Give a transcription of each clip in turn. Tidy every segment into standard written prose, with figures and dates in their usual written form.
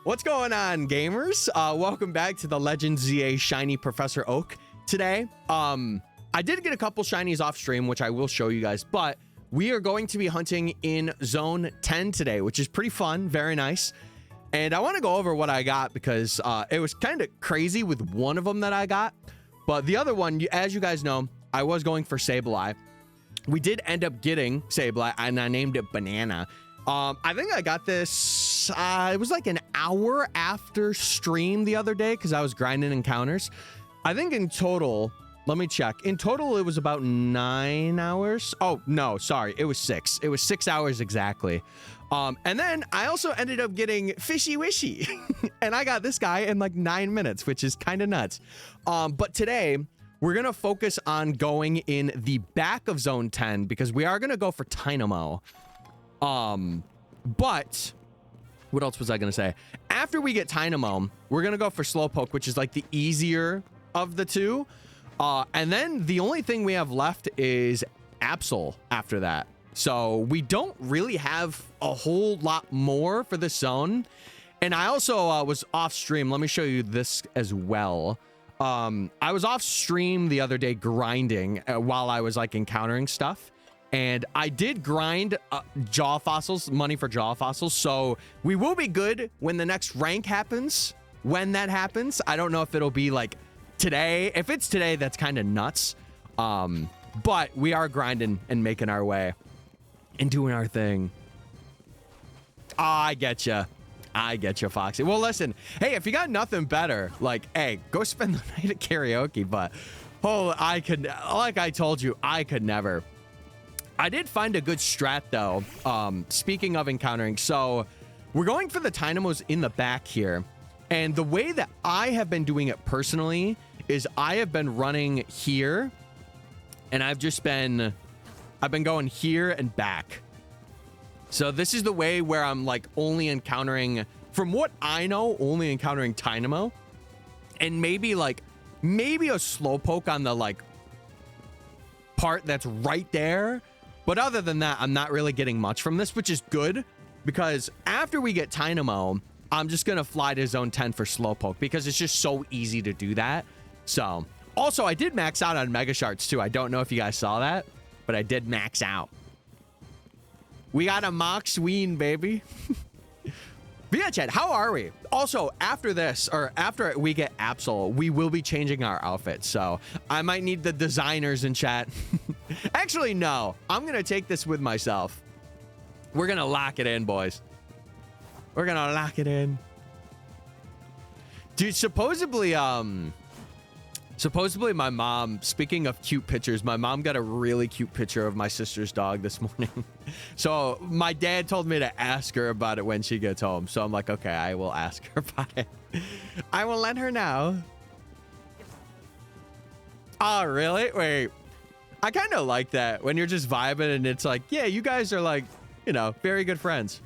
What's going on, gamers? Welcome back to the Legend ZA Shiny Professor Oak. Today, I did get a couple shinies off stream, which I will show you guys, but we are going to be hunting in Zone 10 today, which is pretty fun, very nice. And I want to go over what I got because it was kind of crazy with one of them that I got. But the other one, as you guys know, I was going for Sableye. We did end up getting Sableye, and I named it Banana. I think I got this, it was like an hour after stream the other day because I was grinding encounters. I think in total, let me check. In total, it was about 9 hours. Oh, no, sorry. It was 6. It was 6 hours exactly. And then I also ended up getting Fishy Wishy. And I got this guy in like 9 minutes, which is kind of nuts. But today, we're going to focus on going in the back of Zone 10 because we are going to go for Tynamo. But what else was I going to say? After we get Tynamo, we're going to go for Slowpoke, which is like the easier of the two. And then the only thing we have left is Absol after that. So we don't really have a whole lot more for this zone. And I also was off stream. Let me show you this as well. I was off stream the other day grinding while I was like encountering stuff. And I did grind jaw fossils, money for jaw fossils. So we will be good when the next rank happens. When that happens, I don't know if it'll be like today. If it's today, that's kind of nuts. But we are grinding and making our way and doing our thing. Oh, I get you. I get you, Foxy. Well, listen, hey, if you got nothing better, like, hey, go spend the night at karaoke. But, oh, I could, like I told you, I could never. I did find a good strat, though, speaking of encountering. So we're going for the Tynamos in the back here. And the way that I have been doing it personally is I have been running here. And I've been going here and back. So this is the way where I'm like only encountering, from what I know, only encountering Tynamo. And maybe a Slowpoke on the like part that's right there. But other than that, I'm not really getting much from this, which is good. Because after we get Tynamo, I'm just going to fly to Zone 10 for Slowpoke. Because it's just so easy to do that. So, also, I did max out on Mega Shards, too. I don't know if you guys saw that. But I did max out. We got a Moxween, baby. But yeah, Chad, how are we? Also, after this, or after we get Absol, we will be changing our outfits. So I might need the designers in chat. Actually, no. I'm going to take this with myself. We're going to lock it in, boys. We're going to lock it in. Dude, supposedly my mom, speaking of cute pictures, my mom got a really cute picture of my sister's dog this morning. So my dad told me to ask her about it when she gets home. So I'm like, okay, I will ask her about it. I will let her know. Oh, really? Wait. I kind of like that when you're just vibing and it's like, yeah, you guys are like, you know, very good friends.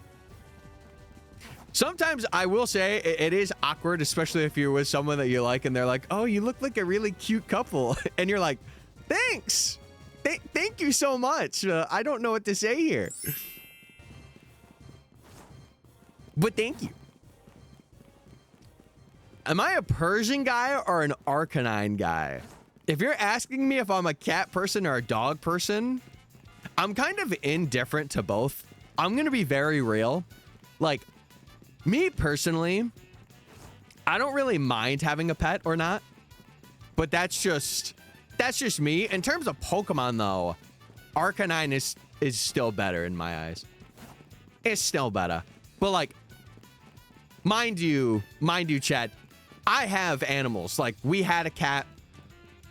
Sometimes I will say it is awkward, especially if you're with someone that you like and they're like, oh, you look like a really cute couple. And you're like, thanks. Thank you so much. I don't know what to say here. But thank you. Am I a Persian guy or an Arcanine guy? If you're asking me if I'm a cat person or a dog person, I'm kind of indifferent to both. I'm going to be very real. Like, me personally, I don't really mind having a pet or not, but that's just me. In terms of Pokemon, though, Arcanine is still better in my eyes. It's still better. But like, mind you, chat, I have animals. Like, we had a cat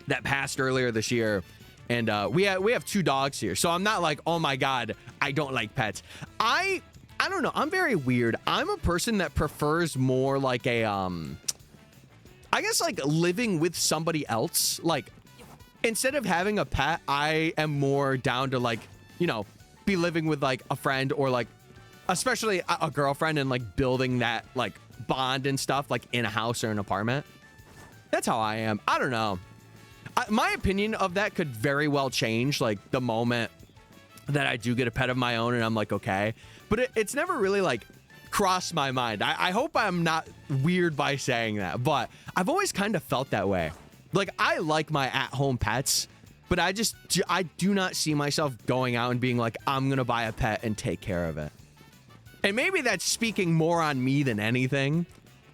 that passed earlier this year, and we have 2 dogs here. So I'm not like, oh my God, I don't like pets. I don't know. I'm very weird. I'm a person that prefers more like a, I guess like living with somebody else. Like, instead of having a pet, I am more down to like, you know, be living with like a friend or like, especially a girlfriend and like building that like bond and stuff like in a house or an apartment. That's how I am. I don't know. My opinion of that could very well change like the moment that I do get a pet of my own and I'm like, okay. But it's never really like crossed my mind. I hope I'm not weird by saying that, but I've always kind of felt that way. Like, I like my at-home pets, but I do not see myself going out and being like, I'm gonna buy a pet and take care of it. And maybe that's speaking more on me than anything,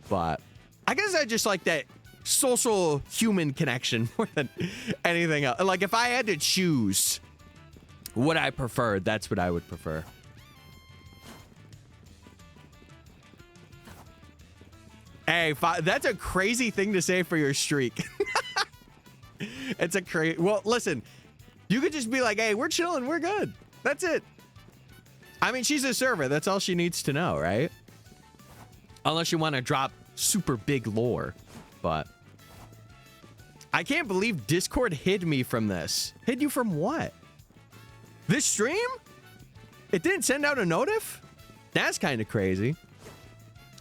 but I guess I just like that social human connection more than anything else. Like, if I had to choose what I prefer, that's what I would prefer. Hey, that's a crazy thing to say for your streak. It's a crazy. Well, listen, you could just be like, hey, we're chilling, we're good. That's it. I mean, she's a server. That's all she needs to know, right? Unless you want to drop super big lore. But I can't believe Discord hid me from this. Hid you from what? This stream? It didn't send out a notif? That's kind of crazy.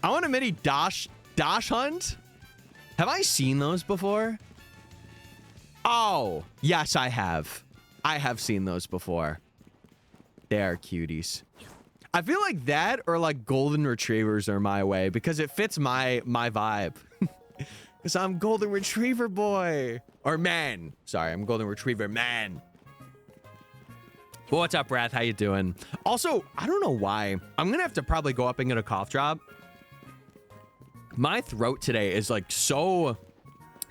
I want a mini Dash Hunt. Have I seen those before? Oh, yes, I have. I have seen those before. They are cuties. I feel like that or like golden retrievers are my way because it fits my vibe. Because I'm golden retriever boy. Or man. Sorry, I'm golden retriever man. Well, what's up, Wrath? How you doing? Also, I don't know why. I'm going to have to probably go up and get a cough drop. My throat today is like so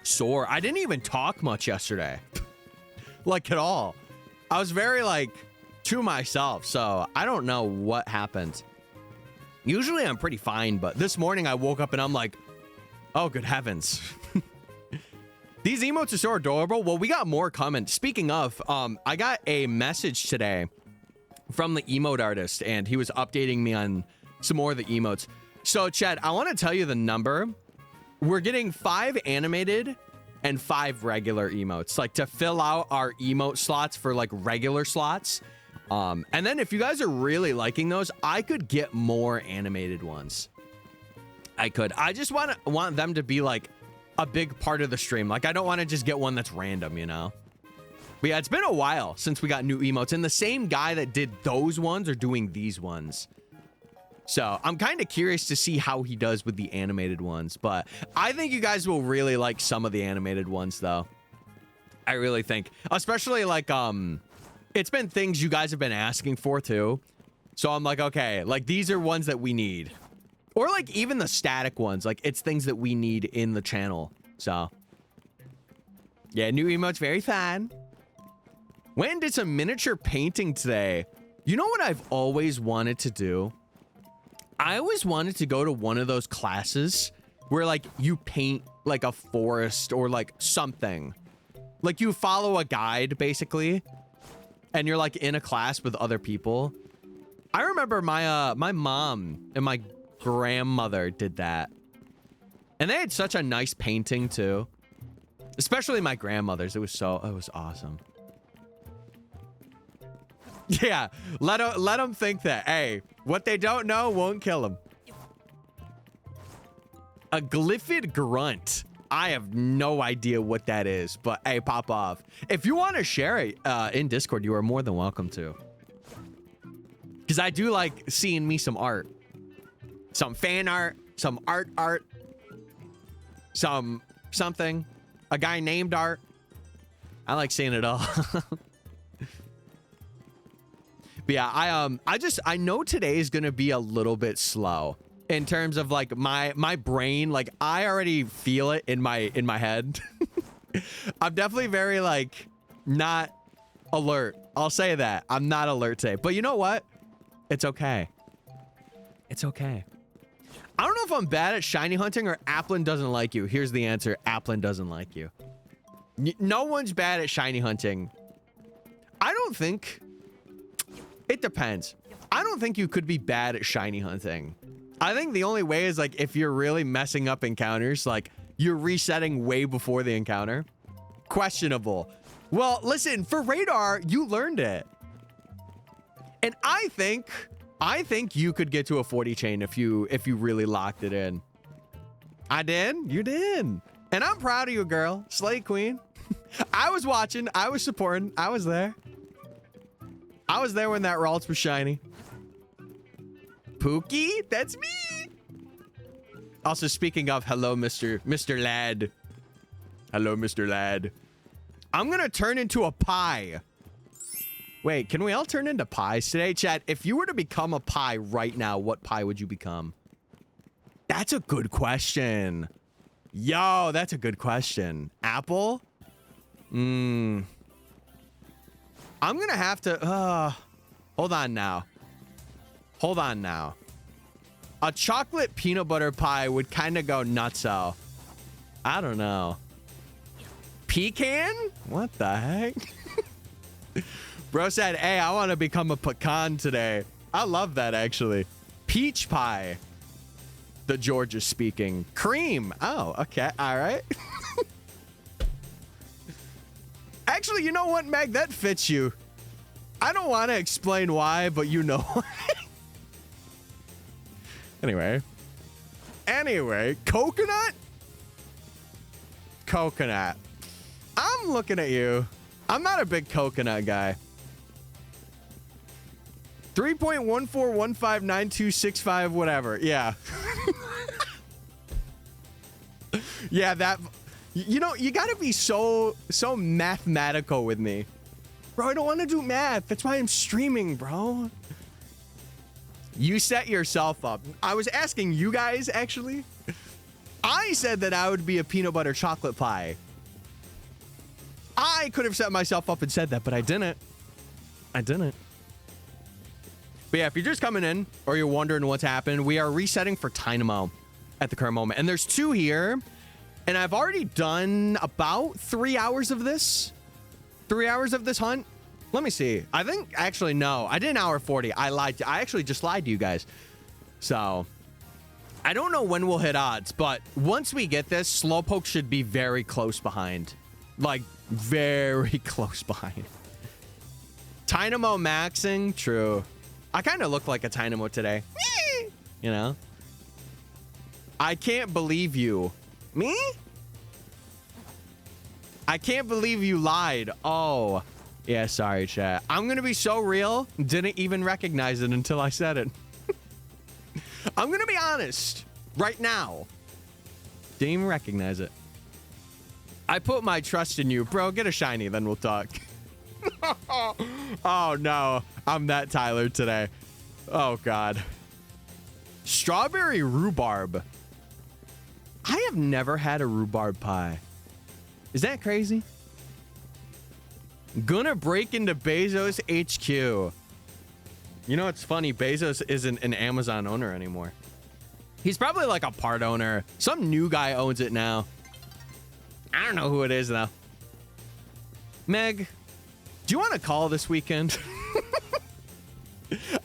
sore. I didn't even talk much yesterday. Like at all. I was very like to myself. So I don't know what happened. Usually I'm pretty fine, but this morning I woke up and I'm like, oh, good heavens. These emotes are so adorable. Well, we got more coming. Speaking of, I got a message today from the emote artist and he was updating me on some more of the emotes. So, Chad, I want to tell you the number. We're getting 5 animated and 5 regular emotes, like to fill out our emote slots for like regular slots. And then if you guys are really liking those, I could get more animated ones. I could. I just want them to be like a big part of the stream. Like, I don't want to just get one that's random, you know? But yeah, it's been a while since we got new emotes, and the same guy that did those ones are doing these ones. So I'm kind of curious to see how he does with the animated ones, but I think you guys will really like some of the animated ones though. I really think, especially like, it's been things you guys have been asking for too. So I'm like, okay, like these are ones that we need, or like even the static ones, like it's things that we need in the channel. So yeah, new emotes, very fun. Went and did some miniature painting today. You know what I've always wanted to do? I always wanted to go to one of those classes where like you paint like a forest or like something. Like you follow a guide basically and you're like in a class with other people. I remember my my mom and my grandmother did that. And they had such a nice painting too. Especially my grandmother's. It was awesome. Yeah, let them think that, hey, what they don't know won't kill them. A glyphid grunt. I have no idea what that is, but hey, pop off. If you want to share it in Discord, you are more than welcome to. Because I do like seeing me some art. Some fan art, some art, something. A guy named art. I like seeing it all. But yeah, I know today is gonna be a little bit slow in terms of like my brain. Like I already feel it in my head. I'm definitely very like not alert. I'll say that I'm not alert today. But you know what? It's okay. It's okay. I don't know if I'm bad at shiny hunting or Applin doesn't like you. Here's the answer: Applin doesn't like you. No one's bad at shiny hunting. I don't think. It depends. I don't think you could be bad at shiny hunting. I think the only way is like if you're really messing up encounters, like you're resetting way before the encounter. Questionable. Well, listen, for radar, you learned it. And I think you could get to a 40 chain if you really locked it in. I did. You did. And I'm proud of you, girl. Slay Queen. I was watching. I was supporting. I was there. I was there when that Ralts was shiny. Pookie? That's me. Also, speaking of, hello, Mr. Lad. Hello, Mr. Lad. I'm gonna turn into a pie. Wait, can we all turn into pies today? Chat, if you were to become a pie right now, what pie would you become? That's a good question. Yo, that's a good question. Apple? I'm gonna have to, hold on now. Hold on now. A chocolate peanut butter pie would kind of go nutso. I don't know. Pecan? What the heck? Bro said, hey, I want to become a pecan today. I love that, actually. Peach pie. The George is speaking. Cream. Oh, okay. All right. Actually, you know what, Meg? That fits you. I don't want to explain why, but you know why. Anyway, coconut? Coconut. I'm looking at you. I'm not a big coconut guy. 3.14159265, whatever. Yeah. Yeah, that... You know, you gotta be so mathematical with me. Bro, I don't want to do math. That's why I'm streaming, bro. You set yourself up. I was asking you guys, actually. I said that I would be a peanut butter chocolate pie. I could have set myself up and said that, but I didn't. I didn't. But yeah, if you're just coming in or you're wondering what's happened, we are resetting for Dynamo at the current moment. And there's 2 here. And I've already done about 3 hours of this. 3 hours of this hunt. Let me see. I think, actually, no. I did an hour 40. I lied. I actually just lied to you guys. So, I don't know when we'll hit odds, but once we get this, Slowpoke should be very close behind. Like, very close behind. Dynamo maxing? True. I kind of look like a Dynamo today. You know? I can't believe you. Me? I can't believe you lied. Oh. Yeah, sorry, chat. I'm gonna be so real, didn't even recognize it until I said it. I'm gonna be honest right now. Didn't even recognize it. I put my trust in you. Bro, get a shiny, then we'll talk. Oh, no. I'm that Tyler today. Oh, God. Strawberry rhubarb. I have never had a rhubarb pie. Is that crazy? Gonna break into Bezos HQ. You know, it's funny. Bezos isn't an Amazon owner anymore. He's probably like a part owner. Some new guy owns it now. I don't know who it is, though. Meg, do you want to call this weekend?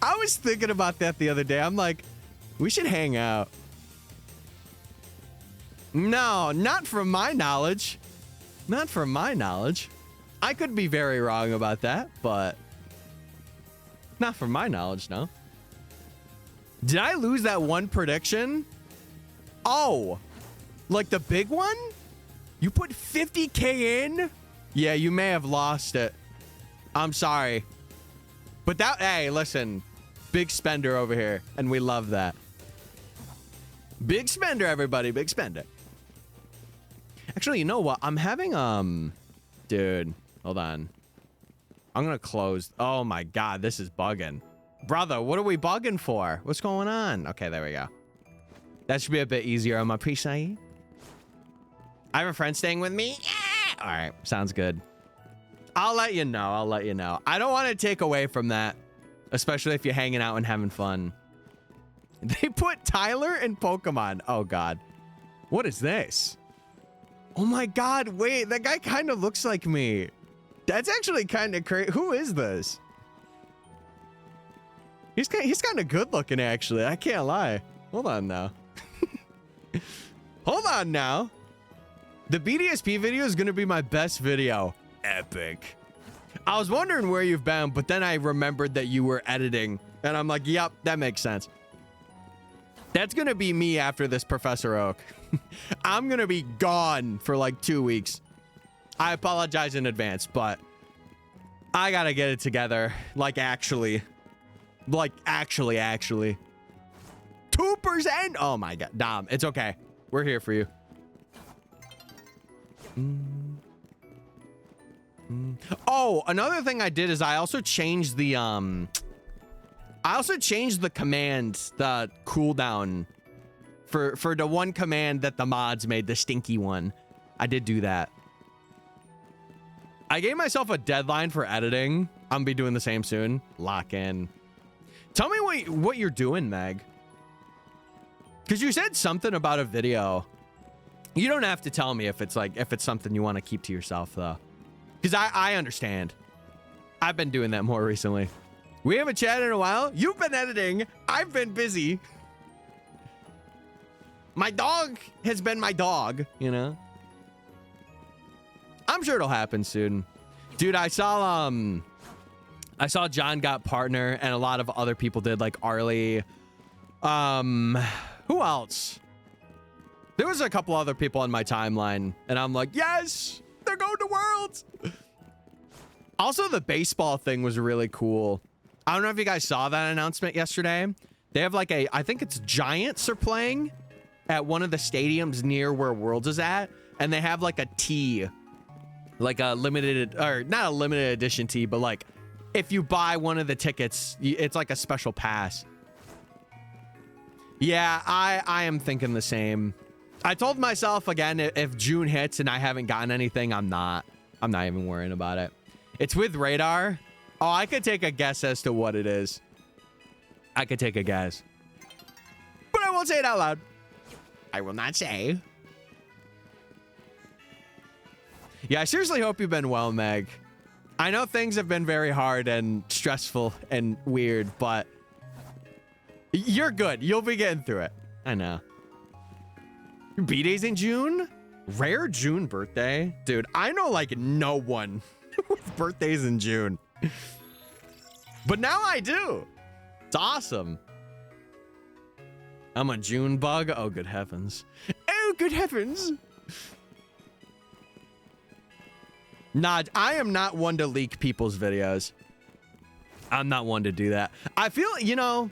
I was thinking about that the other day. I'm like, we should hang out. No, not from my knowledge. Not from my knowledge. I could be very wrong about that, but not from my knowledge, no. Did I lose that one prediction? Oh, like the big one? You put 50K in? Yeah, you may have lost it. I'm sorry. But that, hey, listen, big spender over here, and we love that. Big spender, everybody, big spender. Actually, you know what? I'm having, dude, hold on. I'm gonna close. Oh my God, this is bugging. Brother, what are we bugging for? What's going on? Okay, there we go. That should be a bit easier on my PC. I have a friend staying with me. Yeah! All right, sounds good. I'll let you know. I'll let you know. I don't want to take away from that, especially if you're hanging out and having fun. They put Tyler in Pokemon. Oh God, what is this? Oh my God, wait, that guy kind of looks like me. That's actually kind of crazy. Who is this? He's kind of good looking, actually. I can't lie. Hold on now. Hold on now. The BDSP video is going to be my best video. Epic. I was wondering where you've been, but then I remembered that you were editing. And I'm like, yep, that makes sense. That's going to be me after this, Professor Oak. I'm going to be gone for like 2 weeks. I apologize in advance, but I got to get it together. Like, actually. 2%. Oh my God, Dom, it's okay. We're here for you. Oh, another thing I did is I also changed the command, the cooldown for the one command that the mods made, the stinky one. I did do that. I gave myself a deadline for editing. I'm gonna be doing the same soon. Lock in. Tell me what you're doing, Meg. Because you said something about a video. You don't have to tell me if it's something you want to keep to yourself, though. Because I understand. I've been doing that more recently. We haven't chatted in a while. You've been editing. I've been busy. My dog has been my dog, you know? I'm sure it'll happen soon. Dude, I saw John got partner and a lot of other people did, like Arlie. Who else? There was a couple other people on my timeline and I'm like, yes, they're going to Worlds. Also, the baseball thing was really cool. I don't know if you guys saw that announcement yesterday. They have like I think it's Giants are playing at one of the stadiums near where Worlds is at. And they have like a tee, like a limited, or not a limited edition tee, but like if you buy one of the tickets, it's like a special pass. Yeah, I am thinking the same. I told myself again, if June hits and I haven't gotten anything, I'm not even worrying about it. It's with Radar. Oh, I could take a guess as to what it is. I could take a guess. But I won't say it out loud. I will not say. Yeah, I seriously hope you've been well, Meg. I know things have been very hard and stressful and weird, but you're good. You'll be getting through it. I know. Your B-Day's in June? Rare June birthday? Dude, I know like no one with birthdays in June. But now I do. It's awesome. I'm a June bug. Oh, good heavens. Oh, good heavens. Nah, I am not one to leak people's videos. I'm not one to do that. I feel, you know,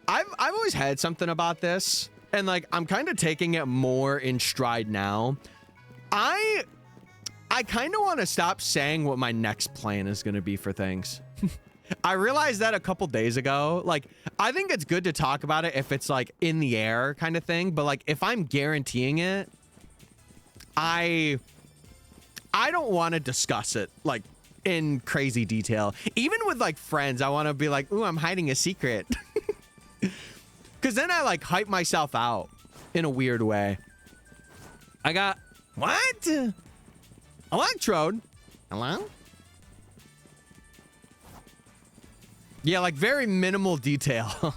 I've always had something about this. And like, I'm kind of taking it more in stride now. I kind of want to stop saying what my next plan is going to be for things. I realized that a couple days ago. Like, I think it's good to talk about it if it's like in the air kind of thing. But like, if I'm guaranteeing it, I don't want to discuss it like in crazy detail. Even with like friends, I want to be like, ooh, I'm hiding a secret. Because then I like hype myself out in a weird way. I got, what? Electrode? Hello? Yeah, like very minimal detail.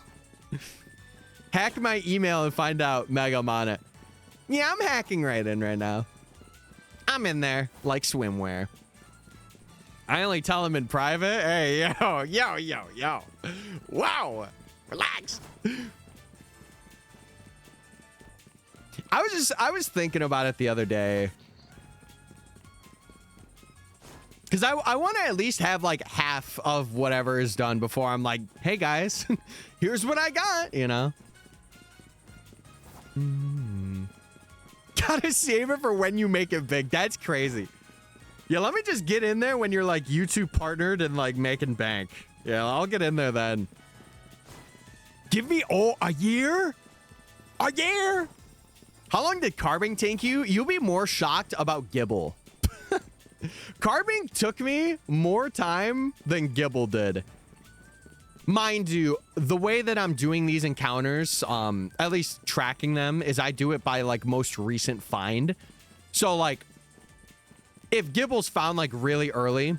Hack my email and find out Meg, I'm on it. Yeah, I'm hacking right in right now. I'm in there like swimwear. I only tell him in private. Hey, yo. Wow. Relax. I was thinking about it the other day. Because I want to at least have like half of whatever is done before I'm like, hey guys, here's what I got, you know? Gotta save it for when you make it big. That's crazy. Yeah, let me just get in there when you're like YouTube partnered and like making bank. Yeah, I'll get in there then. Give me a year? A year? How long did carbing take you? You'll be more shocked about Gibble. Carbing took me more time than Gibble did. Mind you, the way that I'm doing these encounters, at least tracking them, is I do it by like most recent find. So like, if Gibble's found like really early,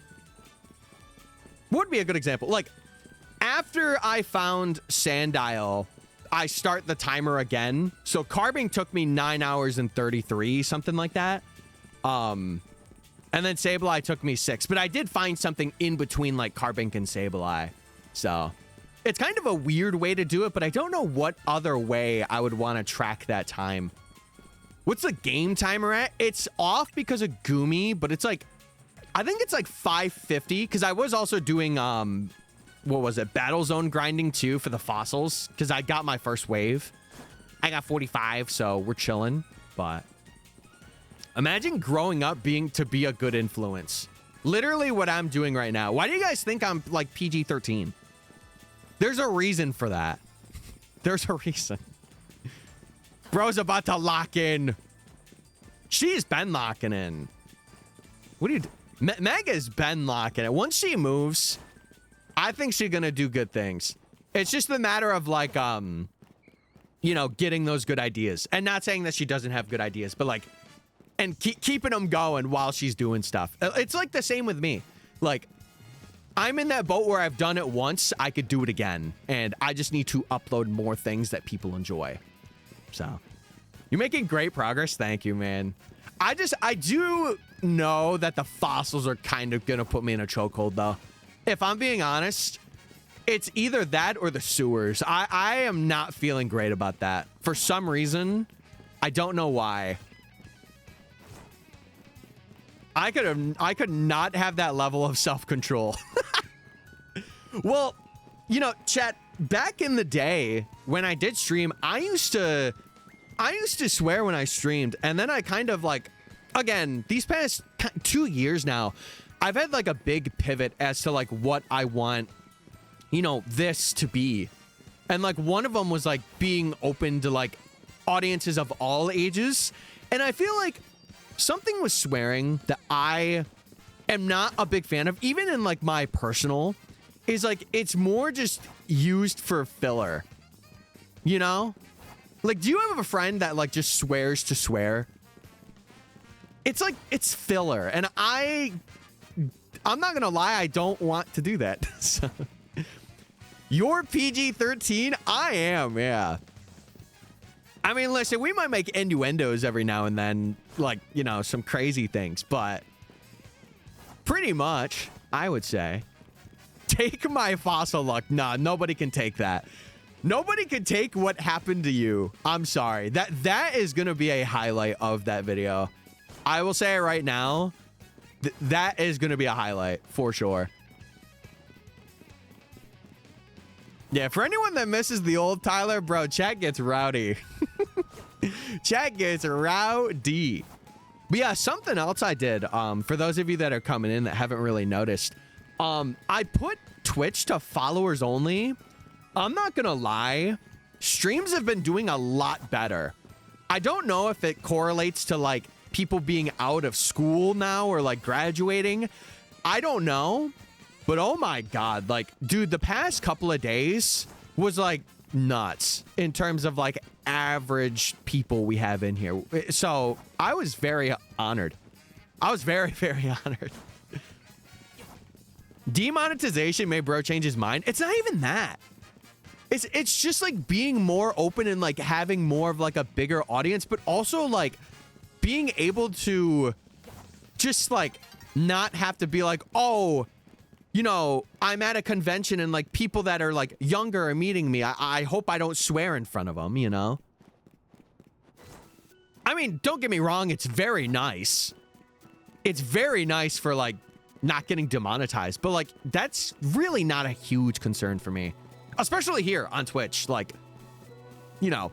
what would be a good example? Like, after I found Sandile, I start the timer again. So carbing took me 9 hours and 33, something like that. And then Sableye took me 6. But I did find something in between like Carbink and Sableye. So it's kind of a weird way to do it, but I don't know what other way I would want to track that time. What's the game timer at? It's off because of Gumi, but it's like, I think it's like 550 because I was also doing, what was it? Battle Zone grinding too for the fossils because I got my first wave. I got 45, so we're chilling. But imagine growing up to be a good influence. Literally what I'm doing right now. Why do you guys think I'm like PG-13? There's a reason for that. There's a reason. Bro's about to lock in. She's been locking in. What do you do? Mega's been locking it. Once she moves, I think she's gonna do good things. It's just a matter of like, you know, getting those good ideas. And not saying that she doesn't have good ideas, but like, and keeping them going while she's doing stuff. It's like the same with me. Like, I'm in that boat where I've done it once, I could do it again. And I just need to upload more things that people enjoy. So, you're making great progress. Thank you, man. I do know that the fossils are kind of gonna put me in a chokehold, though. If I'm being honest, it's either that or the sewers. I am not feeling great about that. For some reason, I don't know why. I could not have that level of self-control. Well, you know, chat, back in the day when I did stream, I used to swear when I streamed, and then I kind of like, again, these past 2 years now, I've had like a big pivot as to like what I want, you know, this to be. And like one of them was like being open to like audiences of all ages. And I feel like something with swearing that I am not a big fan of, even in like my personal, is like it's more just used for filler. You know? Like, do you have a friend that like just swears to swear? It's like, it's filler. And I'm not gonna lie, I don't want to do that. So, you're PG-13? I am, yeah. I mean, listen, we might make innuendos every now and then, like, you know, some crazy things, but pretty much, I would say. Take my fossil luck. Nah, nobody can take that. Nobody can take what happened to you. I'm sorry. That is gonna be a highlight of that video. I will say it right now. That is gonna be a highlight for sure. Yeah, for anyone that misses the old Tyler, bro, chat gets rowdy. Chat gets rowdy. But yeah, something else I did, for those of you that are coming in that haven't really noticed, I put Twitch to followers only. I'm not gonna lie, streams have been doing a lot better. I don't know if it correlates to like people being out of school now or like graduating. I don't know. But oh my God, like, dude, the past couple of days was like nuts in terms of like average people we have in here. So I was very honored. I was very, very honored. Demonetization made bro change his mind. It's not even that. It's just like being more open and like having more of like a bigger audience, but also like being able to just like not have to be like, oh, you know, I'm at a convention and like people that are like younger are meeting me. I hope I don't swear in front of them, you know? I mean, don't get me wrong. It's very nice. It's very nice for like not getting demonetized, but like that's really not a huge concern for me, especially here on Twitch. Like, you know,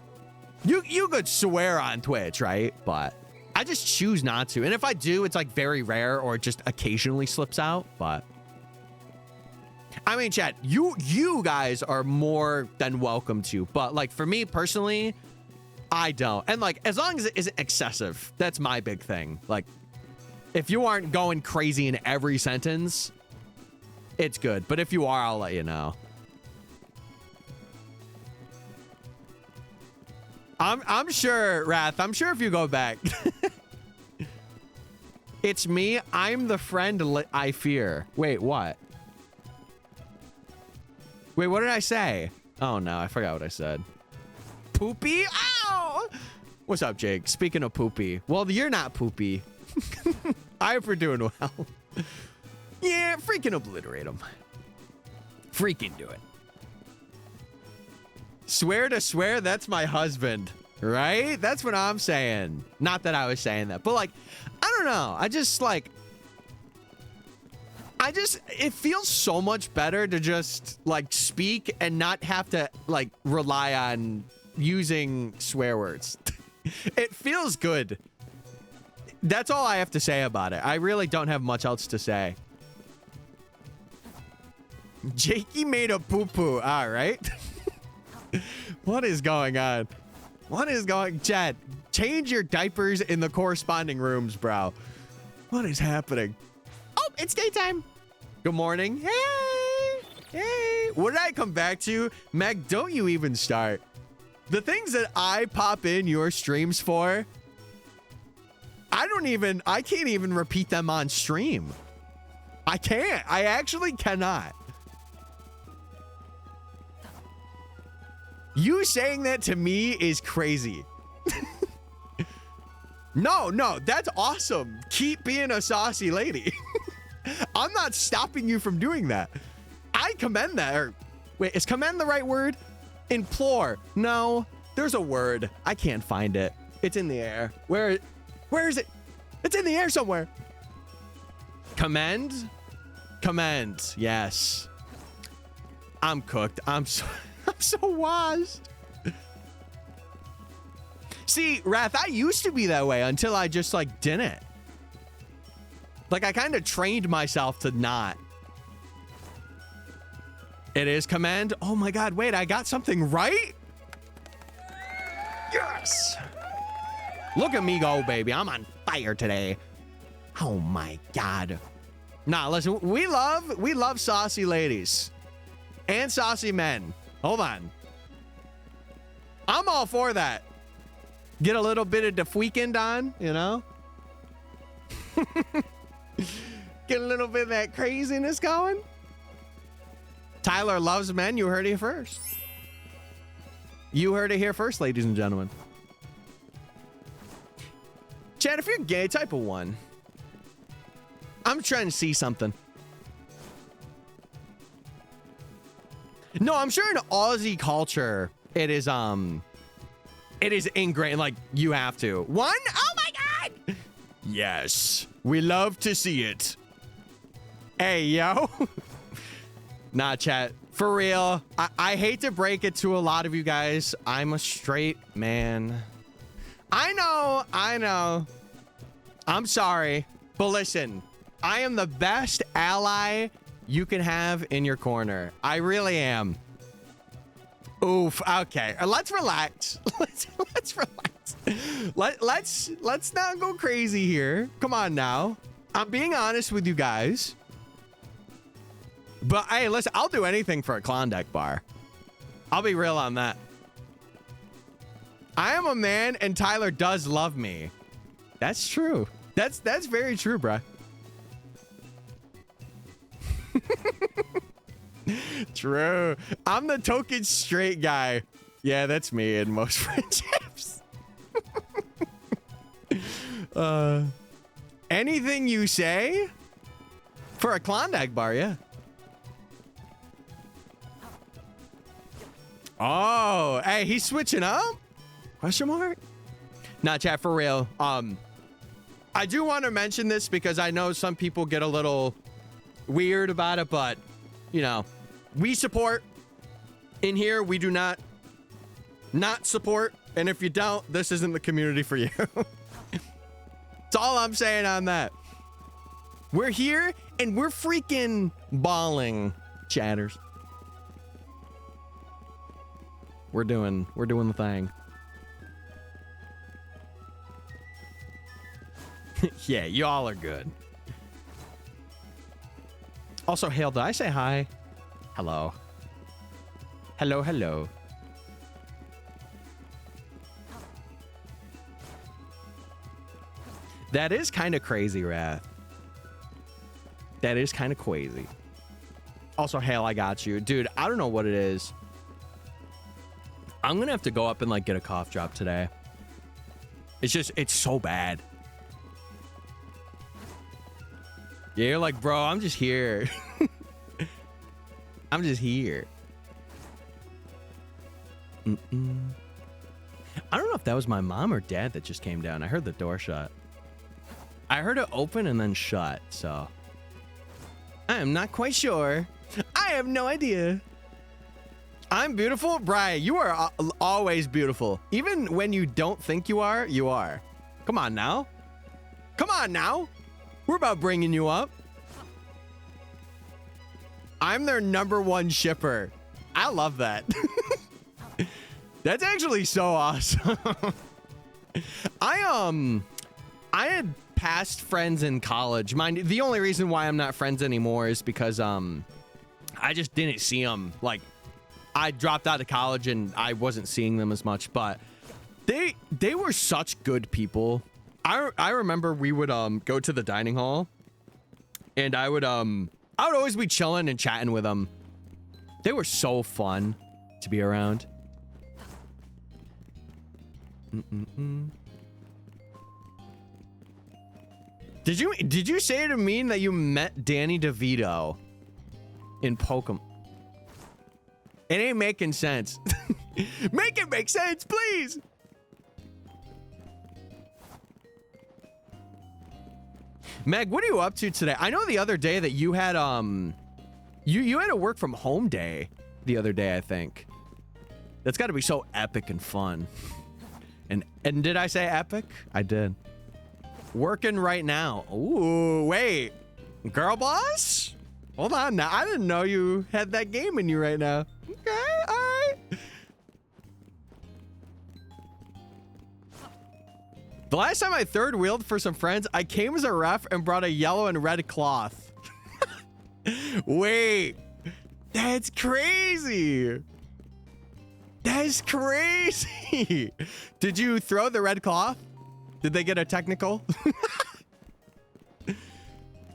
you could swear on Twitch, right? But I just choose not to. And if I do, it's like very rare or it just occasionally slips out, but I mean, chat, you guys are more than welcome to, but like for me personally, I don't. And like, as long as it isn't excessive, that's my big thing. Like, if you aren't going crazy in every sentence, it's good. But if you are, I'll let you know. I'm sure, Wrath, I'm sure if you go back. It's me. I'm the friend I fear. Wait, what? Wait, what did I say? Oh, no, I forgot what I said. Poopy? Ow! What's up, Jake? Speaking of poopy. Well, you're not poopy. I hope you're doing well. Yeah, freaking obliterate him. Freaking do it. Swear to swear, that's my husband. Right? That's what I'm saying. Not that I was saying that. But, like, I don't know. It feels so much better to just like speak and not have to like rely on using swear words. It feels good. That's all I have to say about it. I really don't have much else to say. Jakey made a poo-poo. All right. What is going on? What is going... Chad, change your diapers in the corresponding rooms, bro. What is happening? Oh, it's daytime. Good morning. Hey. Hey. What did I come back to? Meg, don't you even start. The things that I pop in your streams for, I can't even repeat them on stream. I can't. I actually cannot. You saying that to me is crazy. No, that's awesome. Keep being a saucy lady. I'm not stopping you from doing that. I commend that. Or, wait, is commend the right word? Implore. No, there's a word. I can't find it. It's in the air. Where is it? It's in the air somewhere. Commend? Commend. Yes. I'm cooked. I'm so washed. See, Wrath, I used to be that way until I just like didn't. Like I kind of trained myself to not. It is command. Oh my God, wait, I got something right? Yes. Look at me go, baby. I'm on fire today. Oh my God. Nah, listen, we love saucy ladies and saucy men. Hold on. I'm all for that. Get a little bit of the weekend on, you know? Get a little bit of that craziness going. Tyler loves men. You heard it here first. You heard it here first, ladies and gentlemen. Chad, if you're gay, type of 1. I'm trying to see something. No, I'm sure in Aussie culture, it is ingrained, like, you have to. 1? Oh my God! Yes, we love to see it. Hey, yo. Nah, chat. For real, I hate to break it to a lot of you guys. I'm a straight man. I know. I'm sorry. But listen, I am the best ally you can have in your corner. I really am. Oof. Okay. Let's relax. Let's relax. Let's not go crazy here. Come on now. I'm being honest with you guys. But hey, listen, I'll do anything for a Klondike bar. I'll be real on that. I am a man and Tyler does love me. That's true. That's very true, bruh. True. I'm the token straight guy. Yeah, that's me in most friendships. Anything you say for a Klondike bar, yeah. Oh, hey, he's switching up? Question mark? Nah, chat, for real. I do want to mention this because I know some people get a little weird about it, but you know, we support in here. We do not support. And if you don't, this isn't the community for you. That's all I'm saying on that. We're here and we're freaking balling, chatters. We're doing the thing. Yeah, y'all are good. Also, Hale, did I say hi? Hello. Hello, hello. That is kind of crazy, Wrath. That is kind of crazy. Also, Hale, I got you. Dude, I don't know what it is. I'm gonna have to go up and like get a cough drop today. It's so bad. Yeah, you're like, bro, I'm just here. I'm just here. I don't know if that was my mom or dad that just came down. I heard the door shut. I heard it open and then shut, so I am not quite sure. I have no idea. I'm beautiful? Brian, you are always beautiful. Even when you don't think you are, you are. Come on now. Come on now. We're about bringing you up. I'm their #1 shipper. I love that. That's actually so awesome. I had past friends in college. Mind you, the only reason why I'm not friends anymore is because I just didn't see them. Like, I dropped out of college and I wasn't seeing them as much, but they were such good people. I remember we would go to the dining hall and I would always be chilling and chatting with them. They were so fun to be around. Did you say to me that you met Danny DeVito in Pokemon? It ain't making sense. Make it make sense, please. Meg, what are you up to today? I know the other day that you had you had a work from home day the other day, I think. That's got to be so epic and fun. And did I say epic? I did. Working right now. Ooh, wait. Girl boss? Hold on now. I didn't know you had that game in you right now. Okay, all right. The last time I third wheeled for some friends, I came as a ref and brought a yellow and red cloth. Wait, that's crazy. That's crazy. Did you throw the red cloth? Did they get a technical?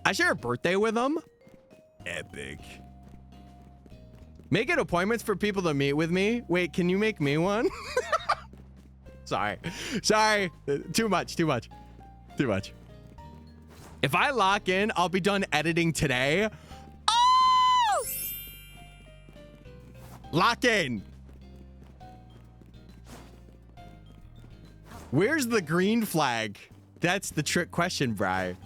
I share a birthday with them. Epic. Making appointments for people to meet with me. Wait, can you make me one? Sorry. Too much. If I lock in, I'll be done editing today. Oh! Lock in. Where's the green flag? That's the trick question, Bri.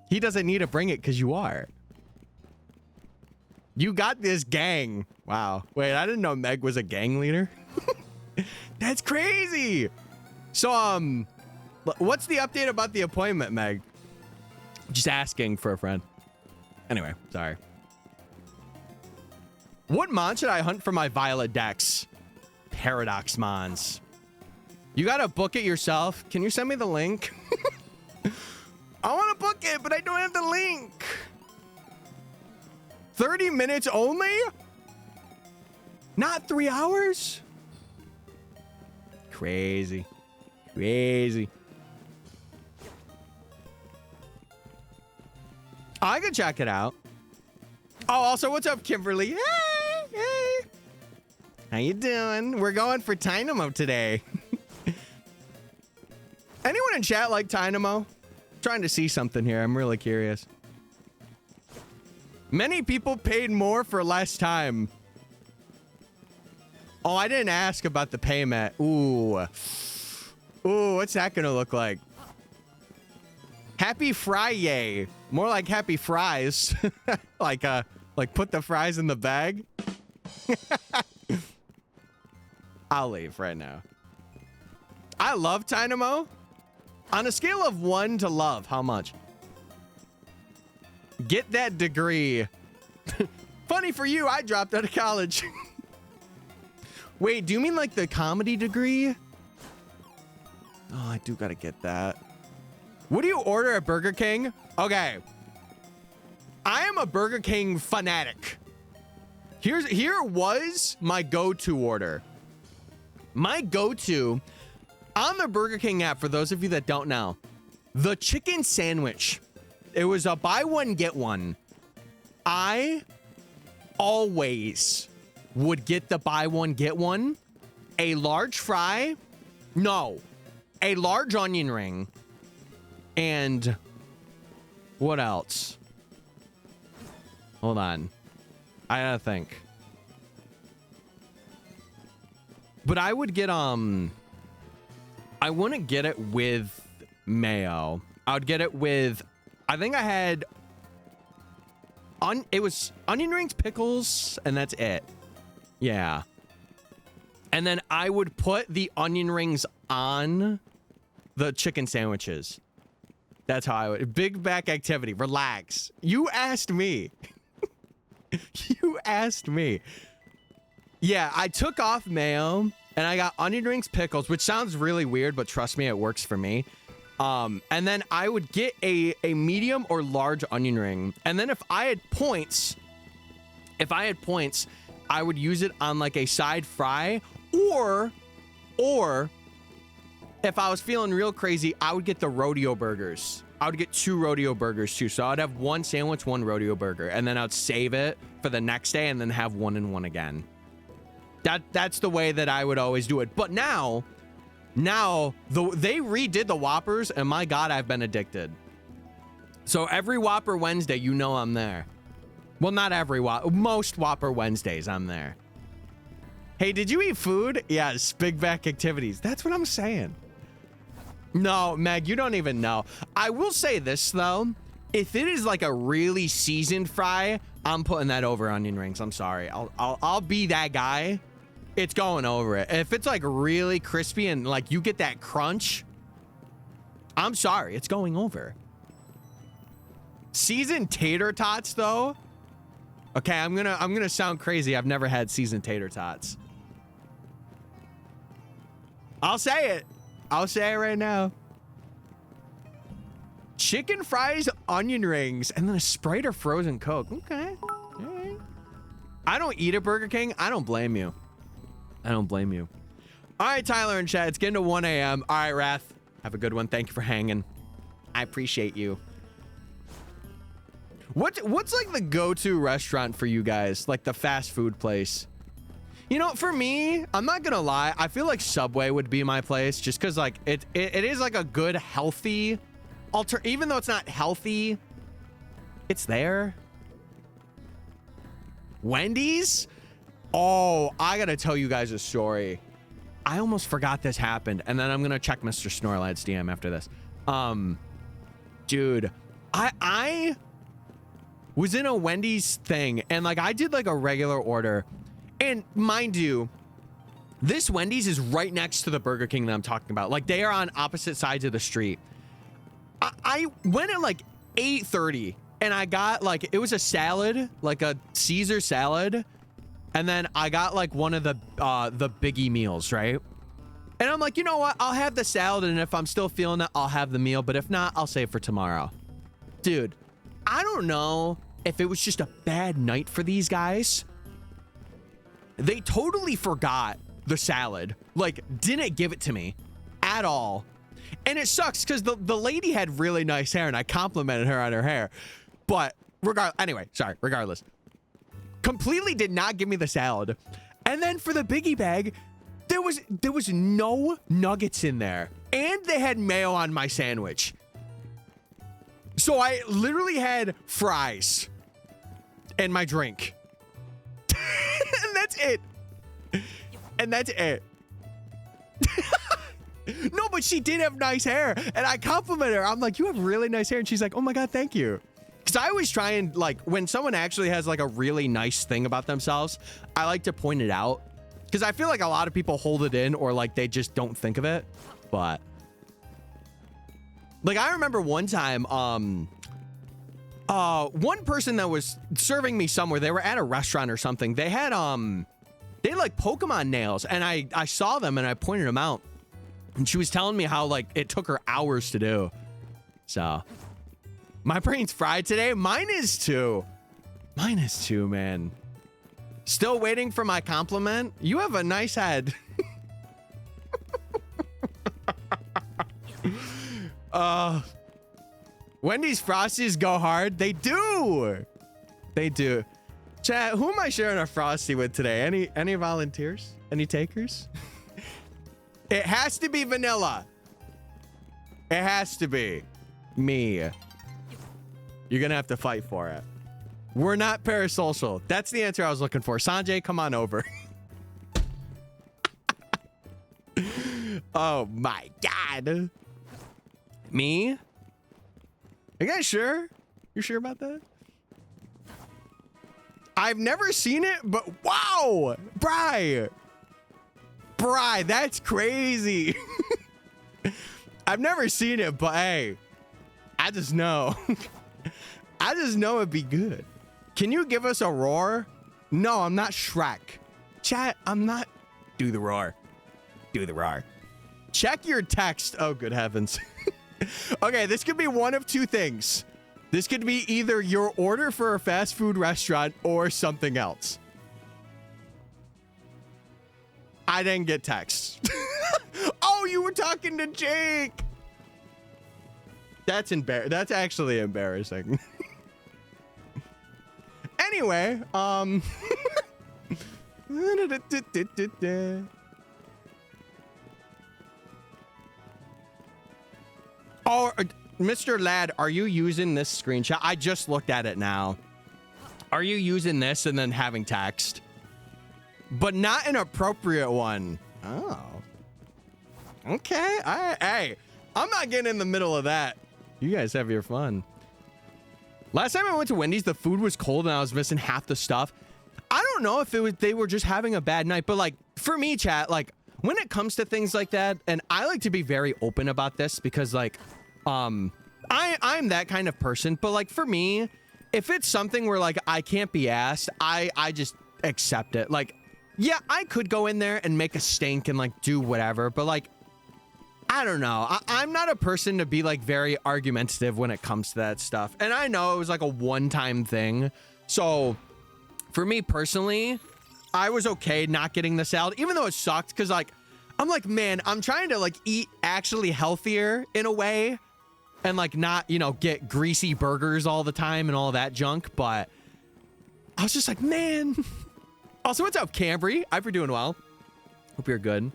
He doesn't need to bring it because you are. You got this gang. Wow. Wait, I didn't know Meg was a gang leader. That's crazy. So, what's the update about the appointment, Meg? Just asking for a friend. Anyway, sorry. What mon should I hunt for my Violet Dex? Paradox mons. You gotta book it yourself. Can you send me the link? I want to book it, but I don't have the link. 30 minutes only? Not 3 hours? Crazy. Crazy. I can check it out. Oh, also, what's up, Kimberly? Hey, hey. How you doing? We're going for Dynamo today. Anyone in chat like Dynamo? Trying to see something here. I'm really curious. Many people paid more for less time. Oh, I didn't ask about the payment. Ooh. Ooh, what's that gonna look like? Happy Friday. More like happy fries. like put the fries in the bag. I'll leave right now. I love Dynamo. On a scale of 1 to love, how much? Get that degree. Funny for you, I dropped out of college. Wait, do you mean like the comedy degree? Oh, I do gotta get that. What do you order at Burger King? Okay. I am a Burger King fanatic. Here was my go-to order. My go-to on the Burger King app, for those of you that don't know, the chicken sandwich. It was a buy one, get one. I always would get the buy one, get one. A large fry. No. A large onion ring. And what else? Hold on. I gotta think. But I would get, I wouldn't get it with mayo. I would get it with, I think I had, it was onion rings, pickles, and that's it. Yeah. And then I would put the onion rings on the chicken sandwiches. That's how I would. Big back activity. Relax. You asked me. You asked me. Yeah, I took off mayo and I got onion rings, pickles, which sounds really weird, but trust me, it works for me. And then I would get a medium or large onion ring. And then if I had points, I would use it on like a side fry, or if I was feeling real crazy, I would get the rodeo burgers. I would get 2 rodeo burgers too. So I'd have 1 sandwich, 1 rodeo burger, and then I'd save it for the next day and then have 1 and 1 again. That's the way that I would always do it. But now they redid the Whoppers, and my God, I've been addicted. So every Whopper Wednesday, you know I'm there. Well, not every Whopper. Most Whopper Wednesdays, I'm there. Hey, did you eat food? Yes, big back activities. That's what I'm saying. No, Meg, you don't even know. I will say this, though. If it is like a really seasoned fry, I'm putting that over onion rings. I'm sorry. I'll be that guy. It's going over it. If it's like really crispy and like you get that crunch, I'm sorry. It's going over. Seasoned tater tots, though. Okay, I'm gonna sound crazy. I've never had seasoned tater tots. I'll say it. I'll say it right now. Chicken fries, onion rings, and then a Sprite or frozen Coke. Okay. All right. I don't eat at Burger King. I don't blame you. I don't blame you. All right, Tyler and chat. It's getting to 1 a.m. All right, Wrath. Have a good one. Thank you for hanging. I appreciate you. What's like the go-to restaurant for you guys? Like the fast food place? You know, for me, I'm not gonna lie. I feel like Subway would be my place, just because like it is like a good, healthy even though it's not healthy, it's there. Wendy's? Oh, I gotta tell you guys a story. I almost forgot this happened, and then I'm gonna check Mr. Snorlight's DM after this. Dude, I was in a Wendy's thing, and like I did like a regular order. And mind you, this Wendy's is right next to the Burger King that I'm talking about. Like they are on opposite sides of the street. I went at like 8:30 and I got like, it was a salad, like a Caesar salad. And then I got like one of the biggie meals, right? And I'm like, you know what? I'll have the salad, and if I'm still feeling it, I'll have the meal. But if not, I'll save for tomorrow. Dude, I don't know if it was just a bad night for these guys. They totally forgot the salad, like didn't give it to me at all. And it sucks because the lady had really nice hair and I complimented her on her hair. But regardless, completely did not give me the salad. And then for the biggie bag, there was no nuggets in there, and they had mayo on my sandwich. So I literally had fries and my drink. And that's it. And that's it. No, but she did have nice hair, and I complimented her. I'm like, you have really nice hair. And she's like, oh my God, thank you. Because I always try and like, when someone actually has like a really nice thing about themselves, I like to point it out. Because I feel like a lot of people hold it in, or like they just don't think of it. But like, I remember one time, one person that was serving me somewhere, they were at a restaurant or something. They had they had like Pokemon nails, and I saw them and I pointed them out, and she was telling me how like it took her hours to do. So my brain's fried today. Mine is too. Mine is too, man. Still waiting for my compliment. You have a nice head. Wendy's Frosties go hard. They do. They do. Chat, who am I sharing a Frosty with today? Any volunteers? Any takers? It has to be vanilla. It has to be. Me. You're gonna have to fight for it. We're not parasocial. That's the answer I was looking for. Sanjay, come on over. Oh my God. Me? Are you guys sure? You sure about that? I've never seen it, but wow, Bri, that's crazy. I've never seen it, but hey, I just know. I just know it'd be good. Can you give us a roar? No, I'm not Shrek. Chat, I'm not. Do the roar. Do the roar. Check your text. Oh, good heavens. Okay, this could be one of two things. This could be either your order for a fast food restaurant or something else. I didn't get text. Oh, you were talking to Jake. That's actually embarrassing. Anyway, Oh, Mr. Ladd, are you using this screenshot? I just looked at it now. Are you using this and then having text? But not an appropriate one. Oh. Okay. Hey, I'm not getting in the middle of that. You guys have your fun. Last time I went to Wendy's, the food was cold and I was missing half the stuff. I don't know if they were just having a bad night, but like for me, chat, like when it comes to things like that, and I like to be very open about this because like, I'm that kind of person, but like for me, if it's something where like I can't be asked, I just accept it. Like, yeah, I could go in there and make a stink and like do whatever, but like, I don't know. I'm not a person to be like very argumentative when it comes to that stuff. And I know it was like a one-time thing. So for me personally, I was okay not getting the salad, even though it sucked. Cause like, I'm like, man, I'm trying to like eat actually healthier in a way and like not, you know, get greasy burgers all the time and all that junk. But I was just like, man. Also, what's up, Cambry? I hope you're doing well. Hope you're good.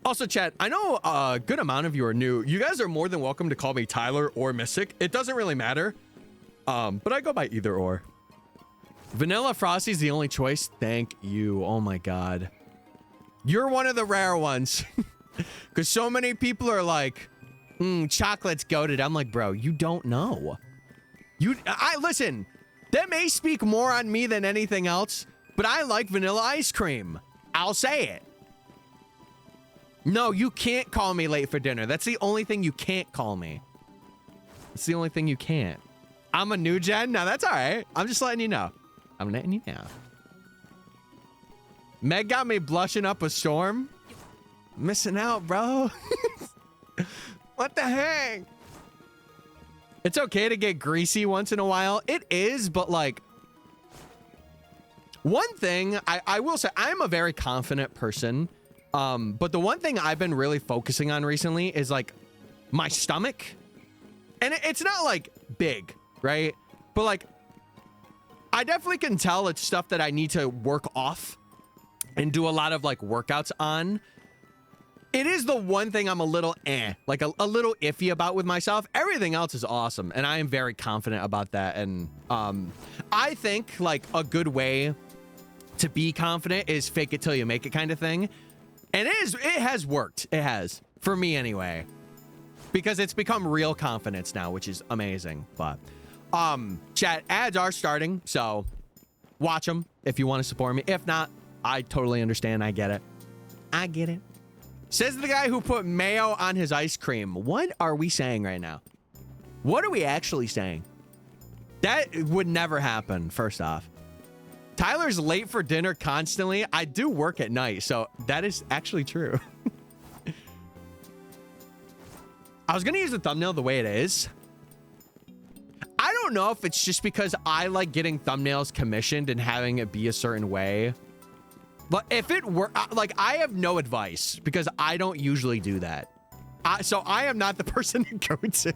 Also, chat, I know a good amount of you are new. You guys are more than welcome to call me Tyler or Mystic. It doesn't really matter. But I go by either or. Vanilla Frosty's the only choice. Thank you. Oh my God. You're one of the rare ones. Because so many people are like, chocolate's goated. I'm like, bro, you don't know. Listen, that may speak more on me than anything else, but I like vanilla ice cream. I'll say it. No, you can't call me late for dinner. That's the only thing you can't call me. It's the only thing you can't. I'm a new gen? No, that's all right. I'm just letting you know. I'm letting you know. Meg got me blushing up a storm. Missing out, bro. What the heck? It's okay to get greasy once in a while. It is, but like... One thing, I will say, I'm a very confident person. But the one thing I've been really focusing on recently is like my stomach. And it's not like big, right? But like, I definitely can tell it's stuff that I need to work off and do a lot of like workouts on. It is the one thing I'm a little like a little iffy about with myself. Everything else is awesome. And I am very confident about that. And I think like a good way to be confident is fake it till you make it kind of thing. And it has worked. It has, for me anyway, because it's become real confidence now, which is amazing. But chat, ads are starting, so watch them if you want to support me. If not, I totally understand. I get it. I get it. Says the guy who put mayo on his ice cream. What are we saying right now? What are we actually saying? That would never happen, first off. Tyler's late for dinner constantly. I do work at night, so that is actually true. I was going to use the thumbnail the way it is. I don't know if it's just because I like getting thumbnails commissioned and having it be a certain way. But if it were, like, I have no advice because I don't usually do that. So I am not the person to go to.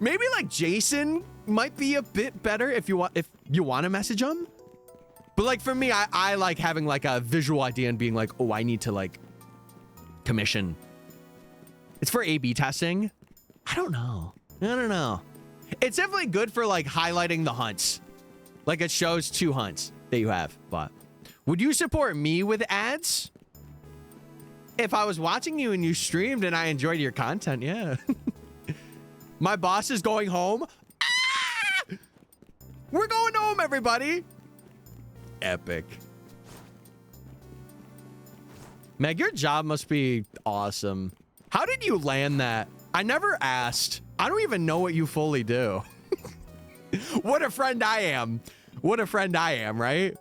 Maybe like Jason might be a bit better if you want to message him. But like for me, I like having like a visual idea and being like, oh, I need to like commission. It's for A/B testing. I don't know. It's definitely good for like highlighting the hunts. Like it shows 2 hunts that you have. But would you support me with ads? If I was watching you and you streamed and I enjoyed your content, yeah. My boss is going home. Ah! We're going home, everybody. Epic. Meg, your job must be awesome. How did you land that? I never asked. I don't even know what you fully do. What a friend I am. What a friend I am, right?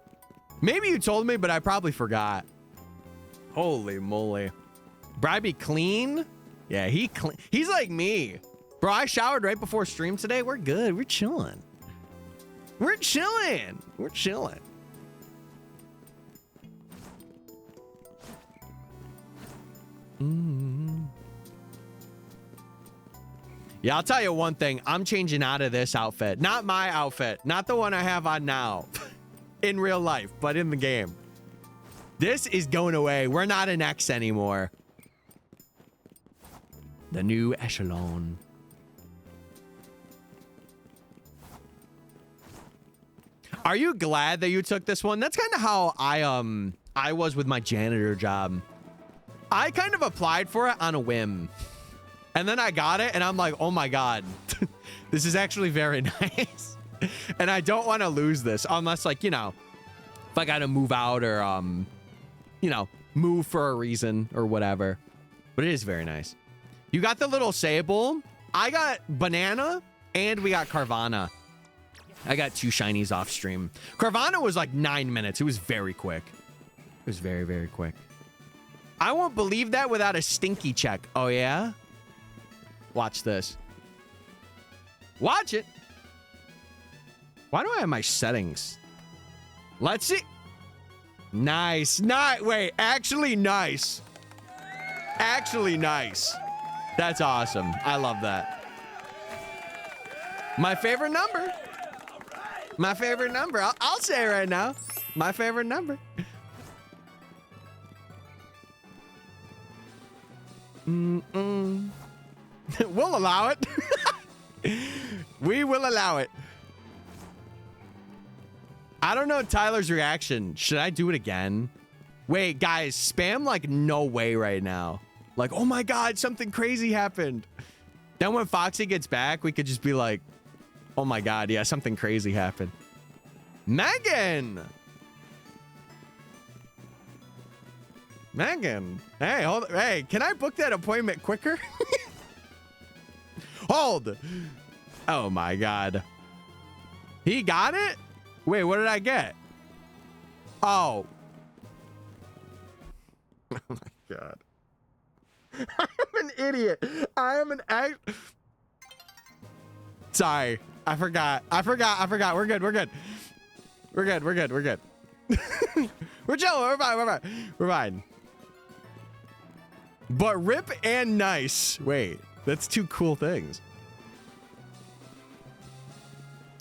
Maybe you told me, but I probably forgot. Holy moly. Bro, be clean? Yeah, he's like me. Bro, I showered right before stream today. We're good. We're chilling. We're chilling. We're chilling. Yeah, I'll tell you one thing. I'm changing out of this outfit. Not my outfit. Not the one I have on now. In real life, but in the game. This is going away. We're not an X anymore. The new echelon. Are you glad that you took this one? That's kind of how I was with my janitor job. I kind of applied for it on a whim. And then I got it and I'm like, oh my God, this is actually very nice. And I don't want to lose this unless, like, you know, if I got to move out or, you know, move for a reason or whatever. But it is very nice. You got the little Sable. I got Banana and we got Carvana. I got 2 shinies off stream. Carvana was like 9 minutes. It was very quick. It was very, very quick. I won't believe that without a stinky check. Oh, yeah? Watch this. Watch it. Why do I have my settings? Let's see. Nice. Wait, actually nice. Actually nice. That's awesome. I love that. My favorite number. My favorite number. I'll say it right now. My favorite number. We'll allow it. We will allow it. I don't know Tyler's reaction. Should I do it again? Wait, guys, spam like no way right now. Like, oh my God, something crazy happened. Then when Foxy gets back, we could just be like, oh my God, yeah, something crazy happened. Megan. Megan. Hey, hold on. Hey, can I book that appointment quicker? Hold. Oh my God. He got it? Wait, what did I get? Oh. Oh my God. I am an idiot. I am an Sorry. I forgot. We're good. We're good. We're chilling. We're fine. But rip and nice. Wait, that's 2 cool things.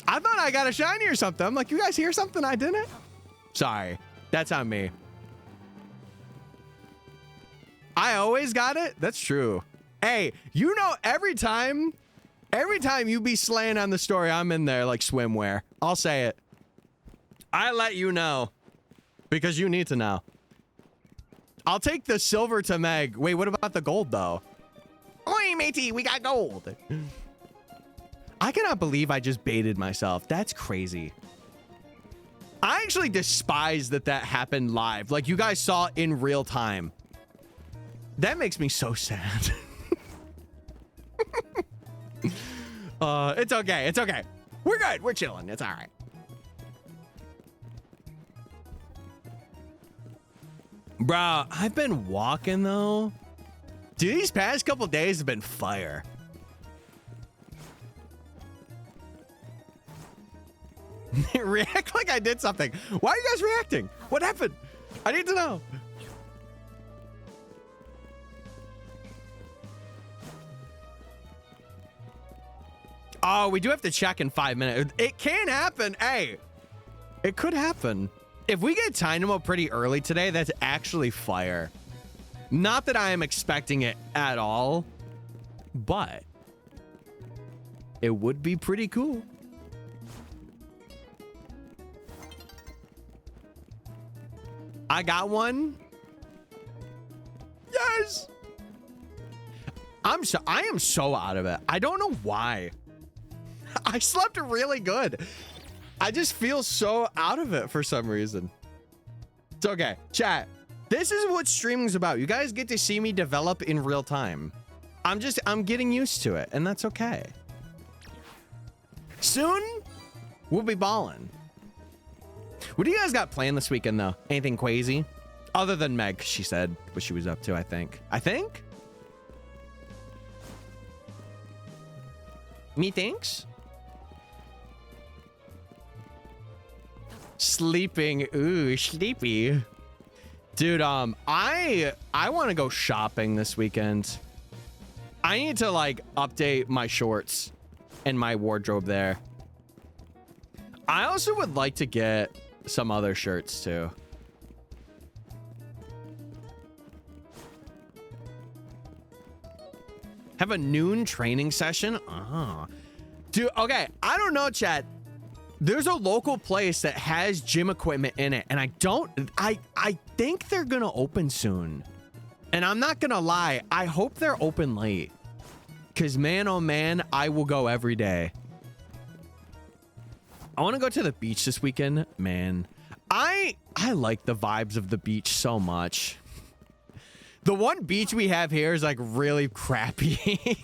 I thought I got a shiny or something. I'm like, you guys hear something I didn't? Sorry. That's on me. I always got it? That's true. Hey, you know, every time you be slaying on the story, I'm in there like swimwear. I'll say it. I let you know because you need to know. I'll take the silver to Meg. Wait, what about the gold though? Oi, matey, we got gold. I cannot believe I just baited myself. That's crazy. I actually despise that happened live. Like you guys saw in real time. That makes me so sad. It's okay. It's okay. We're good. We're chilling. It's all right. Bro, I've been walking though. Dude, these past couple days have been fire. React like I did something. Why are you guys reacting? What happened? I need to know. Oh, we do have to check in 5 minutes. It can happen. Hey, it could happen. If we get Dynamo pretty early today, that's actually fire. Not that I am expecting it at all, but it would be pretty cool. I got one. Yes. I am so out of it. I don't know why. I slept really good. I just feel so out of it for some reason. It's okay. Chat. This is what streaming's about. You guys get to see me develop in real time. I'm getting used to it, and that's okay. Soon, we'll be balling. What do you guys got planned this weekend, though? Anything crazy? Other than Meg, she said what she was up to, I think. Me thinks? Sleeping. Ooh, sleepy. Dude, I want to go shopping this weekend. I need to, like, update my shorts and my wardrobe there. I also would like to get some other shirts, too. Have a noon training session? Oh. Dude, okay. I don't know, chat. There's a local place that has gym equipment in it, and I think they're gonna open soon. And I'm not gonna lie, I hope they're open late. Cause man, oh man, I will go every day. I want to go to the beach this weekend, man. I like the vibes of the beach so much. The one beach we have here is like really crappy.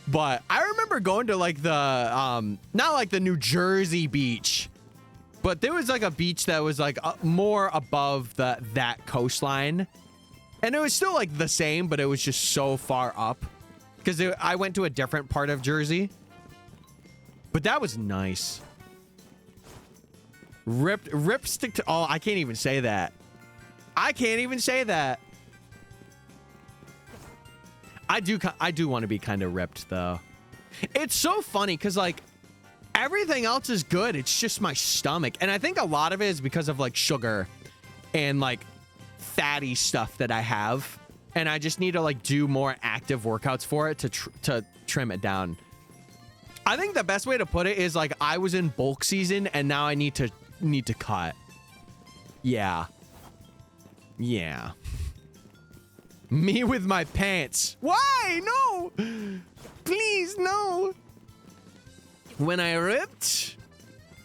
But I remember going to like the, not like the New Jersey beach, but there was like a beach that was like more above that coastline. And it was still like the same, but it was just so far up because I went to a different part of Jersey. But that was nice. Rip stick to, oh, I can't even say that. I can't even say that. I do want to be kind of ripped though. It's so funny because like everything else is good. It's just my stomach. And I think a lot of it is because of like sugar and like fatty stuff that I have. And I just need to like do more active workouts for it to trim it down. I think the best way to put it is like I was in bulk season and now I need to cut. Yeah. Yeah. Me with my pants. Why? No. Please, no. When I ripped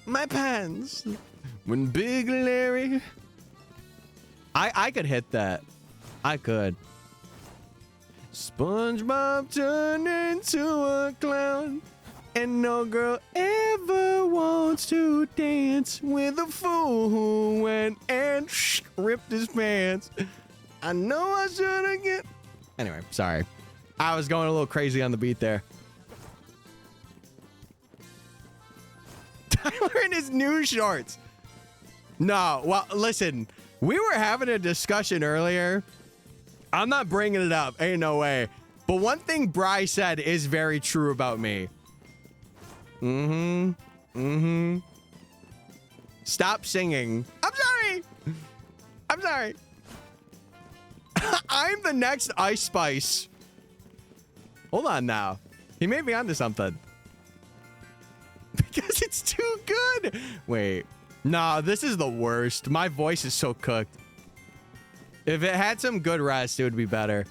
my pants. When Big Larry. I could hit that. I could. SpongeBob turned into a clown. And no girl ever wants to dance with a fool who went and ripped his pants. I know I should've get. Anyway, sorry. I was going a little crazy on the beat there. Tyler in his new shorts. No, well, listen. We were having a discussion earlier. I'm not bringing it up. Ain't no way. But one thing Bri said is very true about me. Stop singing. I'm sorry. I'm sorry. I'm the next Ice Spice. Hold on now. He may be onto something. Because it's too good. Wait. Nah, this is the worst. My voice is so cooked. If it had some good rest, it would be better.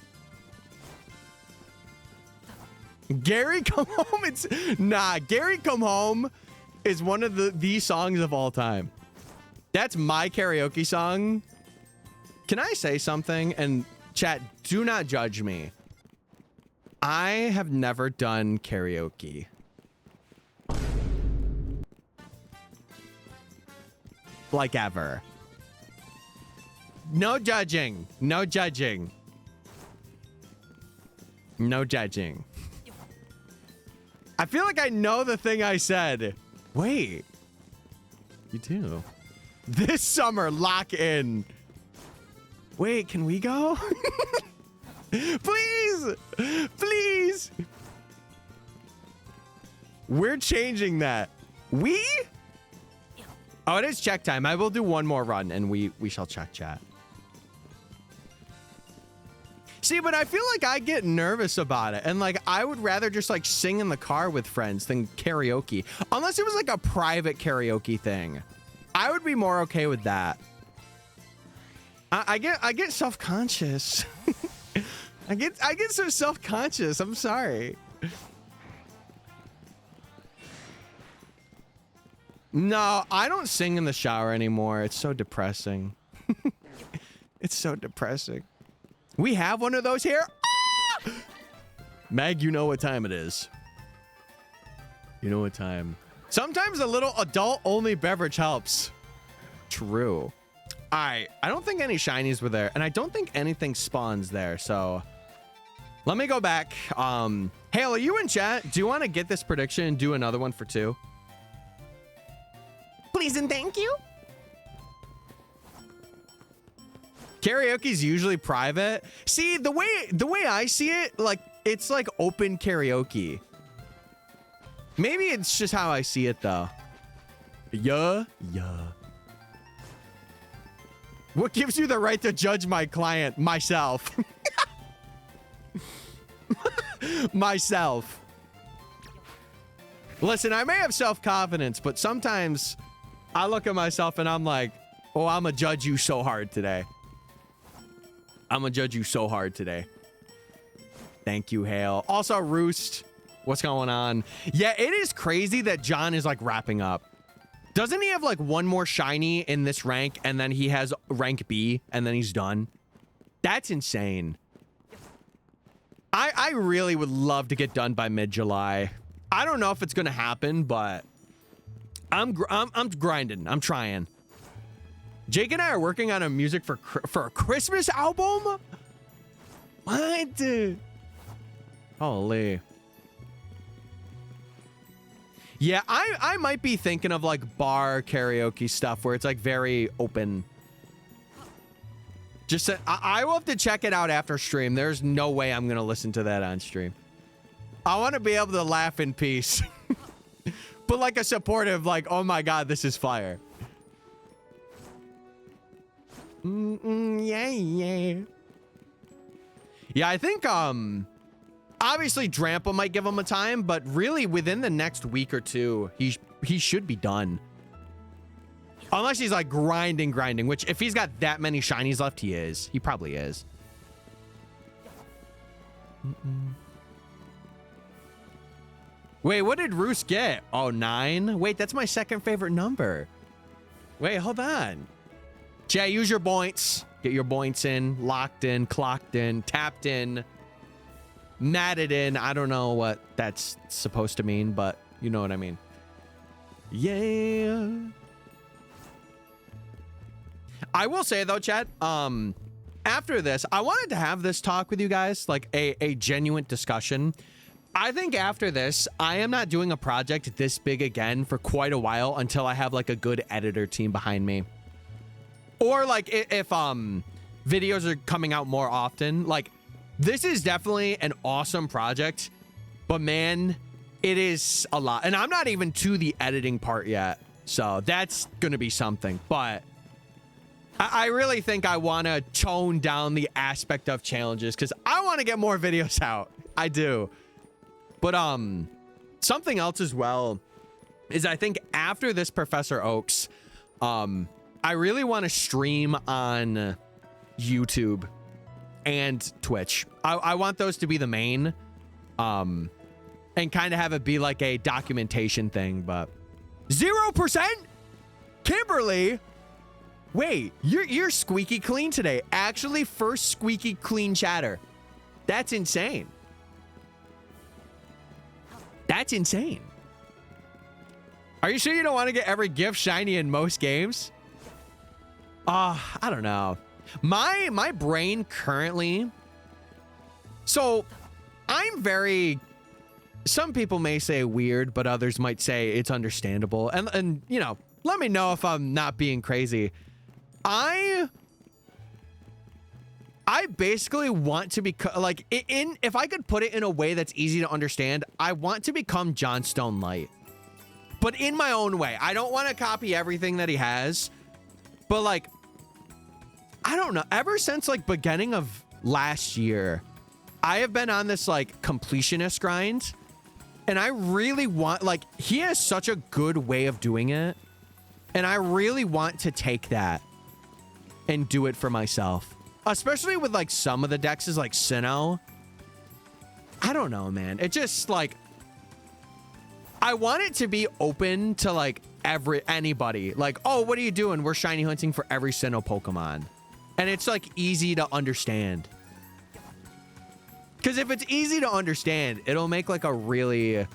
Gary Come Home. Nah, Gary Come Home is one of the songs of all time. That's my karaoke song. Can I say something? And chat, do not judge me. I have never done karaoke. Like ever. No judging. No judging. No judging. I feel like I know the thing I said. Wait. You do. This summer, lock in. Wait, can we go? Please. Please. We're changing that. We? Oh, it is check time. I will do one more run and we shall check chat. See, but I feel like I get nervous about it. And like, I would rather just like sing in the car with friends than karaoke. Unless it was like a private karaoke thing. I would be more okay with that. I get self-conscious. I get so self-conscious. I'm sorry. No, I don't sing in the shower anymore. It's so depressing. It's so depressing. We have one of those here. Ah! Meg, you know what time it is. You know what time. Sometimes a little adult-only beverage helps. True. All right. I don't think any shinies were there, and I don't think anything spawns there, so... Let me go back. Hale, are you in chat? Do you want to get this prediction and do another one for 2? Please and thank you. Karaoke's usually private. See, the way I see it, like, it's like open karaoke. Maybe it's just how I see it, though. Yeah. What gives you the right to judge my client? Myself. Myself. Listen, I may have self-confidence, but sometimes I look at myself and I'm like, oh, I'm gonna judge you so hard today. I'm gonna judge you so hard today. Thank you, Hale. Also, Roost, what's going on? Yeah, it is crazy that John is like wrapping up. Doesn't he have like one more shiny in this rank and then he has rank B and then he's done? That's insane. I really would love to get done by mid-July. I don't know if it's gonna happen, but I'm grinding. I'm trying. Jake and I are working on a music for a Christmas album. What? Holy. Yeah, I might be thinking of like bar karaoke stuff where it's like very open. Just I will have to check it out after stream. There's no way I'm gonna listen to that on stream. I want to be able to laugh in peace. But like a supportive, like, oh my god, this is fire. Yeah. Yeah, I think obviously Drampa might give him a time, but really within the next week or 2, he should be done. Unless he's like grinding, which if he's got that many shinies left, he is. He probably is. Wait, what did Roos get? Oh, 9? Wait, that's my second favorite number. Wait, hold on. Jay, use your points. Get your points in, locked in, clocked in, tapped in, matted in. I don't know what that's supposed to mean, but you know what I mean. Yeah. I will say though, chat, after this, I wanted to have this talk with you guys, like a genuine discussion. I think after this, I am not doing a project this big again for quite a while until I have like a good editor team behind me. Or like if videos are coming out more often, like this is definitely an awesome project, but man, it is a lot. And I'm not even to the editing part yet. So that's going to be something, but I really think I want to tone down the aspect of challenges because I want to get more videos out. I do. But something else as well is I think after this Professor Oaks, I really want to stream on YouTube and Twitch. I want those to be the main and kind of have it be like a documentation thing, but 0%? Kimberly? Wait, you're squeaky clean today. Actually, first squeaky clean chatter. That's insane. That's insane. Are you sure you don't want to get every gift shiny in most games? I don't know. My brain currently. So I'm very, some people may say weird, but others might say it's understandable. And you know, let me know if I'm not being crazy. I basically want to become like if I could put it in a way that's easy to understand, I want to become Johnstone Light, but in my own way. I don't want to copy everything that he has, but like, I don't know. Ever since like beginning of last year, I have been on this like completionist grind, and I really want, like, he has such a good way of doing it, and I really want to take that and do it for myself. Especially with like some of the decks is like Sinnoh. I don't know, man. It just like, I want it to be open to like anybody. Like, oh, what are you doing? We're shiny hunting for every Sinnoh Pokemon. And it's like easy to understand. Because if it's easy to understand, it'll make like a really,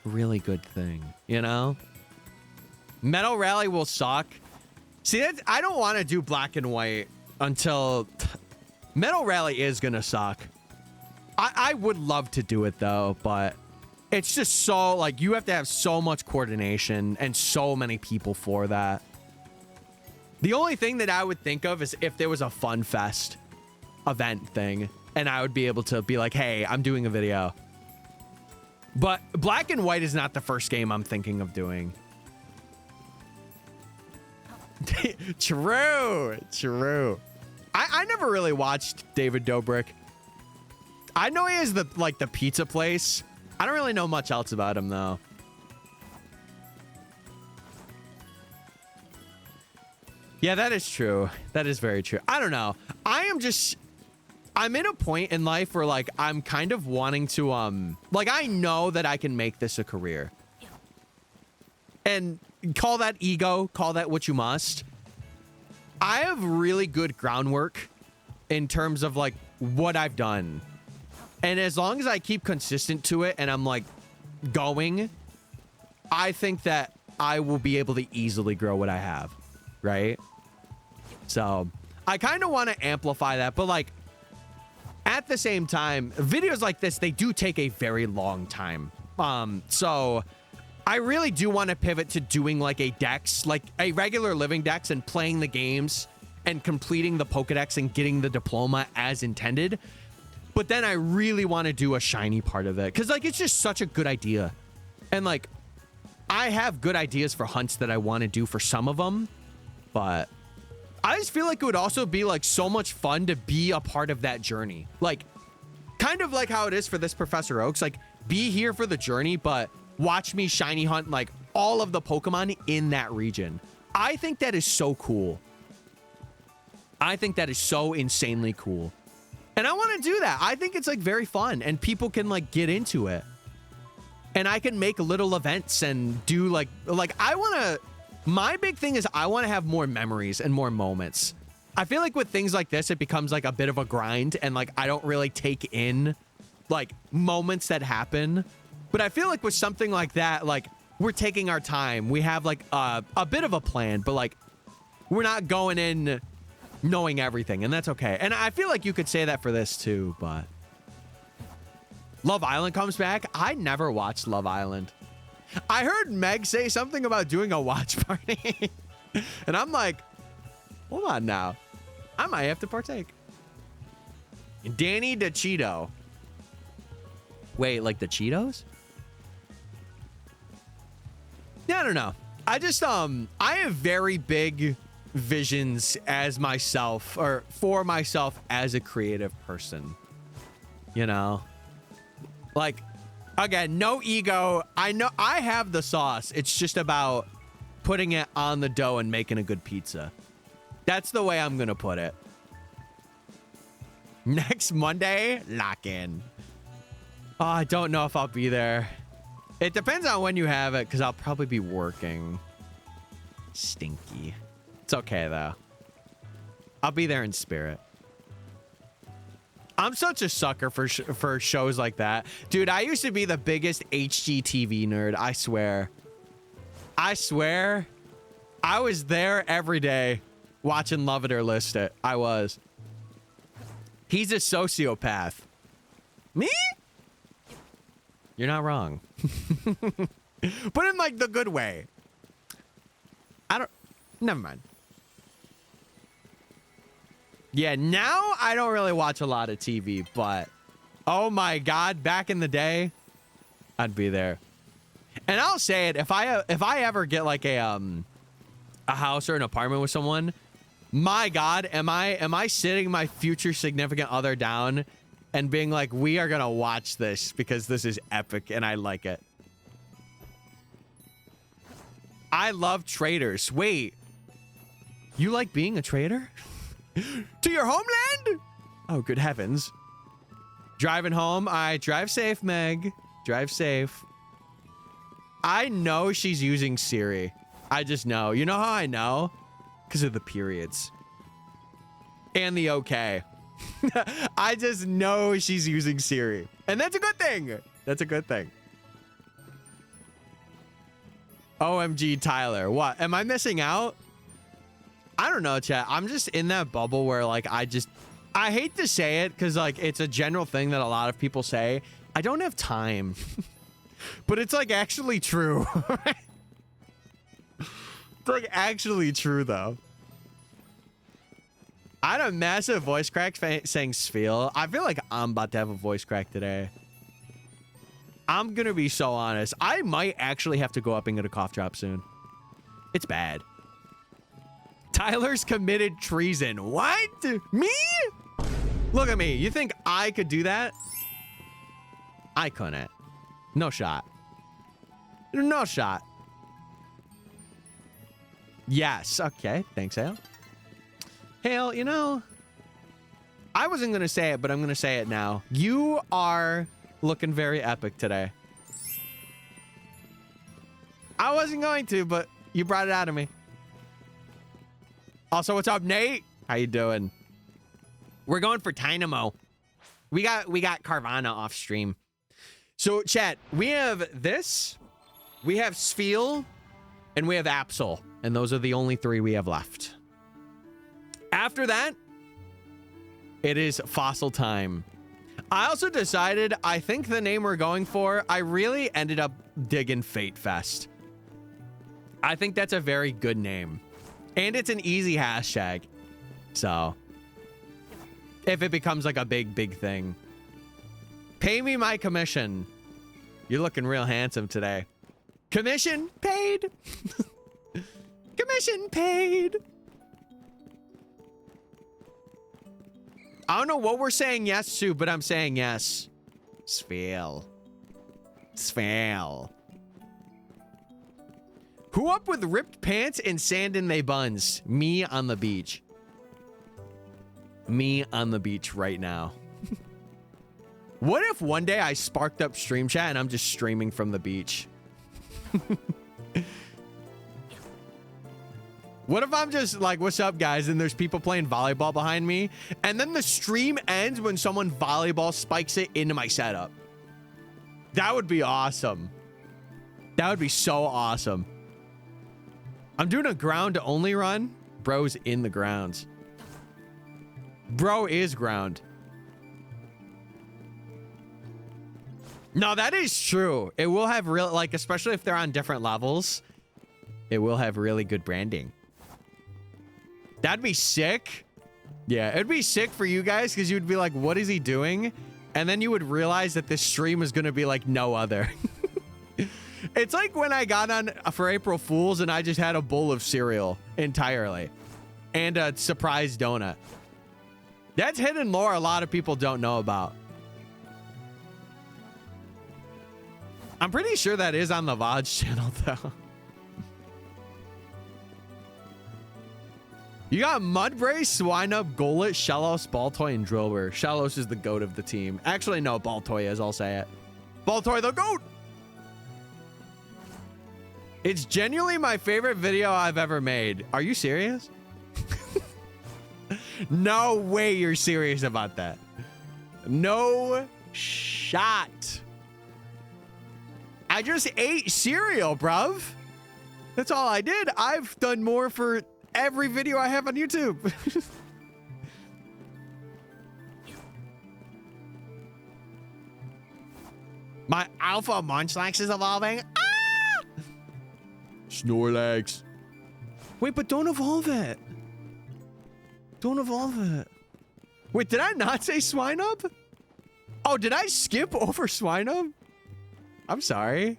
really good thing, you know? Metal Rally will suck. See, I don't want to do black and white until Metal Rally is going to suck. I would love to do it though, but it's just so like you have to have so much coordination and so many people for that. The only thing that I would think of is if there was a Fun Fest event thing and I would be able to be like, hey, I'm doing a video. But black and white is not the first game I'm thinking of doing. True. I never really watched David Dobrik. I know he is the pizza place. I don't really know much else about him though. Yeah, that is true. That is very true. I don't know. I'm in a point in life where like I'm kind of wanting to like I know that I can make this a career. And call that ego, call that what you must. I have really good groundwork in terms of like what I've done. And as long as I keep consistent to it and I'm like going, I think that I will be able to easily grow what I have, right? So I kind of want to amplify that, but like at the same time, videos like this, they do take a very long time. So I really do want to pivot to doing like a dex, like a regular living dex and playing the games and completing the Pokedex and getting the diploma as intended. But then I really want to do a shiny part of it because like it's just such a good idea. And like I have good ideas for hunts that I want to do for some of them, but I just feel like it would also be like so much fun to be a part of that journey. Like kind of like how it is for this Professor Oaks, like be here for the journey, but watch me shiny hunt like all of the Pokemon in that region. I think that is so cool. I think that is so insanely cool. And I want to do that. I think it's like very fun and people can like get into it. And I can make little events and do like I want to, my big thing is I want to have more memories and more moments. I feel like with things like this, it becomes like a bit of a grind and like I don't really take in like moments that happen. But I feel like with something like that, like we're taking our time. We have like a bit of a plan, but like we're not going in knowing everything, and that's okay. And I feel like you could say that for this too, but Love Island comes back. I never watched Love Island. I heard Meg say something about doing a watch party and I'm like, hold on now. I might have to partake. Danny DeCheeto. Wait, like the Cheetos? Yeah, I don't know. I just, I have very big visions as myself or for myself as a creative person, you know, like again, no ego. I know I have the sauce. It's just about putting it on the dough and making a good pizza. That's the way I'm gonna put it. Next Monday, lock in. Oh, I don't know if I'll be there. It depends on when you have it because I'll probably be working. Stinky. It's okay though. I'll be there in spirit. I'm such a sucker for shows like that. Dude, I used to be the biggest HGTV nerd. I swear. I swear. I was there every day watching Love It or List It. I was. He's a sociopath. Me? You're not wrong. But in like the good way. Never mind. Yeah, now I don't really watch a lot of TV, but oh my God, back in the day, I'd be there. And I'll say it, if I ever get like a house or an apartment with someone, my God, am I sitting my future significant other down and being like, we are gonna watch this because this is epic and I like it. I love traders. Wait, you like being a trader? To your homeland? Oh, good heavens. Driving home. I drive safe, Meg. Drive safe. I know she's using Siri. I just know. You know how I know? Because of the periods. And the okay. I just know she's using Siri. And that's a good thing. That's a good thing. OMG, Tyler. What? Am I missing out? I don't know, chat. I'm just in that bubble where, like, I hate to say it because, like, it's a general thing that a lot of people say. I don't have time. But it's, like, actually true. It's, like, actually true, though. I had a massive voice crack saying Sfeel. I feel like I'm about to have a voice crack today. I'm going to be so honest. I might actually have to go up and get a cough drop soon. It's bad. Tyler's committed treason. What? Me? Look at me. You think I could do that? I couldn't. No shot. No shot. Yes. Okay. Thanks, Hale. Hale, you know, I wasn't going to say it, but I'm going to say it now. You are looking very epic today. I wasn't going to, but you brought it out of me. Also, what's up, Nate? How you doing? We're going for Dynamo. We got Carvana off stream. So, chat, we have this, we have Sfeel, and we have Absol. And those are the only three we have left. After that, it is fossil time. I also decided, I think the name we're going for, I really ended up digging Fate Fest. I think that's a very good name. And it's an easy hashtag. So, if it becomes like a big thing. Pay me my commission. You're looking real handsome today. Commission paid. Commission paid. I don't know what we're saying yes to, but I'm saying yes. Sfeel. Sfeel. Who up with ripped pants and sand in they buns? Me on the beach. Me on the beach right now. What if one day I sparked up stream chat and I'm just streaming from the beach? What if I'm just like, what's up, guys? And there's people playing volleyball behind me. And then the stream ends when someone volleyball spikes it into my setup. That would be awesome. That would be so awesome. I'm doing a ground only run. Bro's in the grounds. Bro is ground. No, that is true. It will have real, like, especially if they're on different levels, it will have really good branding. That'd be sick. Yeah, it'd be sick for you guys because you'd be like, what is he doing? And then you would realize that this stream is going to be like no other. It's like when I got on for April Fools and I just had a bowl of cereal entirely and a surprise donut. That's hidden lore a lot of people don't know about. I'm pretty sure that is on the VOD channel though. You got Mudbray, Swineup, Golet, Shellos, Baltoy, and Drillbur. Shellos is the GOAT of the team. Actually, no, Baltoy is, I'll say it. Baltoy the GOAT! It's genuinely my favorite video I've ever made. Are you serious? No way you're serious about that. No shot. I just ate cereal, bruv. That's all I did. I've done more for every video I have on YouTube. My alpha Munchlax is evolving. Ah! Snorlax. Wait, but don't evolve it. Don't evolve it. Wait, did I not say Swineup? Oh, did I skip over Swineup? I'm sorry.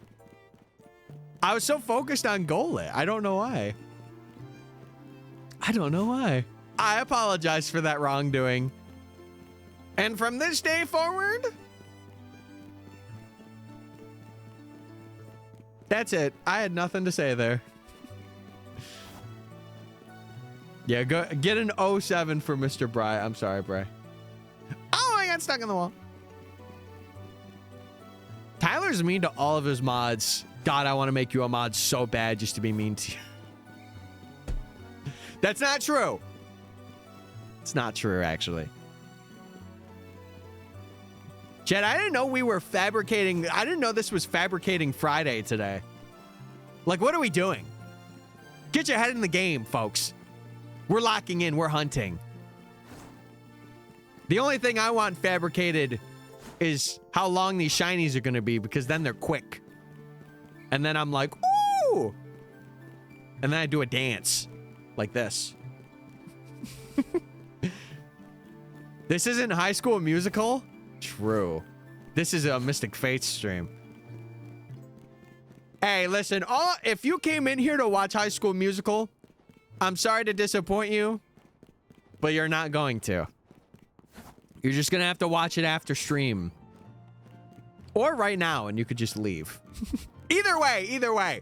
I was so focused on Golet. I don't know why. I don't know why. I apologize for that wrongdoing. And from this day forward, that's it. I had nothing to say there. Yeah, go get an 07 for Mr. Bry. I'm sorry, Bry. Oh, I got stuck in the wall. Tyler's mean to all of his mods. God, I want to make you a mod so bad just to be mean to you. That's not true. It's not true, actually. Chad, I didn't know we were fabricating. I didn't know this was Fabricating Friday today. Like, what are we doing? Get your head in the game, folks. We're locking in. We're hunting. The only thing I want fabricated is how long these shinies are going to be, because then they're quick. And then I'm like, ooh. And then I do a dance like this. This isn't High School Musical? True. This is a MysticFates stream. Hey, listen, if you came in here to watch High School Musical, I'm sorry to disappoint you, but you're not going to. You're just going to have to watch it after stream. Or right now, and you could just leave. Either way.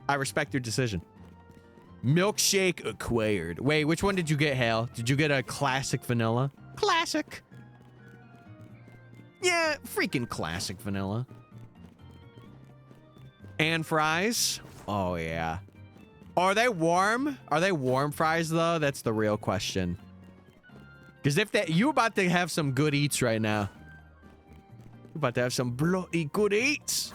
I respect your decision. Milkshake acquired. Wait, which one did you get, Hale? Did you get a classic vanilla? Classic. Yeah, freaking classic vanilla. And fries? Oh, yeah. Are they warm? Are they warm fries, though? That's the real question. Because if that, you about to have some good eats right now. You about to have some bloody good eats.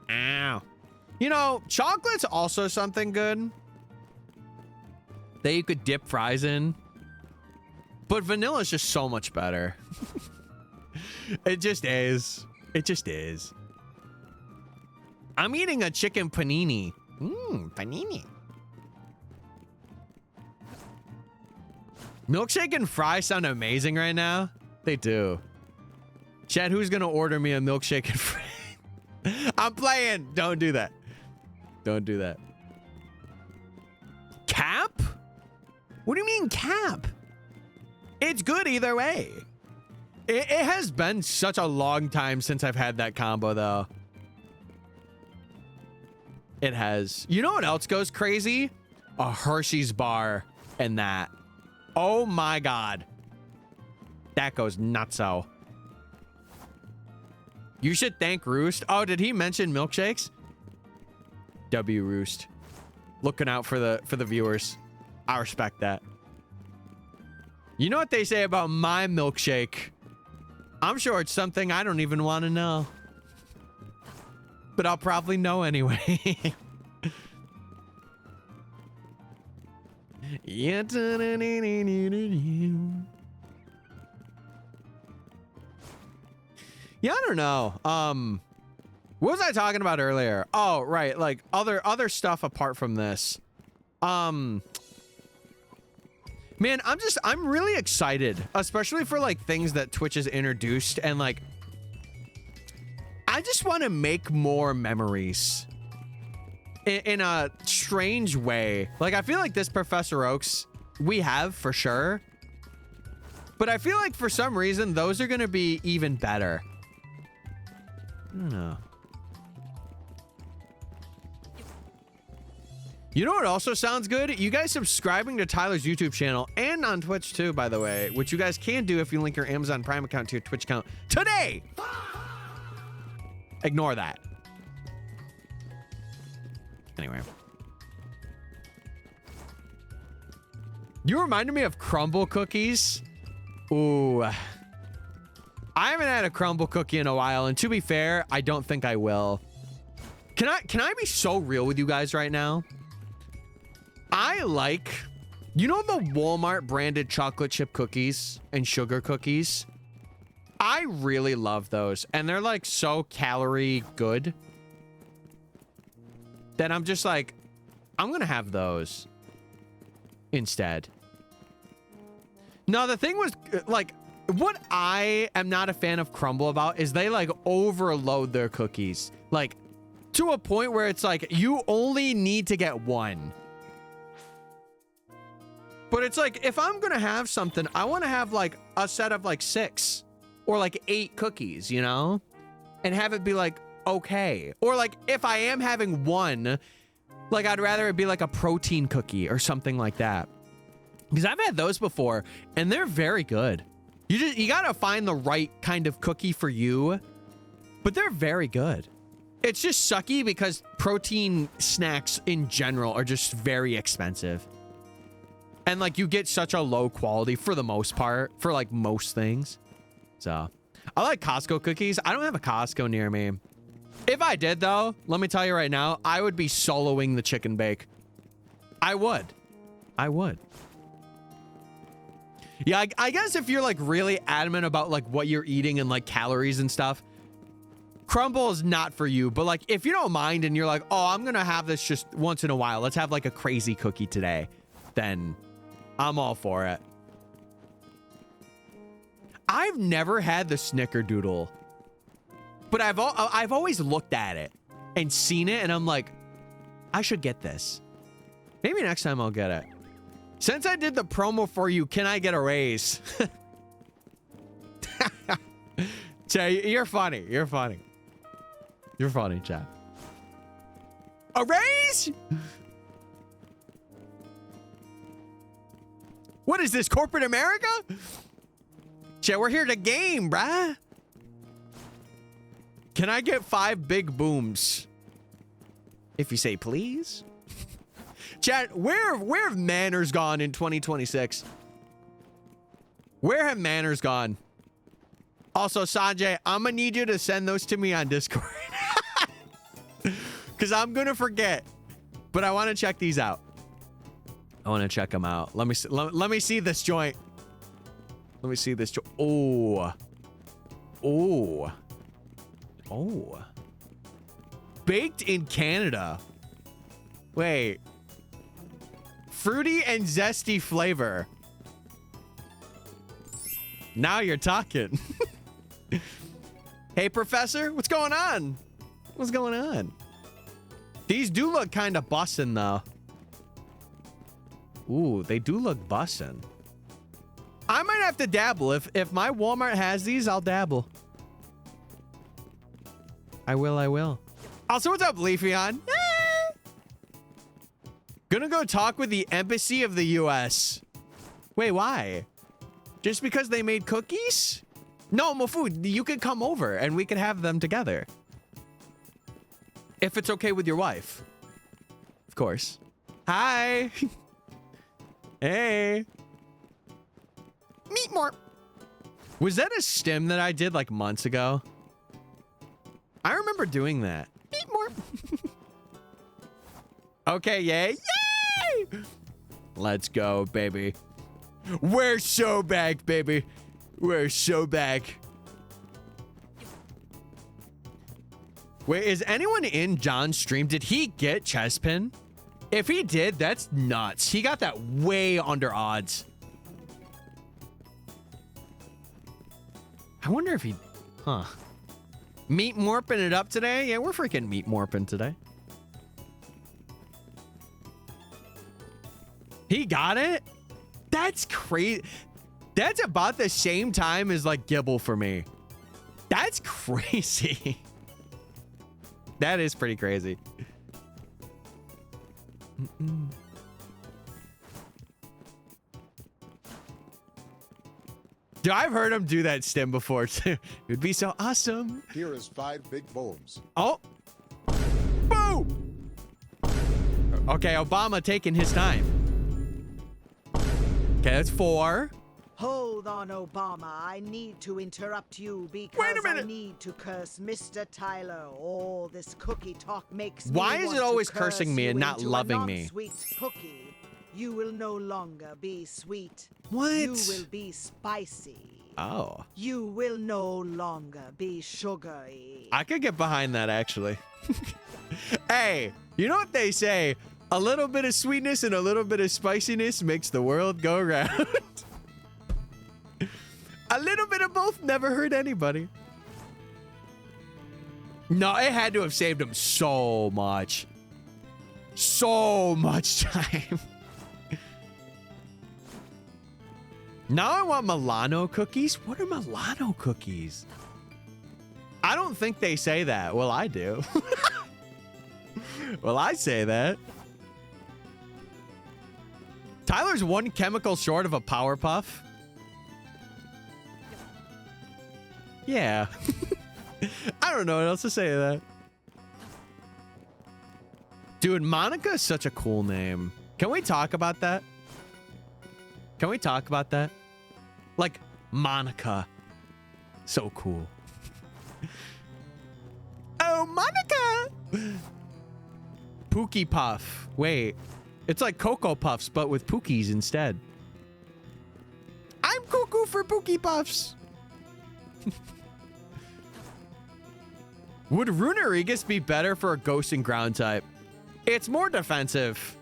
Ow. You know, chocolate's also something good that you could dip fries in. But vanilla is just so much better. It just is. It just is. I'm eating a chicken panini. Panini. Milkshake and fries sound amazing right now. They do. Chad, who's gonna order me a milkshake and fries? I'm playing. Don't do that. Don't do that. Cap? What do you mean cap? It's good either way. It has been such a long time since I've had that combo, though. It has. You know what else goes crazy? A Hershey's bar and that. Oh my God. That goes nutso. You should thank Roost. Oh, did he mention milkshakes? W Roost. Looking out for the viewers. I respect that. You know what they say about my milkshake? I'm sure it's something I don't even want to know. But I'll probably know anyway. Yeah. Yeah, I don't know. What was I talking about earlier? Oh, right, like other stuff apart from this. Man, I'm really excited, especially for like things that Twitch has introduced, and like I just want to make more memories in a strange way. Like, I feel like this Professor Oaks we have for sure, but I feel like for some reason those are going to be even better. I don't know. You know what also sounds good? You guys subscribing to Tyler's YouTube channel and on Twitch too, by the way, which you guys can do if you link your Amazon Prime account to your Twitch account today. Ignore that. Anyway. You reminded me of crumble cookies. Ooh. I haven't had a crumble cookie in a while, and to be fair, I don't think I will. Can I be so real with you guys right now? I like, you know, the Walmart branded chocolate chip cookies and sugar cookies? I really love those, and they're like so calorie good that I'm just like, I'm gonna have those instead. No, the thing was, like, what I am not a fan of Crumble about is they like overload their cookies, like to a point where it's like you only need to get one. But it's like, if I'm gonna have something, I want to have like a set of like 6 or like 8 cookies, you know, and have it be like okay. Or like if I am having one, like I'd rather it be like a protein cookie or something like that, because I've had those before and they're very good. You gotta find the right kind of cookie for you, but they're very good. It's just sucky because protein snacks in general are just very expensive. And like you get such a low quality for the most part, for like most things. So I like Costco cookies. I don't have a Costco near me. If I did though, let me tell you right now, I would be soloing the chicken bake. I would. Yeah, I guess if you're like really adamant about like what you're eating and like calories and stuff, crumble is not for you. But like if you don't mind and you're like, oh, I'm gonna have this just once in a while, let's have like a crazy cookie today, then I'm all for it. I've never had the snickerdoodle, but I've always looked at it and seen it and I'm like, I should get this. Maybe next time I'll get it. Since I did the promo for you, can I get a raise? Chat, you're funny. You're funny. You're funny, chat. A raise? What is this, corporate America? Chat, we're here to game, bruh. Can I get 5 big booms? If you say please. Chat, where have manners gone in 2026? Where have manners gone? Also, Sanjay, I'm gonna need you to send those to me on Discord. Because I'm gonna forget. But I want to check these out. I want to check them out. Let me see this joint. Let me see this joint. Oh. Oh. Oh. Baked in Canada. Wait. Fruity and zesty flavor. Now you're talking. Hey, Professor, what's going on? What's going on? These do look kind of bussin', though. Ooh, they do look bussin'. I might have to dabble. If my Walmart has these, I'll dabble. I will. Also, what's up, Leafeon? Gonna go talk with the embassy of the US. Wait, why? Just because they made cookies? No, Mofu, you could come over and we could have them together. If it's okay with your wife. Of course. Hi. Hey. Meet more. Was that a stim that I did like months ago? I remember doing that. Meet more. Okay, yay. Yay! Let's go, baby. We're so back, baby. We're so back. Wait, is anyone in John's stream? Did he get Chespin? If he did, that's nuts. He got that way under odds. I wonder if he... Huh. Meat morping it up today? Yeah, we're freaking meat morping today. He got it? That's crazy. That's about the same time as like Gibble for me. That's crazy. That is pretty crazy. Dude, I've heard him do that stim before too. It would be so awesome. Here is 5 big booms. Oh. Boom. Okay, Obama taking his time. Okay, that's 4. Hold on, Obama. I need to interrupt you because Wait a minute. I need to curse Mr. Tyler. All this cookie talk makes Why me is want it always to curse cursing me you and not into loving a me? non-sweet cookie. You will no longer be sweet. What? You will be spicy. Oh. You will no longer be sugary. I could get behind that, actually. Hey, you know what they say? A little bit of sweetness and a little bit of spiciness makes the world go round. A little bit of both never hurt anybody. No, it had to have saved him so much. So much time. Now I want Milano cookies. What are Milano cookies? I don't think they say that. Well, I do. Well, I say that. Tyler's one chemical short of a Powerpuff. Yeah. I don't know what else to say to that. Dude, Monica is such a cool name. Can we talk about that? Can we talk about that? Like, Monica. So cool. Oh, Monica! Pookie Puff. Wait. It's like Cocoa Puffs, but with Pookies instead. I'm cuckoo for Pookie Puffs. Would Runerigus be better for a ghost and ground type? It's more defensive.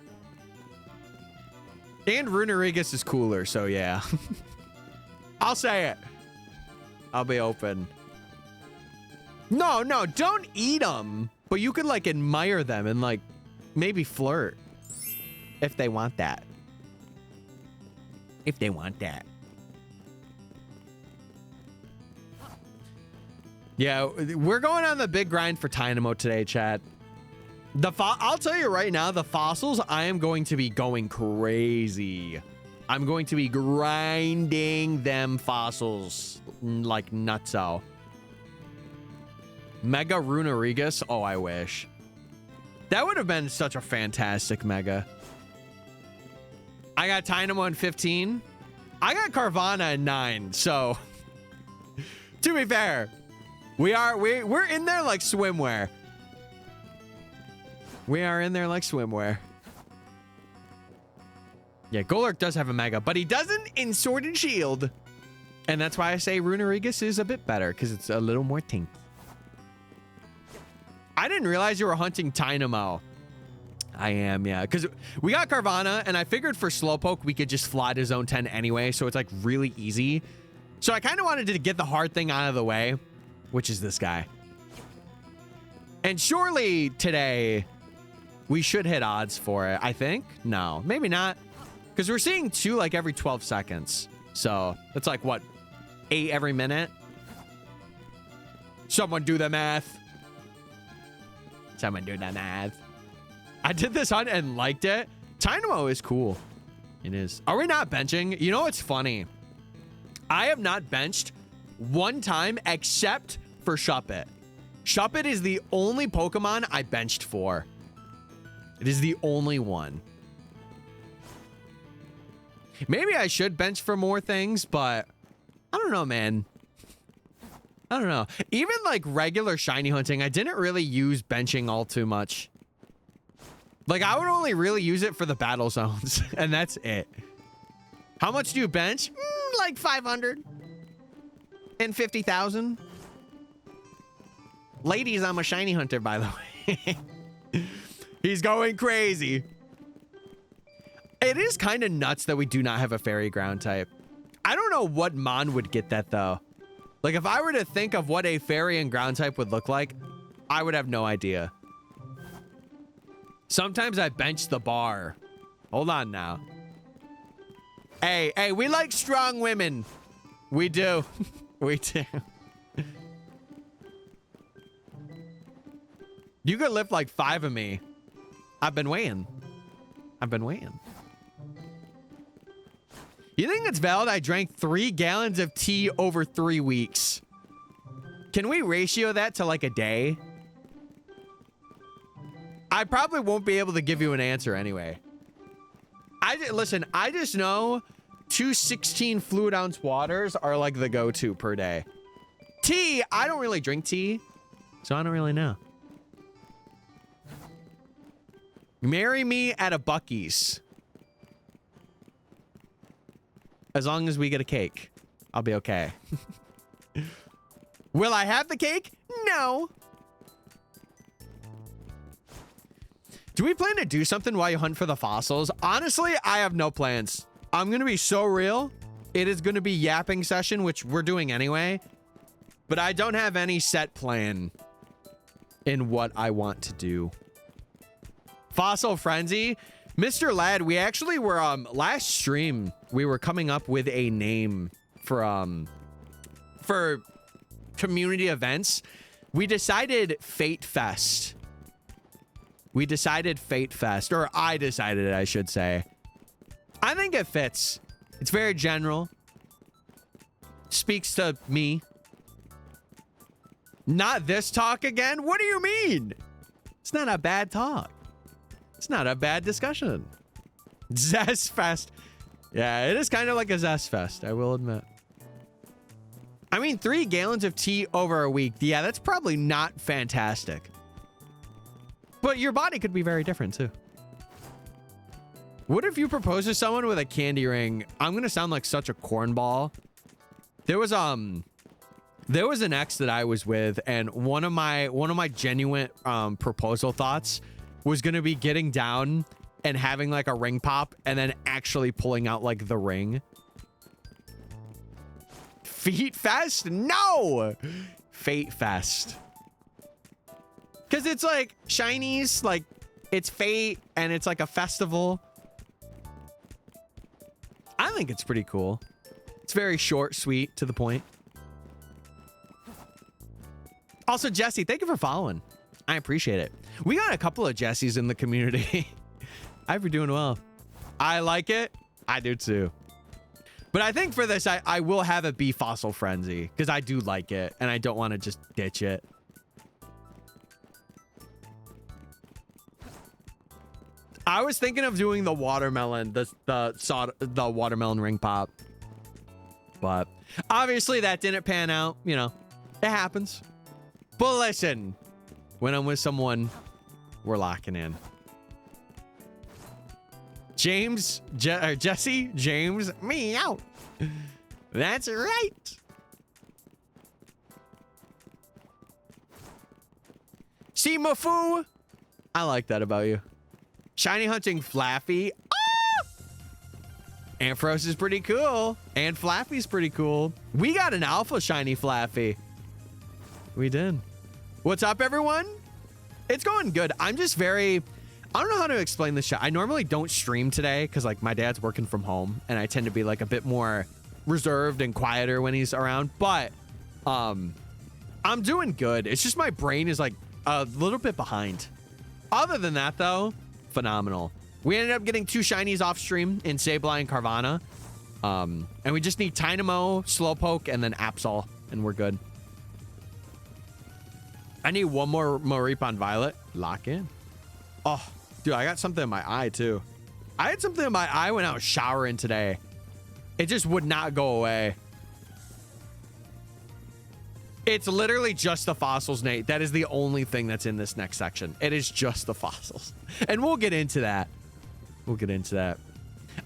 And Runerigus is cooler, so yeah. I'll say it. I'll be open. No, don't eat them. But you could, like, admire them and, like, maybe flirt. If they want that. If they want that. Yeah, we're going on the big grind for Dynamo today, chat. I'll tell you right now, the fossils, I am going to be going crazy. I'm going to be grinding them fossils like nutso. Mega Runerigus? Oh, I wish. That would have been such a fantastic mega. I got Dynamo in 15. I got Carvana in 9, so to be fair, we're in there like swimwear. We are in there like swimwear. Yeah, Golurk does have a mega, but he doesn't in Sword and Shield. And that's why I say Runerigus is a bit better, because it's a little more tink. I didn't realize you were hunting Dynamo. I am, yeah. Because we got Carvana, and I figured for Slowpoke, we could just fly to Zone 10 anyway, so it's like really easy. So I kind of wanted to get the hard thing out of the way, which is this guy. And surely today, we should hit odds for it, I think. No, maybe not. Because we're seeing 2 like every 12 seconds. So that's like, what, 8 every minute? Someone do the math. Someone do the math. I did this hunt and liked it. Dynamo is cool. It is. Are we not benching? You know what's funny? I have not benched one time except for Shuppet. Shuppet is the only Pokemon I benched for. It is the only one. Maybe I should bench for more things, but I don't know, man. I don't know. Even like regular shiny hunting, I didn't really use benching all too much. Like, I would only really use it for the battle zones, and that's it. How much do you bench? Like 500 and 50,000. Ladies, I'm a shiny hunter, by the way. He's going crazy. It is kind of nuts that we do not have a fairy ground type. I don't know what Mon would get that, though. Like, if I were to think of what a fairy and ground type would look like, I would have no idea. Sometimes I bench the bar. Hold on now. Hey, we like strong women. We do. We do. You could lift like 5 of me. I've been waiting. You think it's valid I drank 3 gallons of tea over 3 weeks? Can we ratio that to like a day? I probably won't be able to give you an answer anyway. Listen, I just know 2 16 fluid ounce waters are like the go-to per day. Tea, I don't really drink tea, so I don't really know. Marry me at a Buc-ee's. As long as we get a cake, I'll be okay. Will I have the cake? No. Do we plan to do something while you hunt for the fossils? Honestly, I have no plans. I'm going to be so real. It is going to be yapping session, which we're doing anyway. But I don't have any set plan in what I want to do. Fossil Frenzy. Mr. Ladd, we actually were, last stream, we were coming up with a name for community events. We decided Fate Fest. We decided Fate Fest, or I decided it, I should say. I think it fits. It's very general. Speaks to me. Not this talk again? What do you mean? It's not a bad talk. It's not a bad discussion. Zest Fest. Yeah, it is kind of like a Zest Fest, I will admit. I mean, 3 gallons of tea over a week. Yeah, that's probably not fantastic. But your body could be very different too. What if you propose to someone with a candy ring? I'm going to sound like such a cornball. There was an ex that I was with, and one of my genuine proposal thoughts was going to be getting down and having like a ring pop and then actually pulling out like the ring. Feet Fest? No! Fate Fest. Because it's like shinies, like it's fate and it's like a festival. I think it's pretty cool. It's very short, sweet, to the point. Also, Jesse, thank you for following. I appreciate it. We got a couple of Jessies in the community. I hope you're doing well. I like it. I do too. But I think for this, I will have it be Fossil Frenzy because I do like it and I don't want to just ditch it. I was thinking of doing the watermelon, the watermelon ring pop. But obviously that didn't pan out. You know, it happens. But listen, when I'm with someone, we're locking in. Jesse, James, meow. That's right. See, Mafu? I like that about you. Shiny hunting Flaffy. Ah! Ampharos is pretty cool. And Flaffy's pretty cool. We got an alpha shiny Flaffy. We did. What's up, everyone? It's going good. I'm just very... I don't know how to explain this shit. I normally don't stream today because like my dad's working from home and I tend to be like a bit more reserved and quieter when he's around. But I'm doing good. It's just my brain is like a little bit behind. Other than that, though, phenomenal. We ended up getting 2 shinies off stream in Sableye and Carvana. And we just need Tynamo, Slowpoke, and then Absol, and we're good. I need one more Mareep Violet. Lock in. Oh, dude, I got something in my eye, too. I had something in my eye when I was showering today. It just would not go away. It's literally just the fossils, Nate. That is the only thing that's in this next section. It is just the fossils. And we'll get into that. We'll get into that.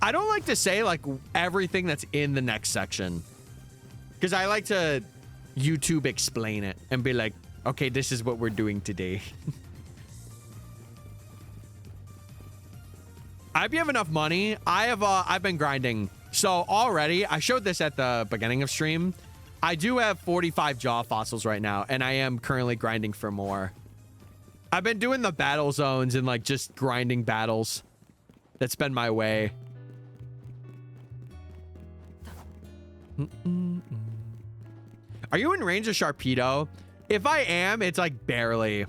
I don't like to say, like, everything that's in the next section. Because I like to YouTube explain it and be like, okay, this is what we're doing today. I hope you have enough money. I've been grinding. So already, I showed this at the beginning of stream. I do have 45 jaw fossils right now, and I am currently grinding for more. I've been doing the battle zones and like just grinding battles. That's been my way. Are you in range of Sharpedo? If I am, it's like barely.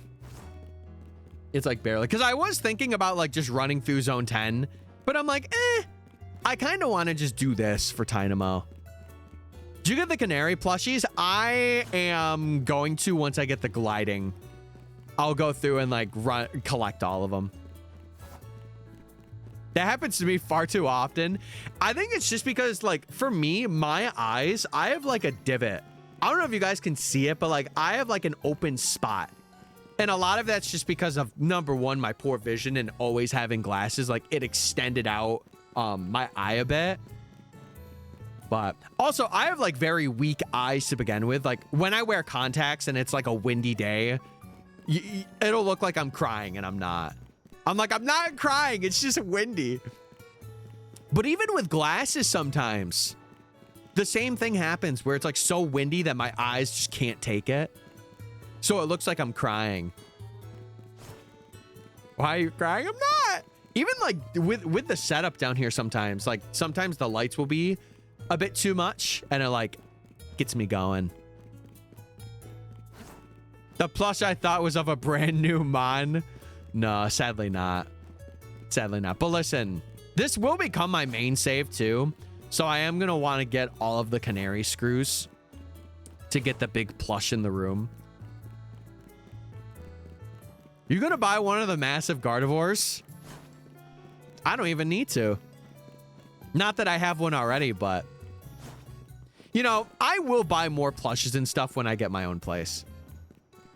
It's like barely. Because I was thinking about like just running through zone 10. But I'm like, I kind of want to just do this for Tynamo. Did you get the canary plushies? I am going to once I get the gliding. I'll go through and like collect all of them. That happens to me far too often. I think it's just because like for me, my eyes, I have like a divot. I don't know if you guys can see it, but like I have like an open spot. And a lot of that's just because of number one, my poor vision and always having glasses. Like it extended out my eye a bit. But also I have like very weak eyes to begin with. Like when I wear contacts and it's like a windy day, it'll look like I'm crying and I'm not. I'm like, I'm not crying. It's just windy. But even with glasses sometimes, the same thing happens where it's like so windy that my eyes just can't take it. So it looks like I'm crying. Why are you crying? I'm not. Even like with the setup down here sometimes, like sometimes the lights will be a bit too much and it like gets me going. The plush I thought was of a brand new Mon. No, sadly not. Sadly not. But listen, this will become my main save too. So I am going to want to get all of the canary screws to get the big plush in the room. You gonna buy one of the massive Gardevoirs? I don't even need to. Not that I have one already, but you know, I will buy more plushes and stuff when I get my own place.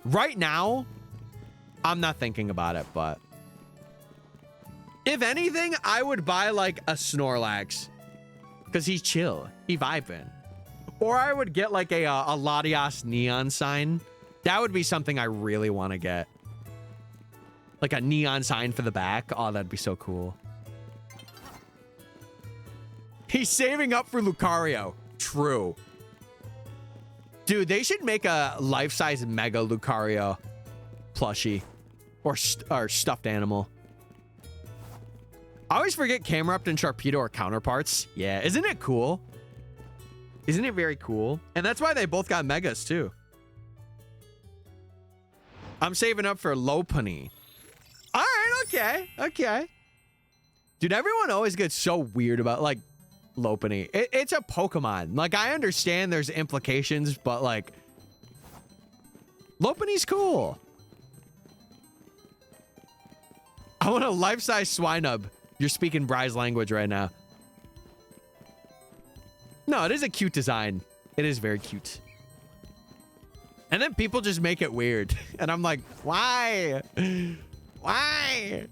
Right now, I'm not thinking about it, but if anything, I would buy like a Snorlax because he's chill, he vibing. Or I would get like a Latias neon sign. That would be something I really want to get. Like a neon sign for the back. Oh, that'd be so cool. He's saving up for Lucario. True. Dude, they should make a life-size Mega Lucario plushie or stuffed animal. I always forget Camerupt and Sharpedo are counterparts. Yeah, isn't it cool? Isn't it very cool? And that's why they both got Megas too. I'm saving up for Lopunny. All right, okay, okay. Dude, everyone always gets so weird about like Lopunny. It's a Pokemon. Like, I understand there's implications, but like Lopunny's cool. I want a life-size Swinub. You're speaking Bry's language right now. No, it is a cute design. It is very cute. And then people just make it weird. And I'm like, why? Why?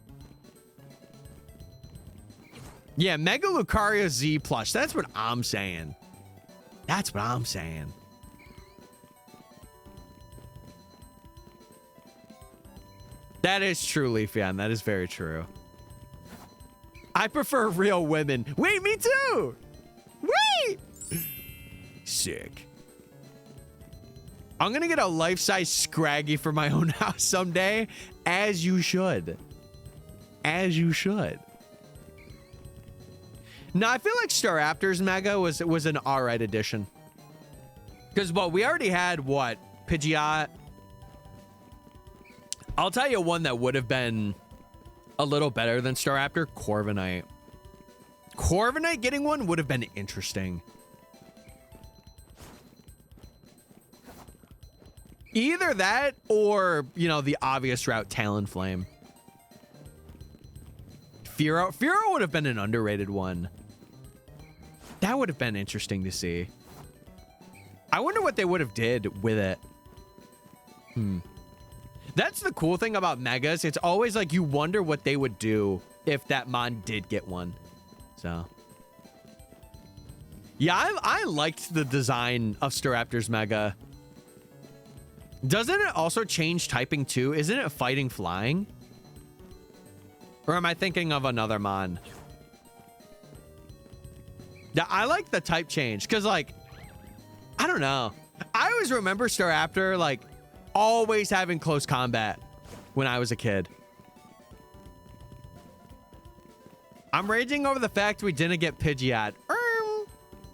Yeah, Mega Lucario Z plush. That's what I'm saying. That's what I'm saying. That is true, Leafeon. That is very true. I prefer real women. Wait, me too. Wait. Sick. I'm going to get a life-size Scraggy for my own house someday. As you should. As you should. No, I feel like Staraptor's Mega was an alright addition. Because, well, we already had, what? Pidgeot. I'll tell you one that would have been a little better than Staraptor. Corviknight. Corviknight getting one would have been interesting. Either that or, you know, the obvious route, Talonflame. Fearow would have been an underrated one. That would have been interesting to see. I wonder what they would have did with it. That's the cool thing about Megas. It's always like you wonder what they would do if that Mon did get one. So. Yeah, I liked the design of Staraptor's Mega. Doesn't it also change typing too? Isn't it fighting flying? Or am I thinking of another Mon? Yeah, I like the type change because, like, I don't know. I always remember Staraptor, like, always having close combat when I was a kid. I'm raging over the fact we didn't get Pidgeot.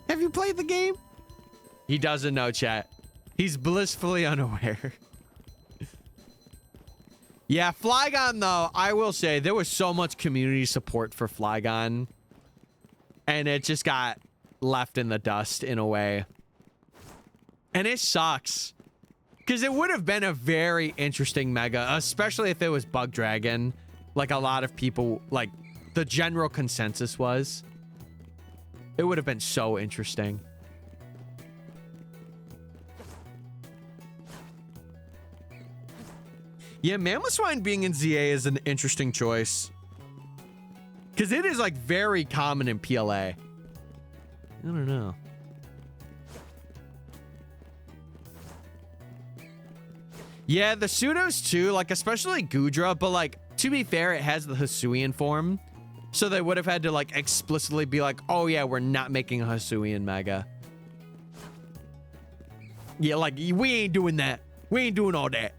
Have you played the game? He doesn't know, chat. He's blissfully unaware. Yeah, Flygon, though, I will say there was so much community support for Flygon. And it just got left in the dust in a way. And it sucks. Because it would have been a very interesting Mega, especially if it was Bug Dragon. Like a lot of people, like the general consensus was. It would have been so interesting. Yeah, Mamoswine being in ZA is an interesting choice. Because it is like very common in PLA. I don't know. Yeah, the pseudos too, like especially Goodra, but like to be fair, it has the Hisuian form. So they would have had to like explicitly be like, oh yeah, we're not making a Hisuian Mega. Yeah, like we ain't doing that. We ain't doing all that.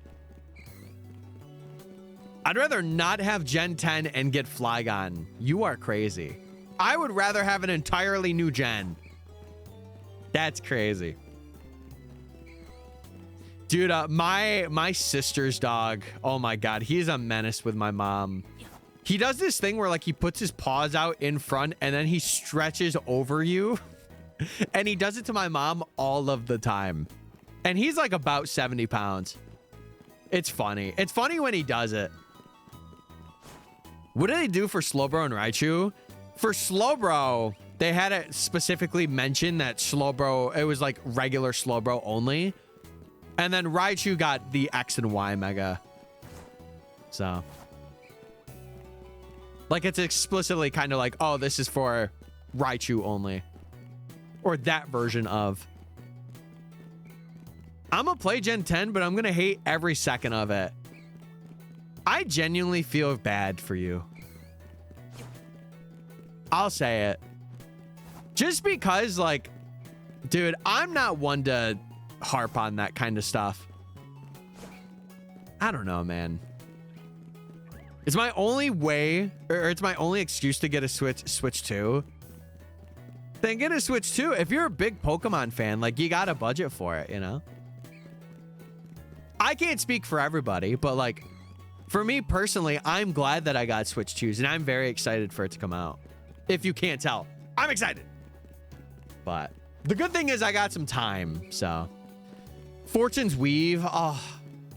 I'd rather not have Gen 10 and get Flygon. You are crazy. I would rather have an entirely new gen. That's crazy. Dude, my sister's dog, oh my god, he's a menace with my mom. He does this thing where like he puts his paws out in front and then he stretches over you. And he does it to my mom all of the time. And he's like about 70 pounds. It's funny. It's funny when he does it. What did they do for Slowbro and Raichu? For Slowbro, they had it specifically mentioned that Slowbro, it was like regular Slowbro only. And then Raichu got the X and Y Mega. So. Like it's explicitly kind of like, oh, this is for Raichu only. Or that version of. I'm gonna play Gen 10, but I'm gonna hate every second of it. I genuinely feel bad for you. I'll say it. Just because, like, dude, I'm not one to harp on that kind of stuff. I don't know, man. It's my only way, or it's my only excuse to get a Switch 2. Then get a Switch 2. If you're a big Pokemon fan, like, you got a budget for it, you know? I can't speak for everybody, but, like, for me personally, I'm glad that I got Switch 2s, and I'm very excited for it to come out. If you can't tell, I'm excited. But the good thing is I got some time, so. Fortune's Weave, oh,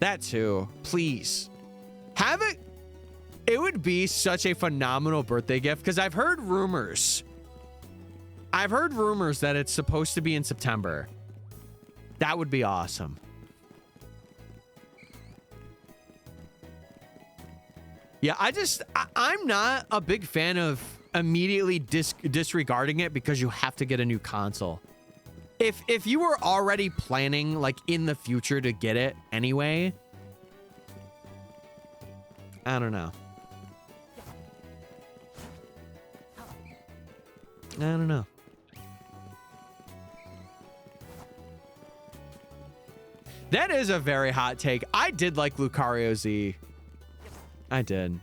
that too, please. Have it. It would be such a phenomenal birthday gift, because I've heard rumors. I've heard rumors that it's supposed to be in September. That would be awesome. Yeah, I'm not a big fan of immediately disregarding it because you have to get a new console. If you were already planning, like, in the future to get it anyway, I don't know. I don't know. That is a very hot take. I did like Lucario Z. I did.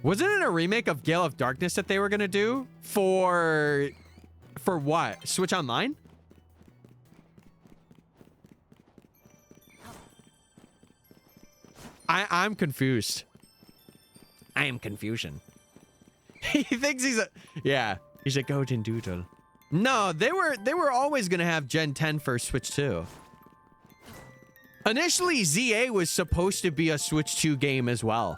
Wasn't it a remake of Gale of Darkness that they were going to do? For what? Switch Online? I'm confused. I am confusion. He thinks he's a... Yeah. He's a golden doodle. No, they were always going to have Gen 10 for Switch 2. Initially, ZA was supposed to be a Switch 2 game as well.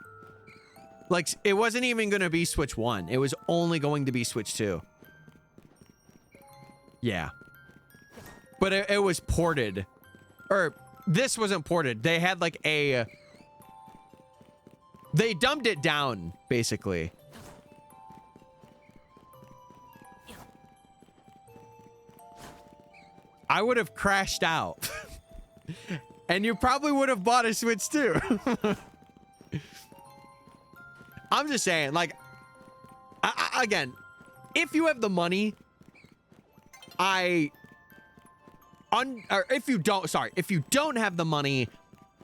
Like, it wasn't even going to be Switch 1. It was only going to be Switch 2. Yeah. But it was ported. Or, this wasn't ported. They had, like, a... They dumbed it down, basically. I would have crashed out. And you probably would have bought a Switch too. I'm just saying, like, again, if you have the money, if you don't have the money,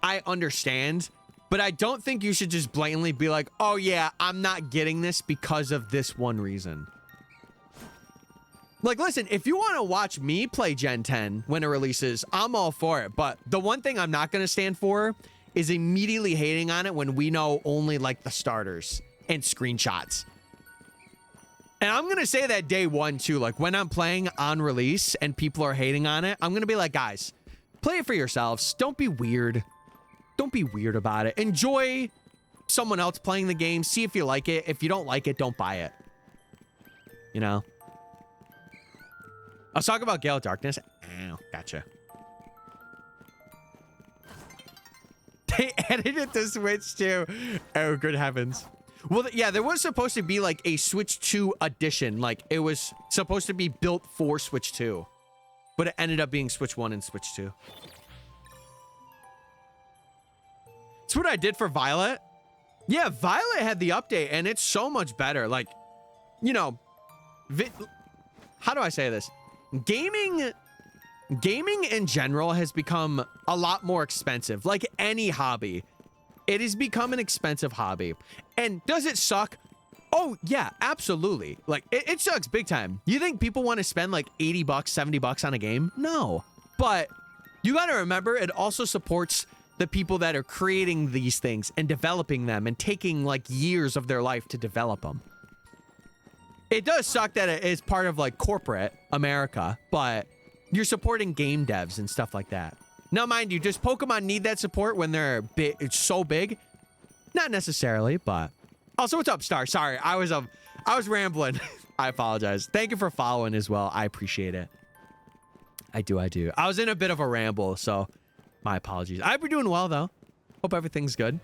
I understand, but I don't think you should just blatantly be like, oh yeah, I'm not getting this because of this one reason. Like, listen, if you want to watch me play Gen 10 when it releases, I'm all for it. But the one thing I'm not going to stand for is immediately hating on it when we know only, like, the starters and screenshots. And I'm going to say that day one, too. Like, when I'm playing on release and people are hating on it, I'm going to be like, guys, play it for yourselves. Don't be weird. Don't be weird about it. Enjoy someone else playing the game. See if you like it. If you don't like it, don't buy it. You know? I was talking about Gale of Darkness. Oh, gotcha. They added it to Switch too. Oh, good heavens. Well, yeah, there was supposed to be like a Switch 2 edition. Like, it was supposed to be built for Switch 2. But it ended up being Switch 1 and Switch 2. That's what I did for Violet. Yeah, Violet had the update, and it's so much better. Like, you know, how do I say this? Gaming in general has become a lot more expensive. Like any hobby, it has become an expensive hobby. And does it suck? Oh yeah, absolutely. Like it sucks big time. You think people want to spend like 80 bucks, 70 bucks on a game? No. But you got to remember, it also supports the people that are creating these things and developing them and taking like years of their life to develop them. It does suck that it is part of like corporate America, but you're supporting game devs and stuff like that. Now, mind you, does Pokemon need that support when they're big? It's so big? Not necessarily, but also, what's up, Star? Sorry, I was rambling. I apologize. Thank you for following as well. I appreciate it. I do. I was in a bit of a ramble, so my apologies. I've been doing well though. Hope everything's good.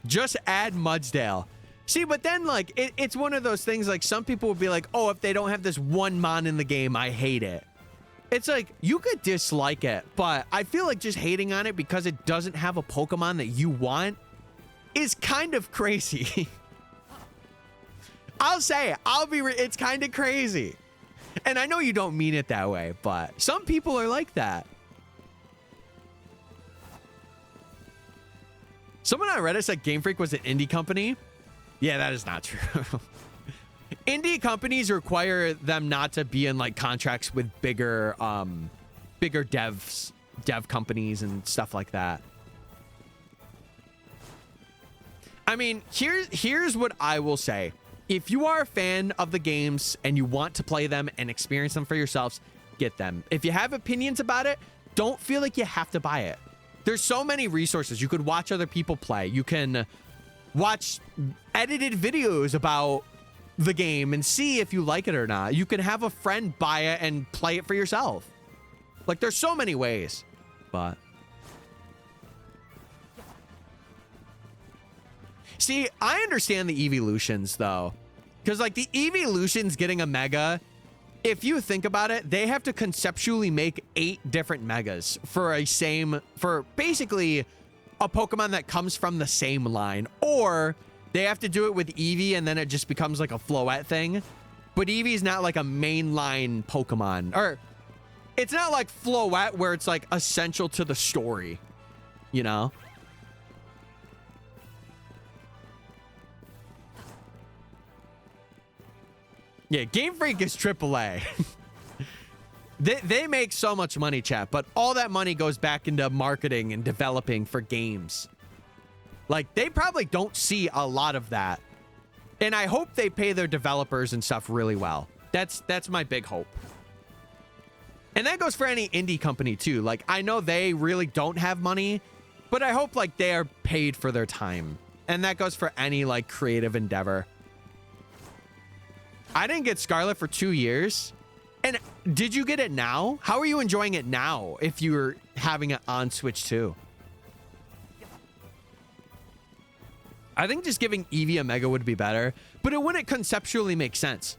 Just add Mudsdale. See, but then like it's one of those things. Like some people will be like, "Oh, if they don't have this one mon in the game, I hate it." It's like, you could dislike it, but I feel like just hating on it because it doesn't have a Pokemon that you want is kind of crazy. I'll say it. It's kind of crazy. And I know you don't mean it that way, but some people are like that. Someone on Reddit said Game Freak was an indie company. Yeah, that is not true. Indie companies require them not to be in like contracts with bigger dev companies and stuff like that. I mean, here's what I will say. If you are a fan of the games and you want to play them and experience them for yourselves, get them. If you have opinions about it, don't feel like you have to buy it. There's so many resources. You could watch other people play. You can watch edited videos about the game and see if you like it or not. You can have a friend buy it and play it for yourself. Like, there's so many ways, but see, I understand the evolutions though, because like the evolutions getting a mega, if you think about it, they have to conceptually make 8 different megas for basically a Pokemon that comes from the same line, or they have to do it with Eevee and then it just becomes like a Floette thing. But Eevee's not like a mainline Pokemon, or it's not like Floette where it's like essential to the story, you know? Yeah, Game Freak is AAA. They make so much money, chat, but all that money goes back into marketing and developing for games. Like, they probably don't see a lot of that. And I hope they pay their developers and stuff really well. That's my big hope. And that goes for any indie company too. Like, I know they really don't have money, but I hope like they are paid for their time. And that goes for any like creative endeavor. I didn't get Scarlet for 2 years. And did you get it now? How are you enjoying it now if you're having it on Switch too? I think just giving Eevee a Mega would be better, but it wouldn't conceptually make sense.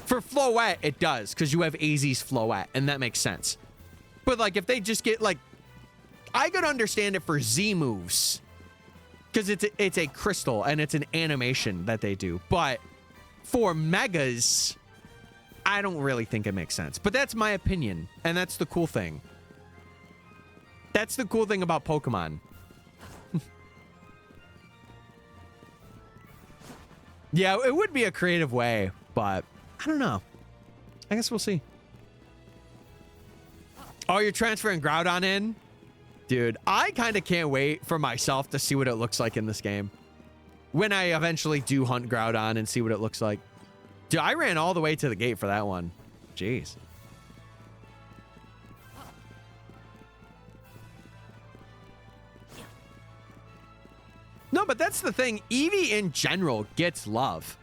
For Floette, it does, because you have AZ's Floette, and that makes sense. But like, if they just get like, I could understand it for Z moves, because it's a crystal and it's an animation that they do. But for Megas, I don't really think it makes sense. But that's my opinion, and that's the cool thing. That's the cool thing about Pokemon. Yeah, it would be a creative way, but I don't know. I guess we'll see. Oh, you're transferring Groudon in? Dude, I kind of can't wait for myself to see what it looks like in this game. When I eventually do hunt Groudon and see what it looks like. Dude, I ran all the way to the gate for that one. Jeez. No, but that's the thing. Eevee in general gets love.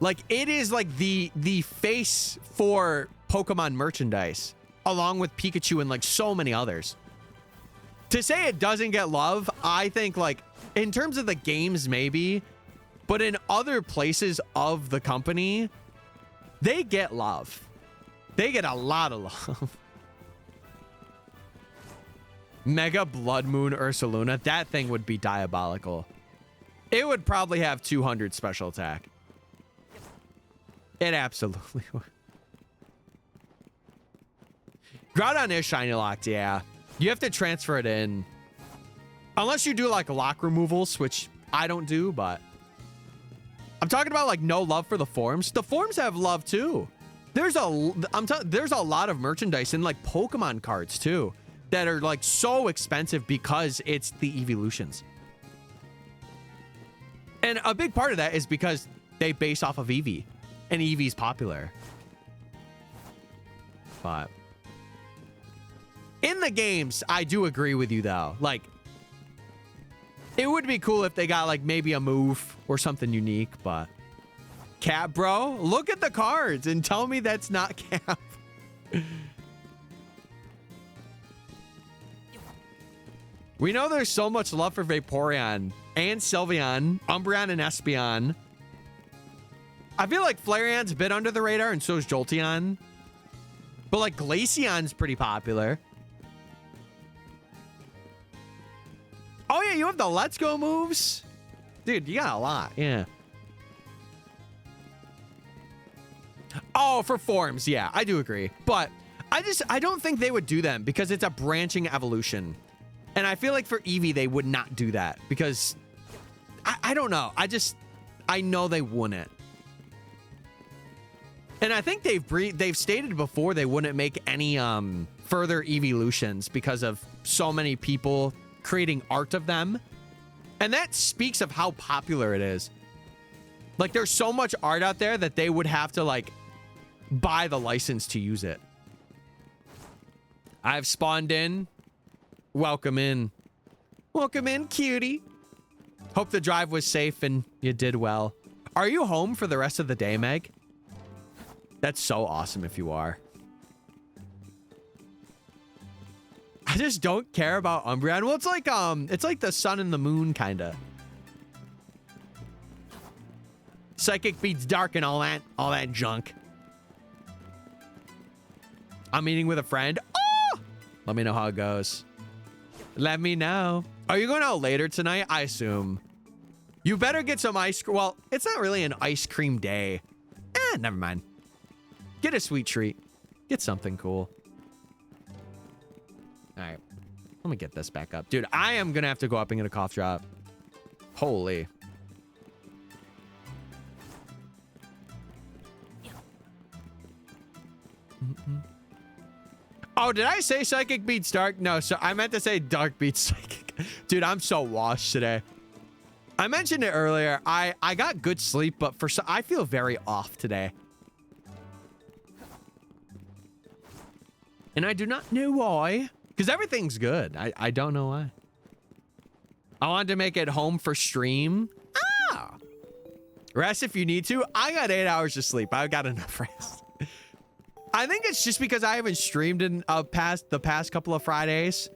Like, it is like the face for Pokemon merchandise, along with Pikachu and like so many others. To say it doesn't get love, I think like in terms of the games maybe, but in other places of the company, they get love. They get a lot of love. Mega Blood Moon Ursaluna, that thing would be diabolical. It would probably have 200 special attack. It absolutely would. Groudon is shiny locked, yeah. You have to transfer it in. Unless you do like lock removals, which I don't do, but I'm talking about like no love for the forms. The forms have love too. There's a lot of merchandise in like Pokemon cards too that are like so expensive because it's the evolutions. And a big part of that is because they base off of Eevee, and Eevee's popular. But In the games, I do agree with you though. Like, it would be cool if they got like maybe a move or something unique, but Cap, bro, look at the cards and tell me that's not Cap. We know there's so much love for Vaporeon and Sylveon, Umbreon and Espeon. I feel like Flareon's a bit under the radar and so is Jolteon. But like Glaceon's pretty popular. Oh yeah, you have the Let's Go moves? Dude, you got a lot, yeah. Oh, for forms, yeah, I do agree. But I don't think they would do them because it's a branching evolution. And I feel like for Eevee, they would not do that because I don't know. I know they wouldn't. And I think they've stated before they wouldn't make any further evolutions because of so many people creating art of them. And that speaks of how popular it is. Like there's so much art out there that they would have to like buy the license to use it. I've spawned in. Welcome in. Welcome in, cutie. Hope the drive was safe and you did well. Are you home for the rest of the day, Meg? That's so awesome if you are. I just don't care about Umbreon. Well, it's like the sun and the moon kind of. Psychic beats dark and all that junk. I'm meeting with a friend. Oh! Let me know how it goes. Let me know. Are you going out later tonight? I assume. You better get some ice cream. Well, it's not really an ice cream day. Never mind. Get a sweet treat. Get something cool. All right. Let me get this back up. Dude, I am going to have to go up and get a cough drop. Holy. Oh, did I say psychic beats dark? No, so I meant to say dark beats psychic. Dude, I'm so washed today. I mentioned it earlier. I got good sleep, but I feel very off today. And I do not know why. Because everything's good. I don't know why. I wanted to make it home for stream. Ah! Rest if you need to. I got 8 hours of sleep. I got enough rest. I think it's just because I haven't streamed in the past couple of Fridays.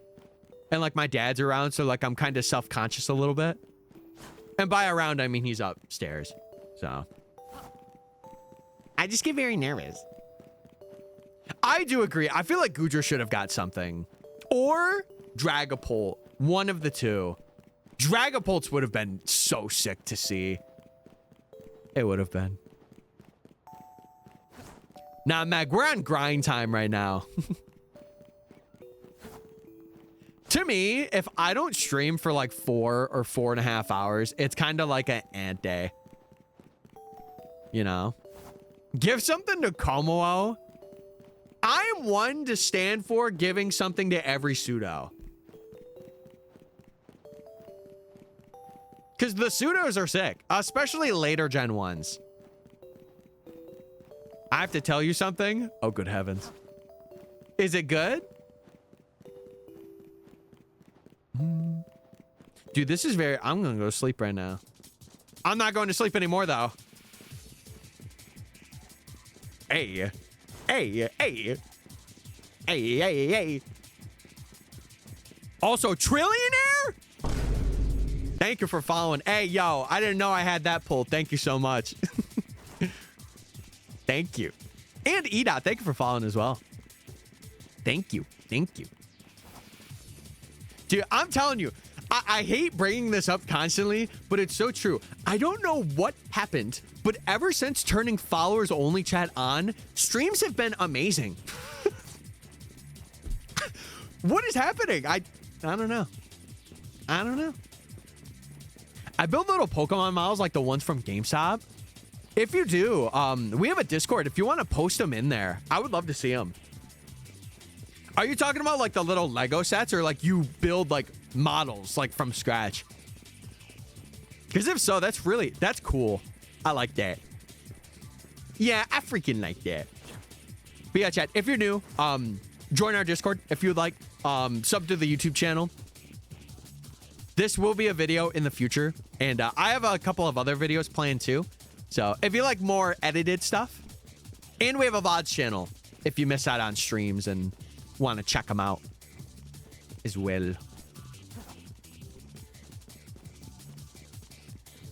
And like my dad's around, so like I'm kind of self-conscious a little bit. And by around, I mean he's upstairs. So I just get very nervous. I do agree. I feel like Goodra should have got something. Or Dragapult. One of the two. Dragapults would have been so sick to see. It would have been. Nah, Meg, we're on grind time right now. To me, if I don't stream for like 4 or 4.5 hours, it's kind of like an ant day. You know? Give something to Komodo. I am one to stand for giving something to every pseudo. Because the pseudos are sick, especially later gen ones. I have to tell you something. Oh, good heavens. Is it good? Dude, this is very... I'm going to go to sleep right now. I'm not going to sleep anymore, though. Hey. Hey, hey. Hey, hey, hey. Also, Trillionaire? Thank you for following. Hey, yo, I didn't know I had that pulled. Thank you so much. Thank you. And Edot, thank you for following as well. Thank you. Thank you. Dude, I'm telling you, I hate bringing this up constantly, but it's so true. I don't know what happened, but ever since turning followers only chat on, streams have been amazing. What is happening? I don't know. I don't know. I build little Pokemon models like the ones from GameStop. If you do, we have a Discord. If you want to post them in there, I would love to see them. Are you talking about like the little Lego sets or like you build like models like from scratch? Because if so, that's cool. I like that. Yeah, I freaking like that. But yeah, chat, if you're new, join our Discord if you would like. Sub to the YouTube channel. This will be a video in the future, and I have a couple of other videos planned too. So if you like more edited stuff, and we have a VODs channel if you miss out on streams and want to check them out as well.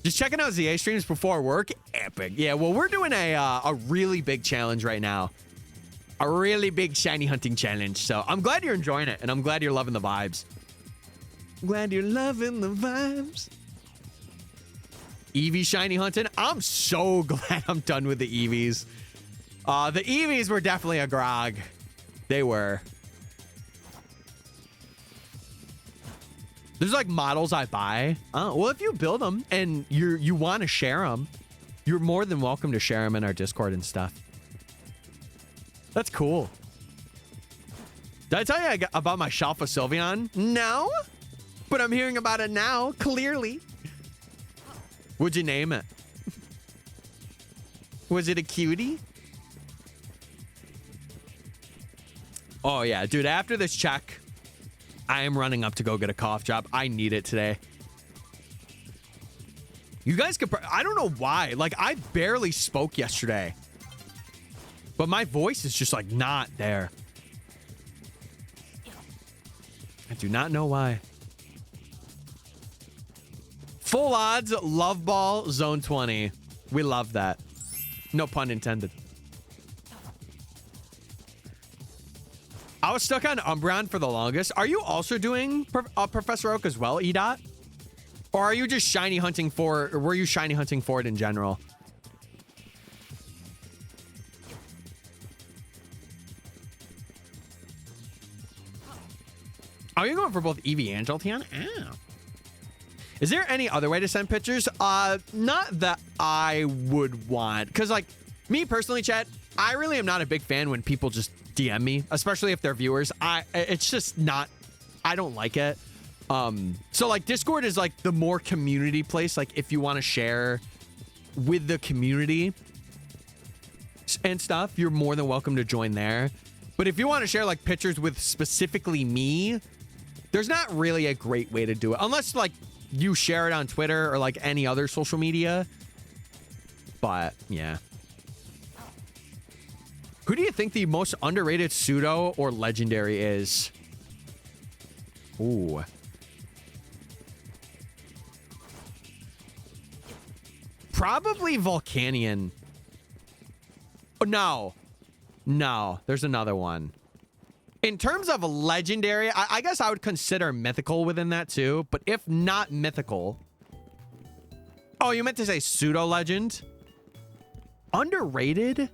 Just checking out ZA streams before work. Epic. Yeah, well, we're doing a really big challenge right now. A really big shiny hunting challenge. So I'm glad you're enjoying it, and I'm glad you're loving the vibes. Glad you're loving the vibes. Eevee shiny hunting. I'm so glad I'm done with the Eevees. The Eevees were definitely a grog. They were. There's like models I buy. Well, if you build them and you want to share them, you're more than welcome to share them in our Discord and stuff. That's cool. Did I tell you about my Shalfa Sylveon? No, but I'm hearing about it now, clearly. What'd you name it? Was it a cutie? Oh, yeah, dude, after this check, I am running up to go get a cough drop. I need it today. You guys could... I don't know why. Like, I barely spoke yesterday. But my voice is just, like, not there. I do not know why. Full odds, Love Ball, Zone 20. We love that. No pun intended. I was stuck on Umbreon for the longest. Are you also doing Professor Oak as well, E-Dot? Or are you just shiny hunting for... Or were you shiny hunting for it in general? Are you going for both Eevee and Jolteon? Oh. Is there any other way to send pictures? Not that I would want. Because, like, me personally, chat, I really am not a big fan when people just DM me, especially if they're viewers. It's just not... I don't like it. So, like, Discord is, like, the more community place. Like, if you want to share with the community and stuff, you're more than welcome to join there. But if you want to share, like, pictures with specifically me, there's not really a great way to do it. Unless, like, you share it on Twitter or, like, any other social media. But, yeah. Who do you think the most underrated pseudo or legendary is? Ooh. Probably Volcanion. Oh, no. No, there's another one. In terms of legendary, I guess I would consider mythical within that too. But if not mythical... Oh, you meant to say pseudo legend? Underrated?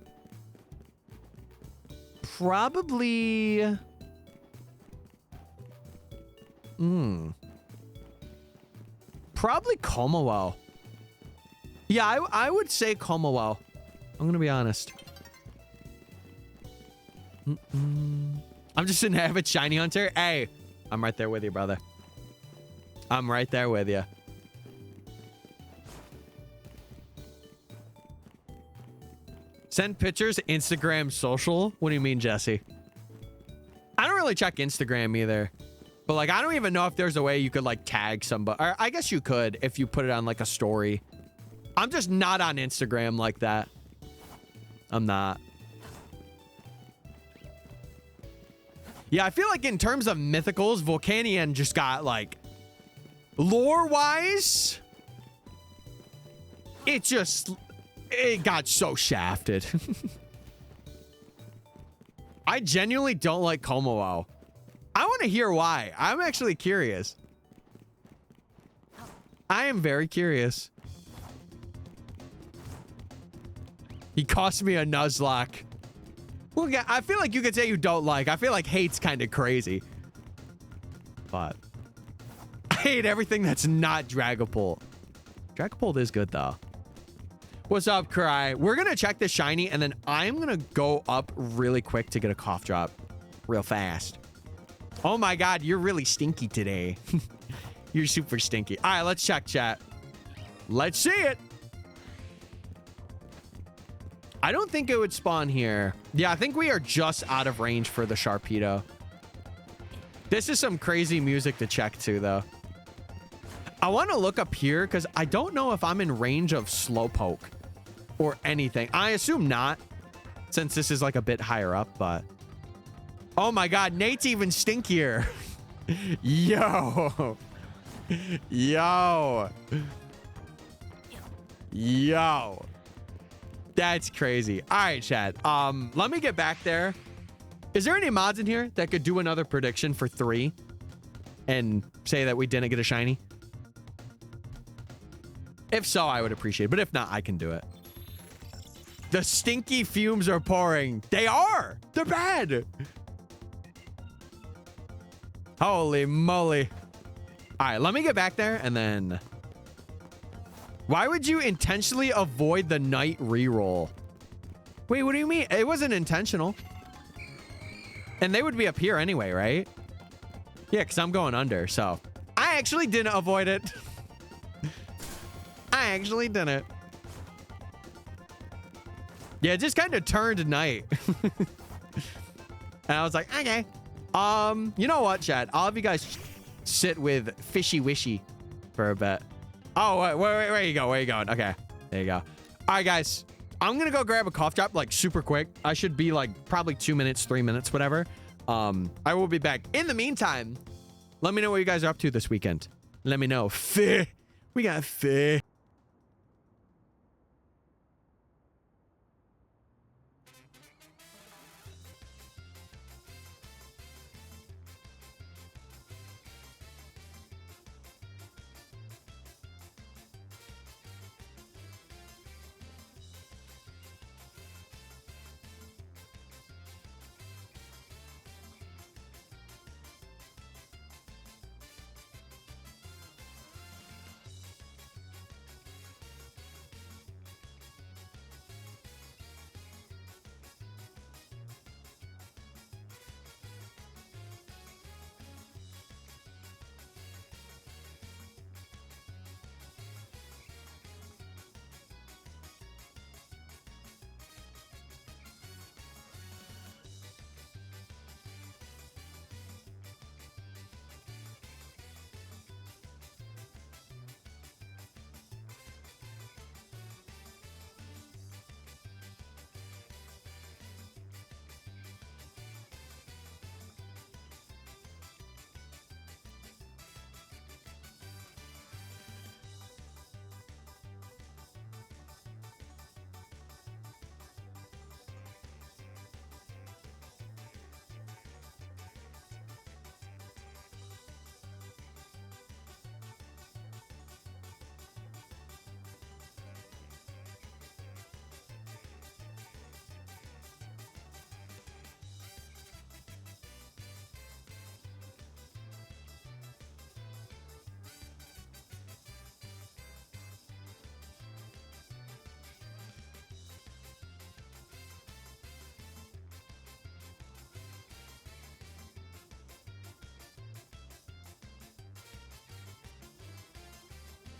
Probably... Probably Komawel. Yeah, I would say Komawel. I'm gonna be honest. I'm just an avid shiny hunter. Hey, I'm right there with you, brother. I'm right there with you. Send pictures, Instagram, social. What do you mean, Jesse? I don't really check Instagram either. But, like, I don't even know if there's a way you could, like, tag somebody. Or I guess you could if you put it on, like, a story. I'm just not on Instagram like that. I'm not. Yeah, I feel like in terms of mythicals, Volcanion just got, like, lore-wise, it got so shafted. I genuinely don't like Komawel. I want to hear why. I'm actually curious. I am very curious. He cost me a Nuzlocke. Well, yeah, I feel like you could say you don't like. I feel like hate's kind of crazy. But I hate everything that's not Dragapult. Dragapult is good, though. What's up, Cry? We're going to check the shiny, and then I'm going to go up really quick to get a cough drop. Real fast. Oh, my God. You're really stinky today. You're super stinky. All right, let's check, chat. Let's see it. I don't think it would spawn here. Yeah, I think we are just out of range for the Sharpedo. This is some crazy music to check too, though. I want to look up here because I don't know if I'm in range of Slowpoke or anything. I assume not, since this is like a bit higher up, but... Oh my god, Nate's even stinkier. Yo. Yo. Yo. That's crazy. All right, chat. Let me get back there. Is there any mods in here that could do another prediction for 3 and say that we didn't get a shiny? If so, I would appreciate it. But if not, I can do it. The stinky fumes are pouring. They are. They're bad. Holy moly. All right, let me get back there and then... Why would you intentionally avoid the night reroll? Wait, what do you mean? It wasn't intentional. And they would be up here anyway, right? Yeah, because I'm going under, so... I actually didn't avoid it. I actually didn't. Yeah, it just kind of turned night. And I was like, okay. You know what, chat? I'll have you guys sit with Fishy Wishy for a bit. Oh, where you go? Where you going? Okay, there you go. All right, guys. I'm gonna go grab a cough drop like super quick. I should be like probably 2 minutes, 3 minutes, whatever. I will be back. In the meantime, let me know what you guys are up to this weekend. Let me know. We got fair.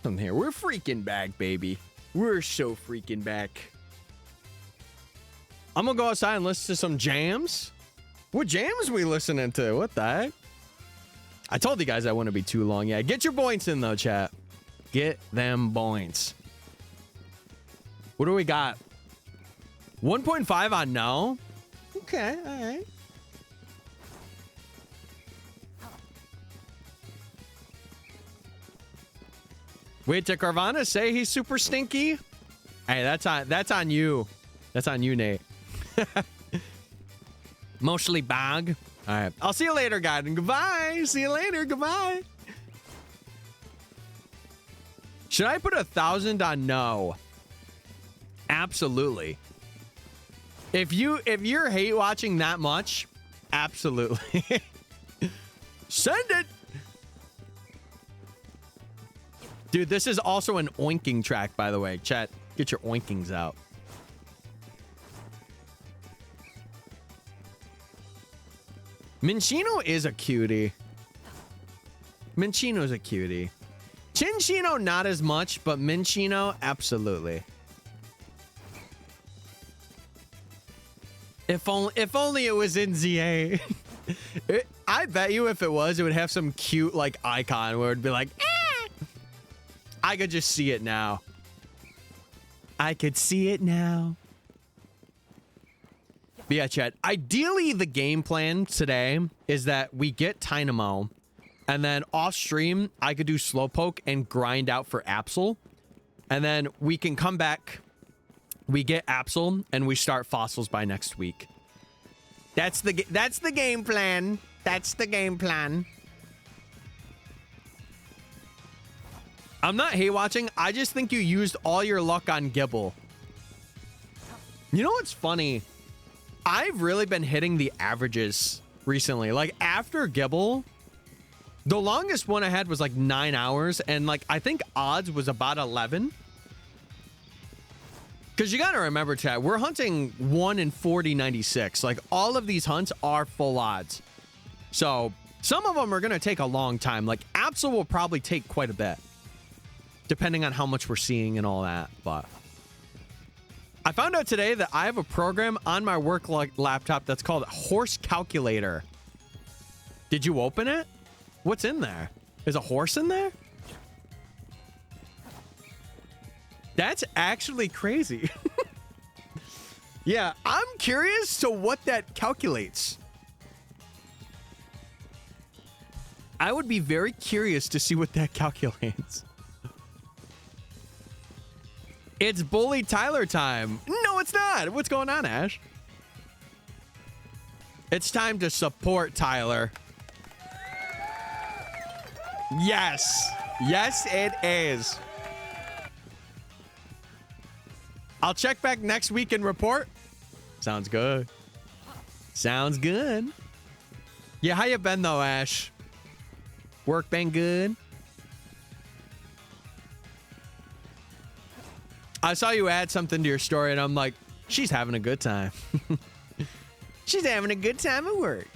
I'm here. We're freaking back, baby. We're so freaking back. I'm gonna go outside and listen to some jams. What jams we listening to? What the heck? I told you guys I wouldn't be too long. Yeah, get your points in though, chat. Get them points. What do we got? 1.5 on no. Okay, all right. Wait, did Carvana say he's super stinky? Hey, that's on you. That's on you, Nate. Mostly bog. All right. I'll see you later, guys. And goodbye. See you later. Goodbye. Should I put 1,000 on no? Absolutely. If you're hate watching that much, absolutely. Send it. Dude, this is also an oinking track, by the way. Chat, get your oinkings out. Minchino is a cutie. Minchino's a cutie. Chinchino, not as much, but Minchino, absolutely. If only it was in ZA. I bet you if it was, it would have some cute like icon where it'd be like, ah! I could just see it now. I could see it now. But yeah, chat. Ideally, the game plan today is that we get Tynamo, and then off stream, I could do Slowpoke and grind out for Absol. And then we can come back, we get Absol, and we start fossils by next week. That's the game plan. That's the game plan. I'm not hate watching. I just think you used all your luck on Gibble. You know what's funny? I've really been hitting the averages recently. Like after Gibble, the longest one I had was like 9 hours, and like I think odds was about 11. Because you got to remember, chat, we're hunting 1 in 40.96. Like all of these hunts are full odds. So some of them are going to take a long time. Like Absol will probably take quite a bit, depending on how much we're seeing and all that. But I found out today that I have a program on my work laptop that's called Horse Calculator. Did you open it? What's in there? Is a horse in there? That's actually crazy. Yeah, I'm curious to what that calculates. I would be very curious to see what that calculates. It's Bully Tyler time. No, it's not. What's going on, Ash? It's time to support Tyler. Yes. Yes, it is. I'll check back next week and report. Sounds good. Sounds good. Yeah, how you been though, Ash? Work been good? I saw you add something to your story and I'm like, she's having a good time. She's having a good time at work.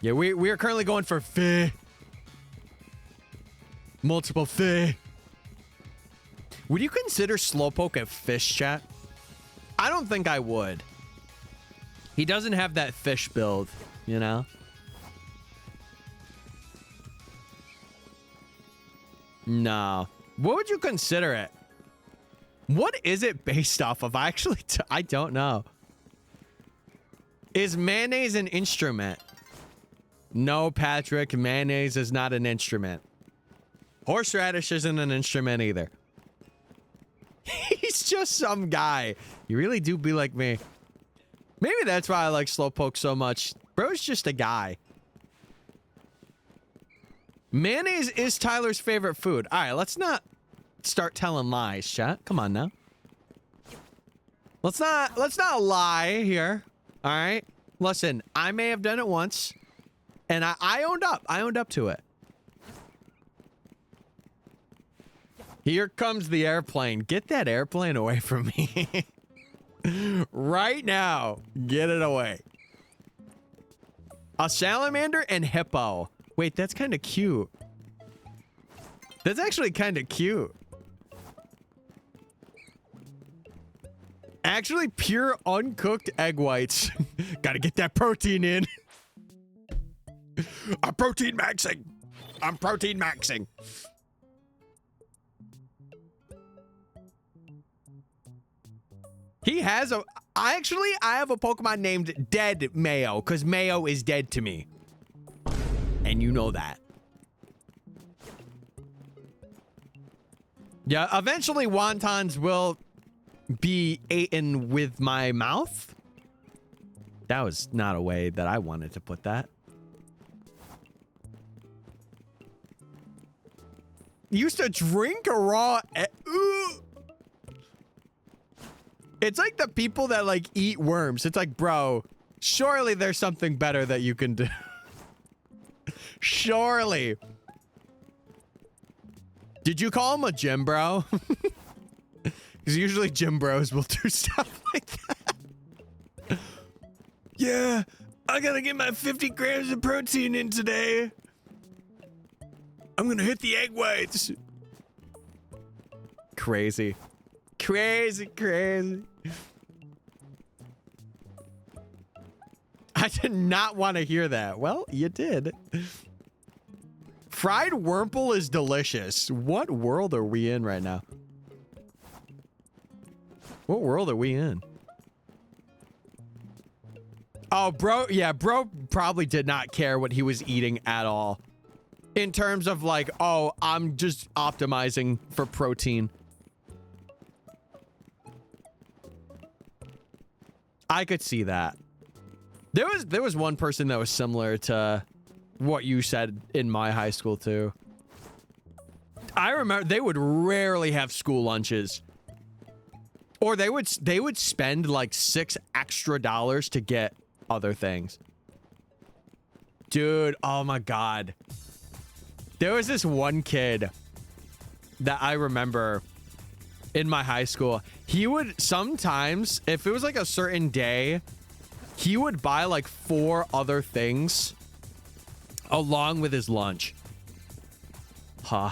Yeah, we are currently going for Feh. Multiple Feh. Would you consider Slowpoke a fish, chat? I don't think I would. He doesn't have that fish build, you know? No. What would you consider it? What is it based off of? I don't know. Is mayonnaise an instrument? No, Patrick. Mayonnaise is not an instrument. Horseradish isn't an instrument either. He's just some guy. You really do be like me. Maybe that's why I like Slowpoke so much. Bro's just a guy. Mayonnaise is Tyler's favorite food. All right, let's not start telling lies, chat. Come on now. Let's not lie here. All right. Listen, I may have done it once, and I owned up. I owned up to it. Here comes the airplane. Get that airplane away from me. Right now. Get it away. A salamander and hippo. Wait, that's kind of cute. That's actually kind of cute. Actually, pure uncooked egg whites. Gotta get that protein in. I'm protein maxing. I'm protein maxing. He has a... I have a Pokemon named Dead Mayo, because Mayo is dead to me. And you know that. Yeah, eventually wontons will be eaten with my mouth. That was not a way that I wanted to put that. Used to drink a raw... It's like the people that like eat worms. It's like, bro, surely there's something better that you can do. Surely. Did you call him a gym bro? Because usually gym bros will do stuff like that. Yeah, I gotta get my 50 grams of protein in today. I'm gonna hit the egg whites. Crazy. Crazy, crazy. I did not want to hear that. Well, you did. Fried Wurmple is delicious. What world are we in right now? What world are we in? Oh, bro. Yeah, bro probably did not care what he was eating at all. In terms of like, oh, I'm just optimizing for protein. I could see that. There was one person that was similar to what you said in my high school too. I remember they would rarely have school lunches. Or they would spend like $6 extra to get other things. Dude, oh my God. There was this one kid that I remember in my high school. He would sometimes, if it was like a certain day, he would buy like 4 other things along with his lunch. Huh.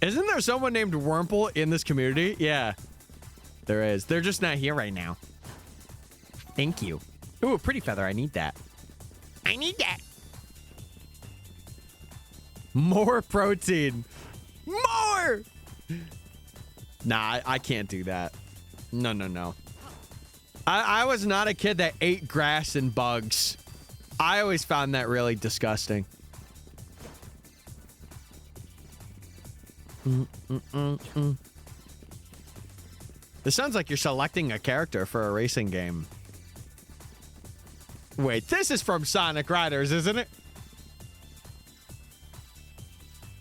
Isn't there someone named Wurmple in this community? Yeah, there is. They're just not here right now. Thank you. Ooh, a pretty feather. I need that. I need that. More protein. More! Nah, I can't do that. No, no, no. I was not a kid that ate grass and bugs. I always found that really disgusting. This sounds like you're selecting a character for a racing game. Wait, this is from Sonic Riders, isn't it?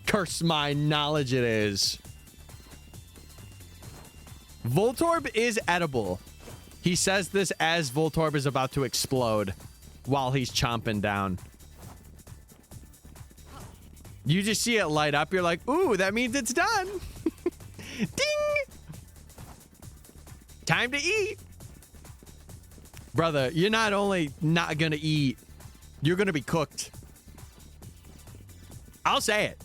Curse my knowledge, it is. Voltorb is edible. He says this as Voltorb is about to explode while he's chomping down. You just see it light up. You're like, ooh, that means it's done. Ding! Time to eat. Brother, you're not only not gonna eat, you're gonna be cooked. I'll say it.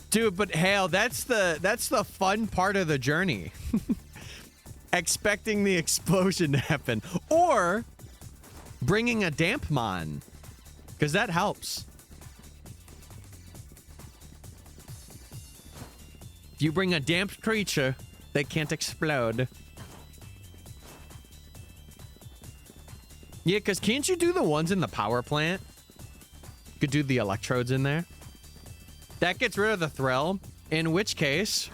Dude, but Hale, that's the fun part of the journey. Expecting the explosion to happen. Or bringing a Dampmon. Because that helps. If you bring a damp creature, they can't explode. Yeah, because can't you do the ones in the power plant? You could do the electrodes in there. That gets rid of the thrill, in which case,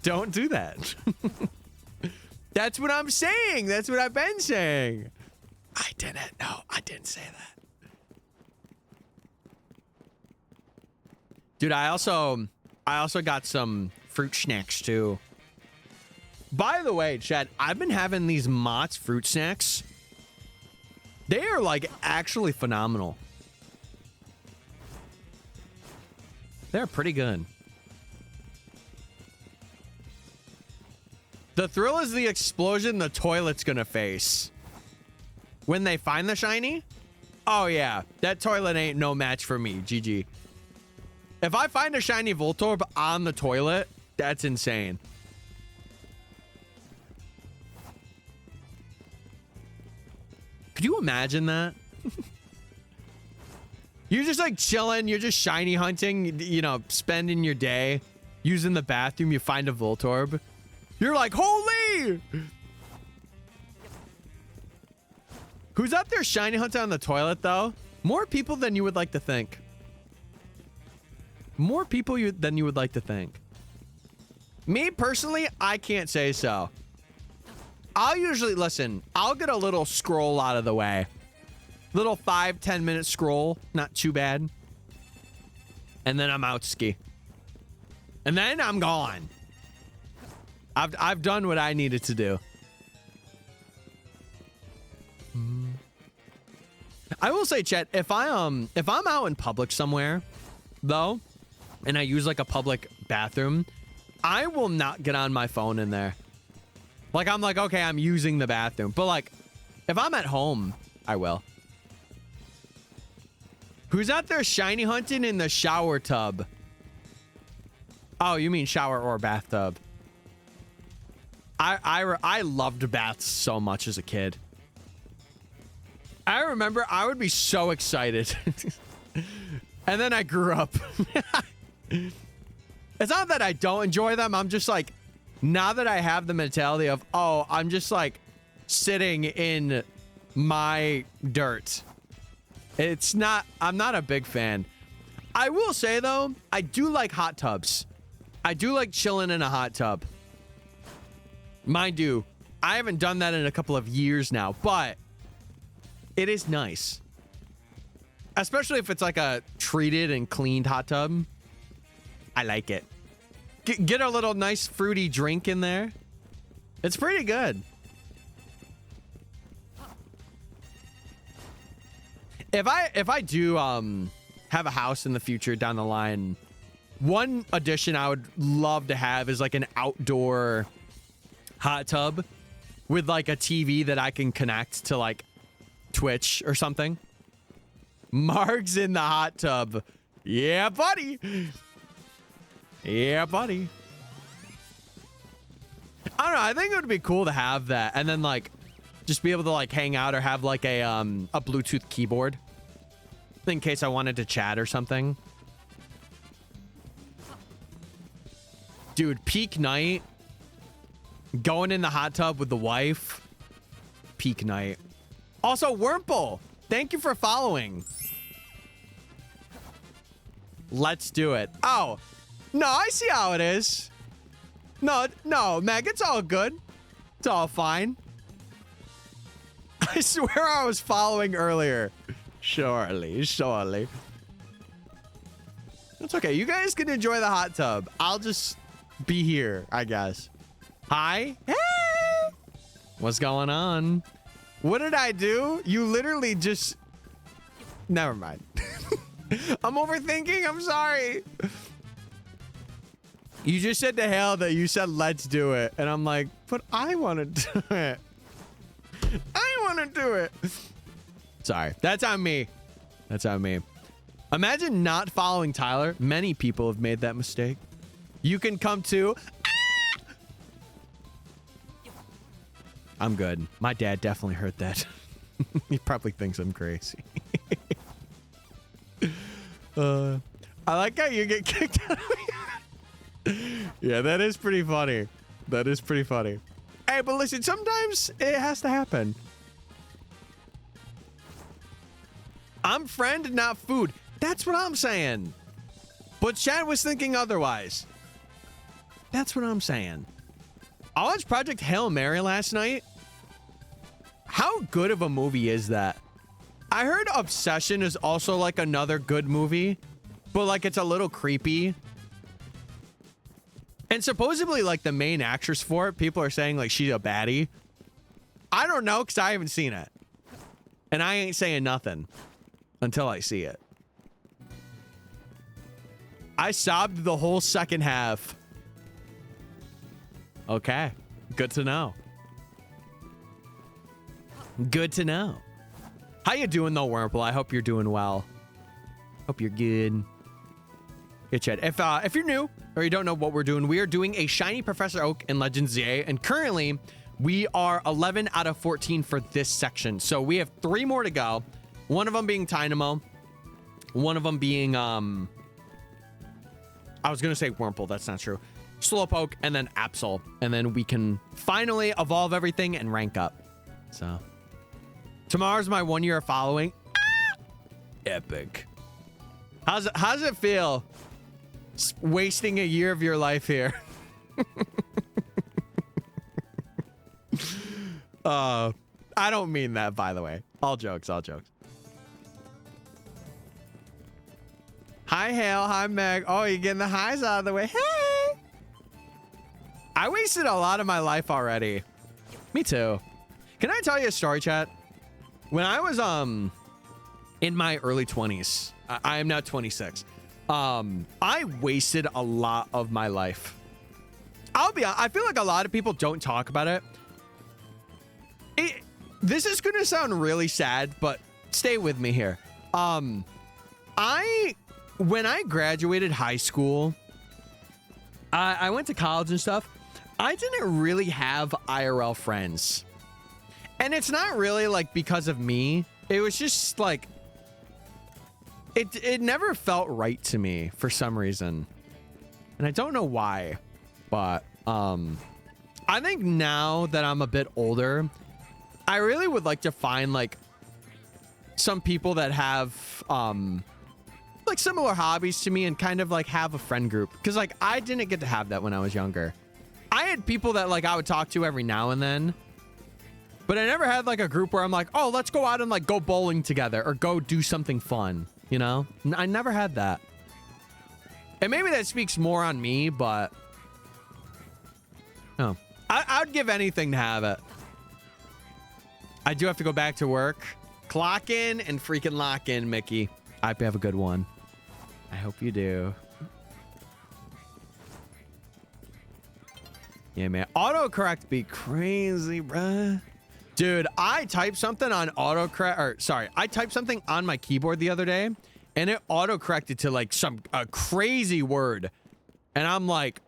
don't do that. That's what I'm saying. That's what I've been saying. I didn't. No, I didn't say that. Dude, I also got some fruit snacks too. By the way, Chad, I've been having these Mott's fruit snacks. They are like actually phenomenal. They're pretty good. The thrill is the explosion the toilet's gonna face. When they find the shiny? Oh yeah, that toilet ain't no match for me, GG. If I find a shiny Voltorb on the toilet, that's insane. Could you imagine that? You're just like chilling, you're just shiny hunting, you know, spending your day using the bathroom, you find a Voltorb. You're like, holy! Who's out there shiny hunting on the toilet, though? More people than you would like to think. More people than you would like to think. Me, personally, I can't say so. I'll usually, listen, I'll get a little scroll out of the way. Little 5-10 minute scroll, not too bad. And then I'm out ski. And then I'm gone. I've done what I needed to do. I will say, Chet, if I'm out in public somewhere, though, and I use like a public bathroom, I will not get on my phone in there. Like I'm like, okay, I'm using the bathroom, but like if I'm at home, I will. Who's out there shiny hunting in the shower tub? Oh, you mean shower or bathtub? I loved baths so much as a kid. I remember I would be so excited. And then I grew up. It's not that I don't enjoy them. I'm just like, now that I have the mentality of, oh, I'm just like sitting in my dirt. It's not, I'm not a big fan. I will say though, I do like hot tubs. I do like chilling in a hot tub. Mind you, I haven't done that in a couple of years now, but it is nice. Especially if it's like a treated and cleaned hot tub. I like it. Get a little nice fruity drink in there. It's pretty good. If I do have a house in the future down the line, one addition I would love to have is like an outdoor hot tub with like a TV that I can connect to like Twitch or something. Marg's in the hot tub. Yeah, buddy. Yeah, buddy. I don't know. I think it would be cool to have that, and then like just be able to like hang out or have like a Bluetooth keyboard in case I wanted to chat or something. Dude, peak night. Going in the hot tub with the wife. Peak night. Also, Wurmple, thank you for following. Let's do it. Oh, no, I see how it is. No, Meg, it's all good. It's all fine. I swear I was following earlier. Surely. That's okay. You guys can enjoy the hot tub. I'll just be here, I guess. Hi. Hey. What's going on? What did I do? You literally just... Never mind. I'm overthinking. I'm sorry. You just said to hell that you said let's do it. And I'm like, but I want to do it. I want to do it. Sorry. That's on me. That's on me. Imagine not following Tyler. Many people have made that mistake. You can come too. I'm good. My dad definitely heard that. He probably thinks I'm crazy. I like how you get kicked out of here. Yeah, that is pretty funny. That is pretty funny. Hey, but listen, sometimes it has to happen. I'm friend, not food. That's what I'm saying. But Chad was thinking otherwise. That's what I'm saying. I watched Project Hail Mary last night. How good of a movie is that? I heard Obsession is also like another good movie, but like it's a little creepy. And supposedly like the main actress for it, people are saying like she's a baddie. I don't know because I haven't seen it. And I ain't saying nothing until I see it. I sobbed the whole second half. Okay. Good to know. Good to know. How you doing though, Wurmple? I hope you're doing well. Hope you're good. Good chat. If you're new or you don't know what we're doing, we are doing a shiny Professor Oak in Legends ZA, and currently we are 11 out of 14 for this section. So we have 3 more to go. One of them being Tynamo. One of them being I was gonna say Wurmple, that's not true. Slowpoke, and then Absol. And then we can finally evolve everything and rank up. So tomorrow's my 1 year of following. Epic. How's it feel? Wasting a year of your life here. I don't mean that, by the way. All jokes, all jokes. Hi, Hale. Hi, Meg. Oh, you're getting the highs out of the way. Hey! I wasted a lot of my life already. Me too. Can I tell you a story, chat? When I was in my early 20s, I am now 26. I wasted a lot of my life. I'll be honest, I feel like a lot of people don't talk about it. This is gonna sound really sad, but stay with me here. When I graduated high school, I went to college and stuff. I didn't really have IRL friends. And it's not really like because of me. It was just like, it never felt right to me for some reason. And I don't know why, but I think now that I'm a bit older, I really would like to find like some people that have like similar hobbies to me and kind of like have a friend group. Because like I didn't get to have that when I was younger. I had people that like I would talk to every now and then, but I never had like a group where I'm like, oh, let's go out and like go bowling together or go do something fun, you know? I never had that. And maybe that speaks more on me, but no, I'd give anything to have it. I do have to go back to work. Clock in and freaking lock in, Mickey. I hope you have a good one. I hope you do. Yeah, man. Autocorrect be crazy, bruh. Dude, I typed something on autocorrect, or sorry, I typed something on my keyboard the other day, and it autocorrected to like a crazy word. And I'm like,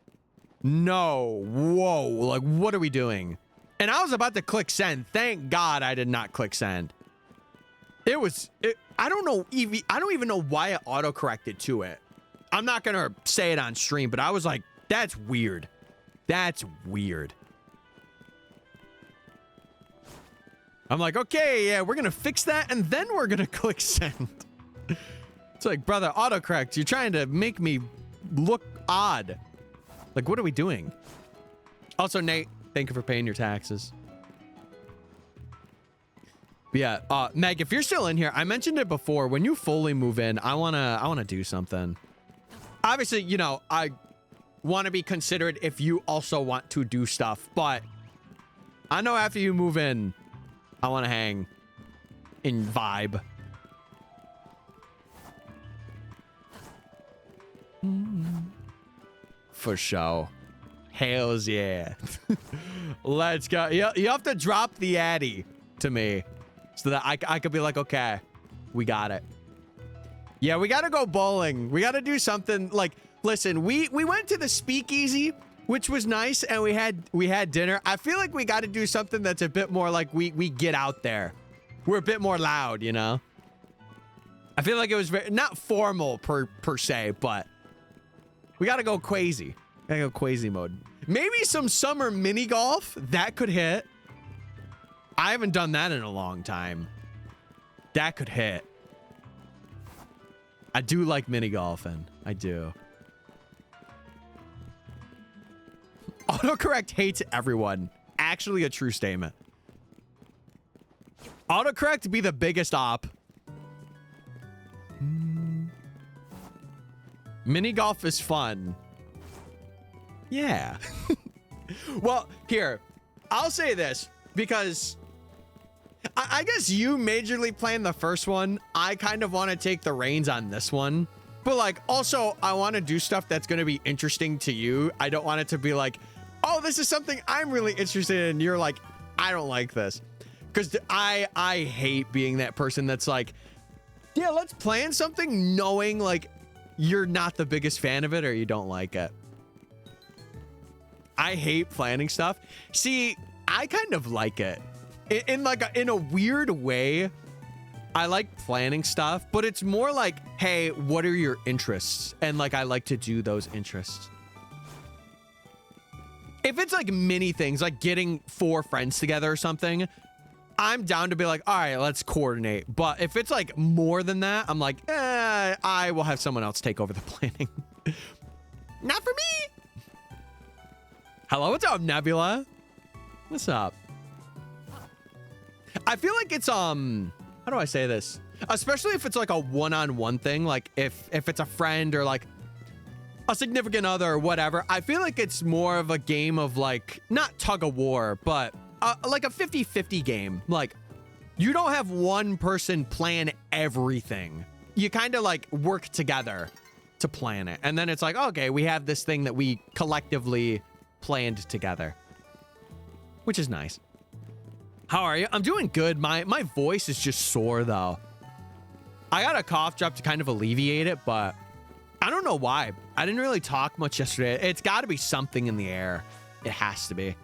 no, whoa, like what are we doing? And I was about to click send. Thank God I did not click send. I don't even know why it autocorrected to it. I'm not gonna say it on stream, but I was like, that's weird. That's weird. I'm like, okay, yeah, we're gonna fix that, and then we're gonna click send. It's like, brother, autocorrect, you're trying to make me look odd. Like, what are we doing? Also, Nate, thank you for paying your taxes. But yeah, Meg, if you're still in here, I mentioned it before. When you fully move in, I wanna do something. Obviously, you know, I want to be considerate if you also want to do stuff, but I know after you move in, I want to hang in vibe. For sure. Hells yeah. Let's go. You have to drop the addy to me so that I could be like, okay, we got it. Yeah, we got to go bowling. We got to do something like, listen, we went to the speakeasy, which was nice, and we had dinner. I feel like we got to do something that's a bit more like we get out there. We're a bit more loud, you know? I feel like it was very, not formal per se, but we got to go crazy. Gotta go crazy mode. Maybe some summer mini golf that could hit. I haven't done that in a long time. That could hit. I do like mini golfing. I do. Autocorrect hates everyone. Actually a true statement. Autocorrect be the biggest op. Mini golf is fun. Yeah. Well, here, I'll say this because I guess you majorly planned the first one. I kind of want to take the reins on this one. But like, also, I want to do stuff that's going to be interesting to you. I don't want it to be like, oh, this is something I'm really interested in. You're like, I don't like this. Because I hate being that person that's like, yeah, let's plan something knowing like you're not the biggest fan of it or you don't like it. I hate planning stuff. See, I kind of like it. In a weird way, I like planning stuff, but it's more like, hey, what are your interests? And like, I like to do those interests. If it's like mini things, like getting 4 friends together or something, I'm down to be like, all right, let's coordinate. But if it's like more than that, I'm like, I will have someone else take over the planning. Not for me. Hello, what's up, Nebula? What's up? I feel like it's, how do I say this? Especially if it's like a one-on-one thing, like if it's a friend or like a significant other or whatever, I feel like it's more of a game of like, not tug of war, but like a 50-50 game. Like, you don't have one person plan everything. You kind of like work together to plan it. And then it's like, okay, we have this thing that we collectively planned together, which is nice. How are you? I'm doing good. My voice is just sore though. I got a cough drop to kind of alleviate it, but I don't know why. I didn't really talk much yesterday. It's got to be something in the air. It has to be.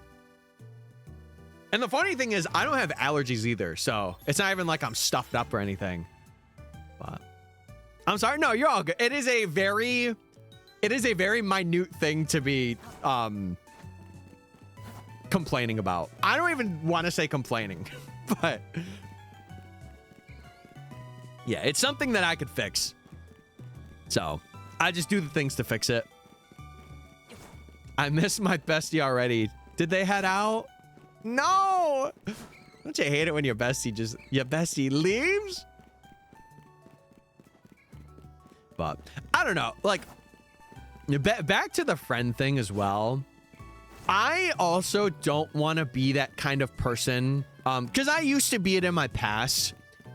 And the funny thing is, I don't have allergies either, so it's not even like I'm stuffed up or anything. But I'm sorry. No, you're all good. It is a very minute thing to be complaining about. I don't even want to say complaining, but yeah, it's something that I could fix. So I just do the things to fix it. I miss my bestie already. Did they head out? No. Don't you hate it when your bestie leaves? But I don't know. Like, back to the friend thing as well. I also don't want to be that kind of person. Because I used to be it in my past.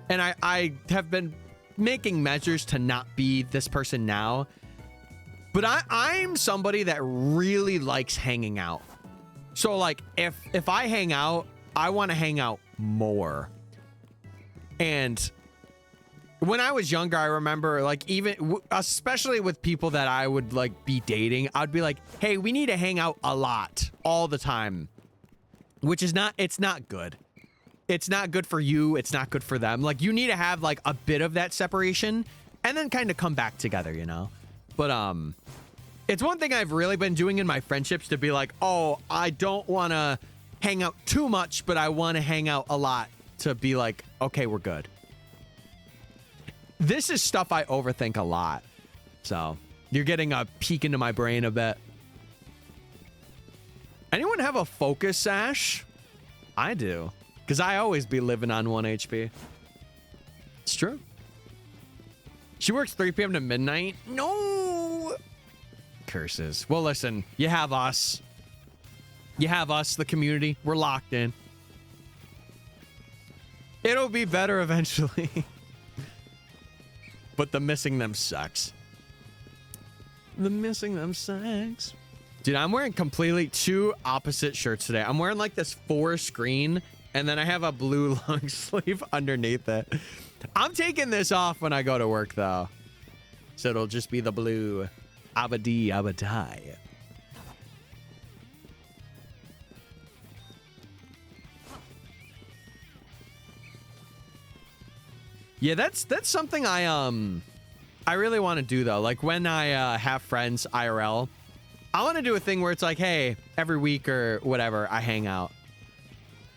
And I have been making measures to not be this person now. But I'm somebody that really likes hanging out. So like if I hang out, I want to hang out more. And when I was younger, I remember like especially with people that I would like be dating, I'd be like, hey, we need to hang out a lot all the time, which is it's not good. It's not good for you. It's not good for them. Like you need to have like a bit of that separation and then kind of come back together, you know? But it's one thing I've really been doing in my friendships to be like, oh, I don't want to hang out too much, but I want to hang out a lot to be like, okay, we're good. This is stuff I overthink a lot. So you're getting a peek into my brain a bit. Anyone have a focus sash? I do. Because I always be living on 1 HP. It's true. She works 3 p.m. to midnight. No. Curses. Well, listen, you have us. You have us, the community. We're locked in. It'll be better eventually. But the missing them sucks. The missing them sucks. Dude, I'm wearing completely two opposite shirts today. I'm wearing like this forest green, and then I have a blue long sleeve underneath it. I'm taking this off when I go to work, though. So it'll just be the blue. Abadi, abadai. Yeah, that's something I really want to do, though. Like when I have friends IRL, I want to do a thing where it's like, hey, every week or whatever, I hang out.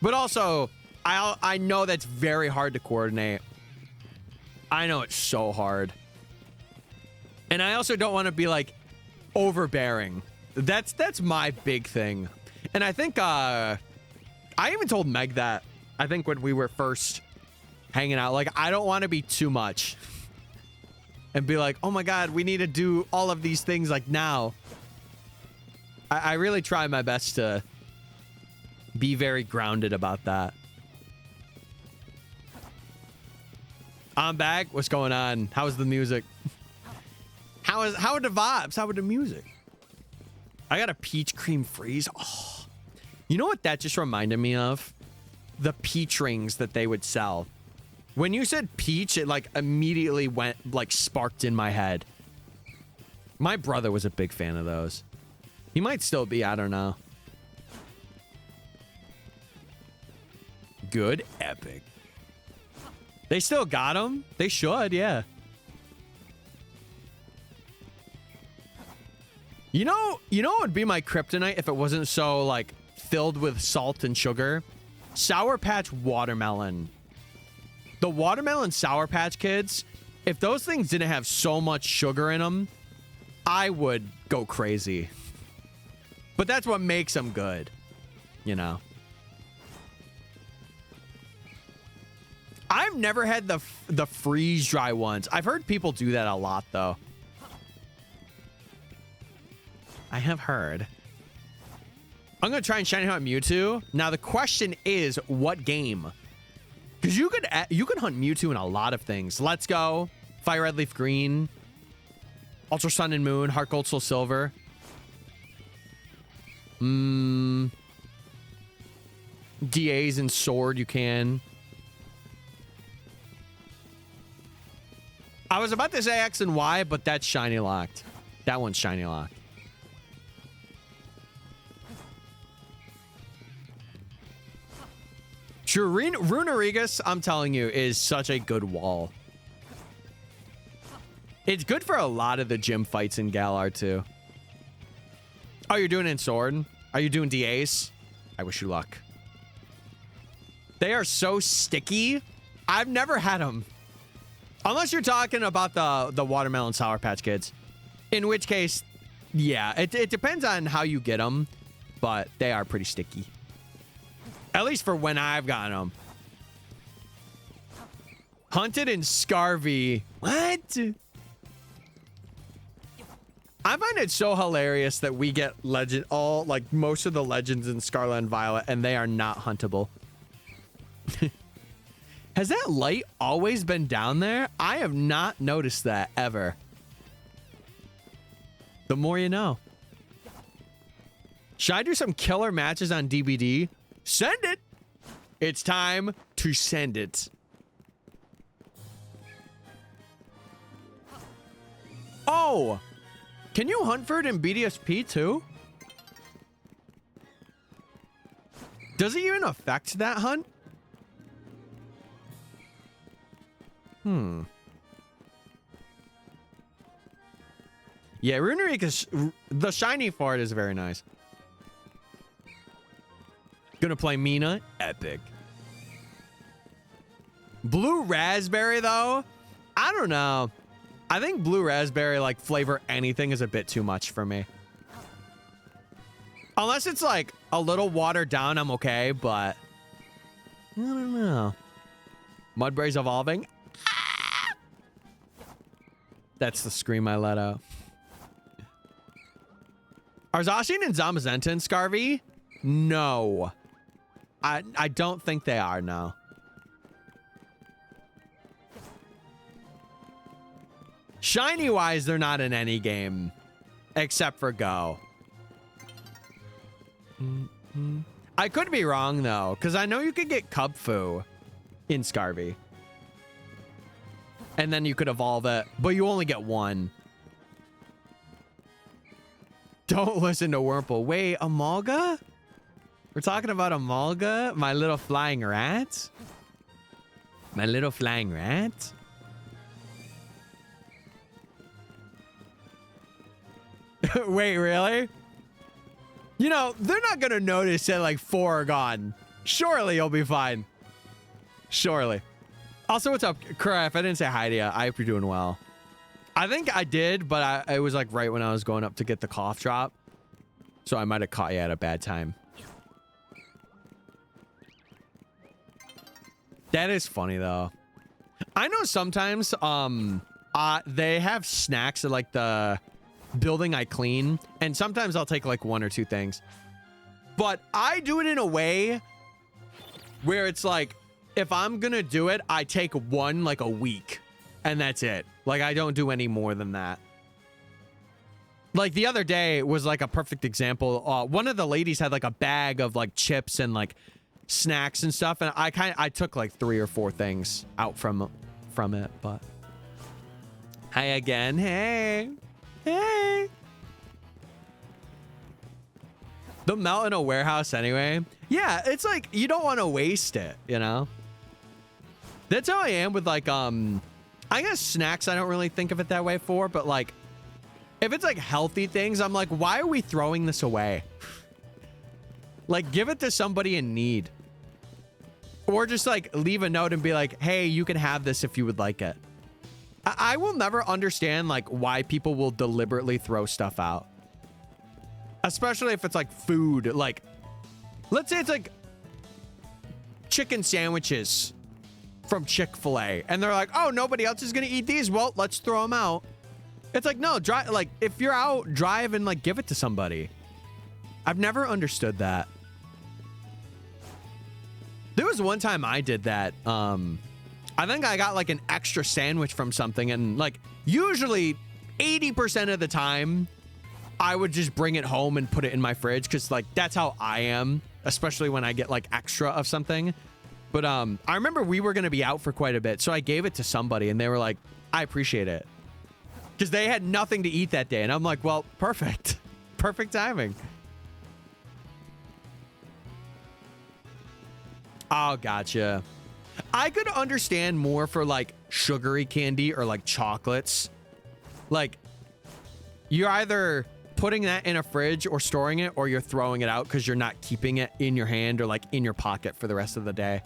But also, I know that's very hard to coordinate. I know it's so hard. And I also don't want to be like overbearing. That's my big thing. And I think I even told Meg that, I think when we were first hanging out, like I don't want to be too much and be like, oh my God, we need to do all of these things like now. I really try my best to be very grounded about that. I'm back. What's going on? How's the music? How are the vibes? How are the music? I got a peach cream freeze. Oh, you know what that just reminded me of? The peach rings that they would sell. When you said peach, it like immediately went like sparked in my head. My brother was a big fan of those. He might still be. I don't know. Good. Epic. They still got them? They should, yeah. You know what would be my kryptonite if it wasn't so, like, filled with salt and sugar? Sour Patch watermelon. The watermelon Sour Patch Kids, if those things didn't have so much sugar in them, I would go crazy. But that's what makes them good, you know? I've never had the freeze dry ones. I've heard people do that a lot, though. I have heard. I'm going to try and shiny hunt Mewtwo. Now, the question is, what game? Because you could hunt Mewtwo in a lot of things. Let's Go, Fire Red Leaf Green, Ultra Sun and Moon, Heart Gold Soul Silver. DAs and Sword you can. I was about to say X and Y, but that's shiny locked. That one's shiny locked. True, Runarigus, I'm telling you, is such a good wall. It's good for a lot of the gym fights in Galar, too. Oh, you're doing it in Sword? Are you doing D-Ace? I wish you luck. They are so sticky. I've never had them. Unless you're talking about the Watermelon Sour Patch Kids. In which case, yeah, it depends on how you get them. But they are pretty sticky. At least for when I've gotten them. Hunted and Scarvy. What? I find it so hilarious that we get most of the legends in Scarlet and Violet, and they are not huntable. Has that light always been down there? I have not noticed that ever. The more you know. Should I do some killer matches on DBD? Send it. It's time to send it. Oh, can you hunt for it in BDSP too? Does it even affect that hunt? Yeah, Runarigus, the shiny for it is very nice. Gonna play Mina. Epic. Blue Raspberry, though? I don't know. I think Blue Raspberry, like, flavor anything is a bit too much for me. Unless it's, like, a little watered down, I'm okay, but... I don't know. Mudberry's evolving. Ah! That's the scream I let out. Are Zacian and Zamazenta Scarvy? No. I don't think they are, no. Shiny-wise, they're not in any game. Except for Go. I could be wrong, though. Because I know you could get Cubfu in Scarvy. And then you could evolve it. But you only get one. Don't listen to Wurmple. Wait, Amalga? We're talking about Amalga? My little flying rat? My little flying rat? Wait, really? You know, they're not gonna notice that like 4 are gone. Surely you'll be fine. Surely. Also, what's up, Crap? I didn't say hi to you. I hope you're doing well. I think I did, but it was like right when I was going up to get the cough drop. So I might have caught you at a bad time. That is funny, though. I know sometimes they have snacks at like the building I clean, and sometimes I'll take like 1 or 2 things. But I do it in a way where it's like, if I'm gonna do it, I take 1 like a week, and that's it. Like, I don't do any more than that. Like, the other day was like a perfect example. One of the ladies had like a bag of like chips and like snacks and stuff, and I took like 3 or 4 things out from it. But hi again. Hey the melt in a warehouse anyway. Yeah, it's like you don't want to waste it, you know. That's how I am with like I guess snacks. I don't really think of it that way for, but like if it's like healthy things, I'm like, why are we throwing this away? Like, give it to somebody in need. Or just like leave a note and be like, hey, you can have this if you would like it. I will never understand like why people will deliberately throw stuff out. Especially if it's like food. Like, let's say it's like chicken sandwiches from Chick-fil-A. And they're like, oh, nobody else is going to eat these. Well, let's throw them out. It's like, no, like if you're out, drive and like give it to somebody. I've never understood that. There was one time I did that. I think I got like an extra sandwich from something, and like usually 80% of the time I would just bring it home and put it in my fridge because like that's how I am, especially when I get like extra of something. But I remember we were going to be out for quite a bit, so I gave it to somebody, and they were like, I appreciate it. Because they had nothing to eat that day, and I'm like, well, perfect. Perfect timing. Oh, gotcha. I could understand more for, like, sugary candy or, like, chocolates. Like, you're either putting that in a fridge or storing it, or you're throwing it out because you're not keeping it in your hand or, like, in your pocket for the rest of the day.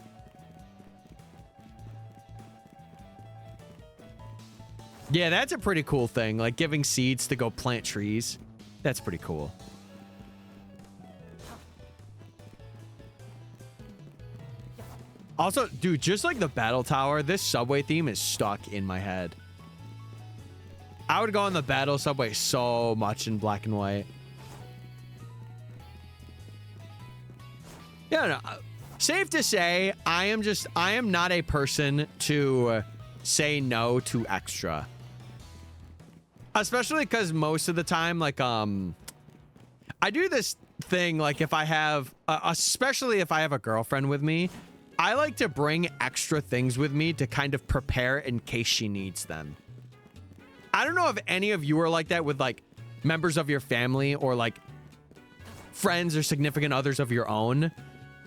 Yeah, that's a pretty cool thing. Like giving seeds to go plant trees. That's pretty cool. Also, dude, just like the battle tower, this subway theme is stuck in my head. I would go on the battle subway so much in black and white. Yeah, no, safe to say, I am not a person to say no to extra. Especially because most of the time, like, I do this thing, like, if I have, especially if I have a girlfriend with me, I like to bring extra things with me to kind of prepare in case she needs them. I don't know if any of you are like that with, like, members of your family or, like, friends or significant others of your own.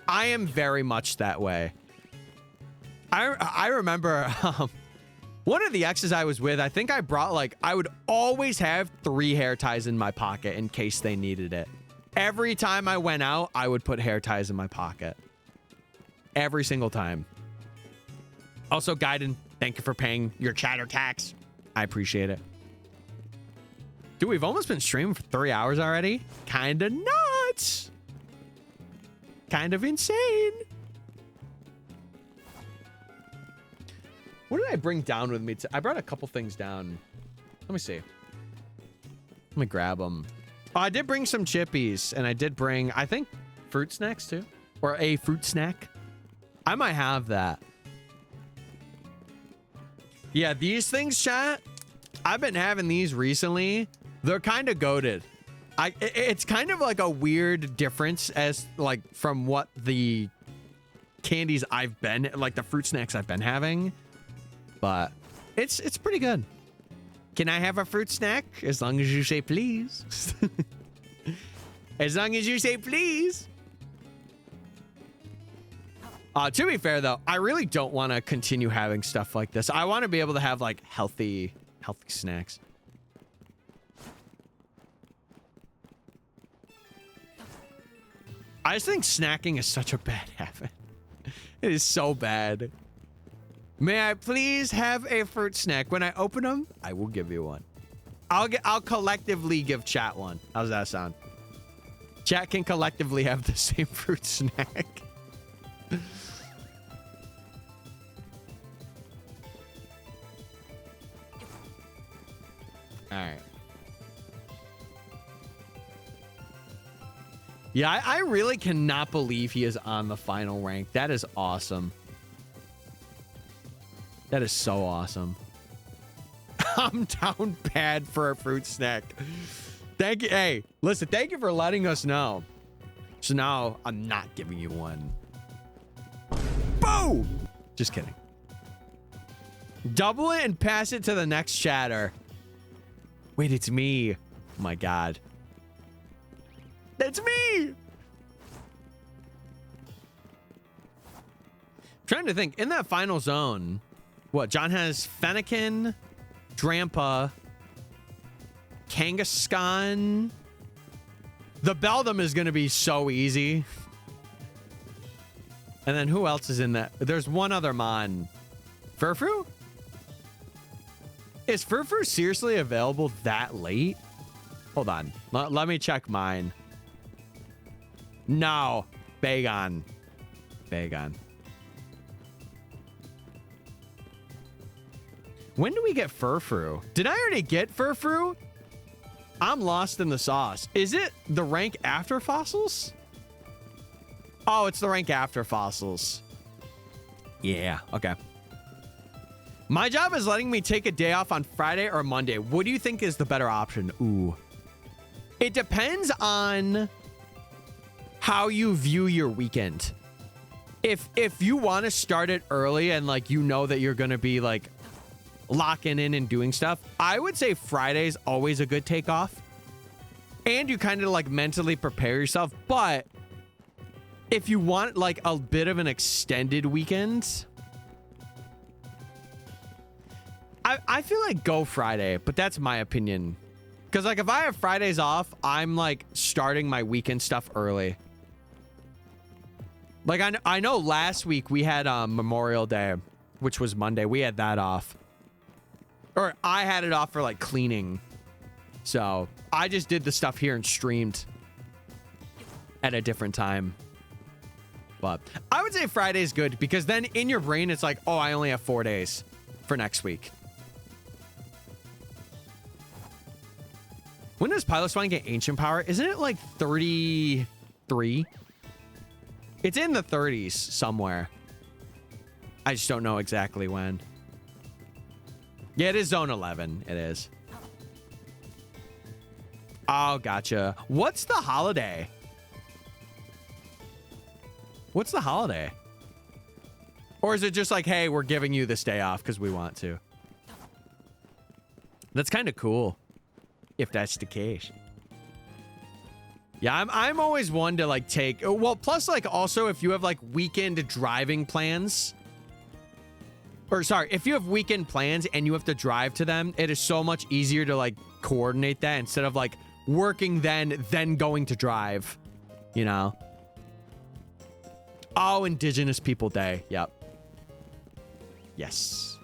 I am very much that way. I remember, one of the exes I was with, I think I brought, like, I would always have 3 hair ties in my pocket in case they needed it. Every time I went out, I would put hair ties in my pocket. Every single time. Also, Gaiden, thank you for paying your chatter tax. I appreciate it. Dude, we've almost been streaming for 3 hours already. Kinda nuts. Kind of insane. What did I bring down with me? I brought a couple things down. Let me see. Let me grab them. Oh, I did bring some chippies, and I did bring, I think, fruit snacks too, or a fruit snack. I might have that. Yeah, these things, chat. I've been having these recently. They're kind of goated. It's kind of like a weird difference as like from what the candies I've been, like the fruit snacks I've been having. But it's pretty good. Can I have a fruit snack? As long as you say please. As long as you say please. To be fair, though, I really don't want to continue having stuff like this. I want to be able to have, like, healthy snacks. I just think snacking is such a bad habit. It is so bad. May I please have a fruit snack? When I open them, I will give you one. I'll collectively give chat one. How's that sound? Chat can collectively have the same fruit snack. All right. Yeah, I really cannot believe he is on the final rank. That is awesome. That is so awesome. I'm down bad for a fruit snack. Thank you. Hey, listen, thank you for letting us know. So now I'm not giving you one. Boom! Just kidding. Double it and pass it to the next chatter. Wait, it's me. Oh my God. That's me! Trying to think. In that final zone, what? John has Fennekin, Drampa, Kangaskhan. The Beldam is going to be so easy. And then who else is in that? There's one other Mon. Furfru? Is Furfru seriously available that late? Hold on. Let me check mine. No. Bagon. Bagon. When do we get Furfru? Did I already get Furfru? I'm lost in the sauce. Is it the rank after fossils? Oh, it's the rank after fossils. Yeah, okay. My job is letting me take a day off on Friday or Monday. What do you think is the better option? Ooh. It depends on how you view your weekend. if you want to start it early and like you know that you're gonna be like locking in and doing stuff, I would say Friday's always a good takeoff. And you kind of like mentally prepare yourself. But if you want like a bit of an extended weekend, I feel like go Friday, but that's my opinion. Because like if I have Fridays off, I'm like starting my weekend stuff early. Like I know last week we had Memorial Day, which was Monday. We had that off. Or I had it off for like cleaning. So I just did the stuff here and streamed at a different time. But I would say Friday's good because then in your brain, it's like, oh, I only have 4 days for next week. When does Piloswine get ancient power? Isn't it like 33? It's in the 30s somewhere. I just don't know exactly when. Yeah, it is zone 11. It is. Oh, gotcha. What's the holiday? What's the holiday? Or is it just like, hey, we're giving you this day off because we want to? That's kind of cool. If that's the case. Yeah, I'm always one to like take, well, plus like also if you have like weekend driving plans, or sorry, if you have weekend plans and you have to drive to them, it is so much easier to like coordinate that instead of like working then going to drive, you know? Oh, Indigenous People Day. Yep. Yes.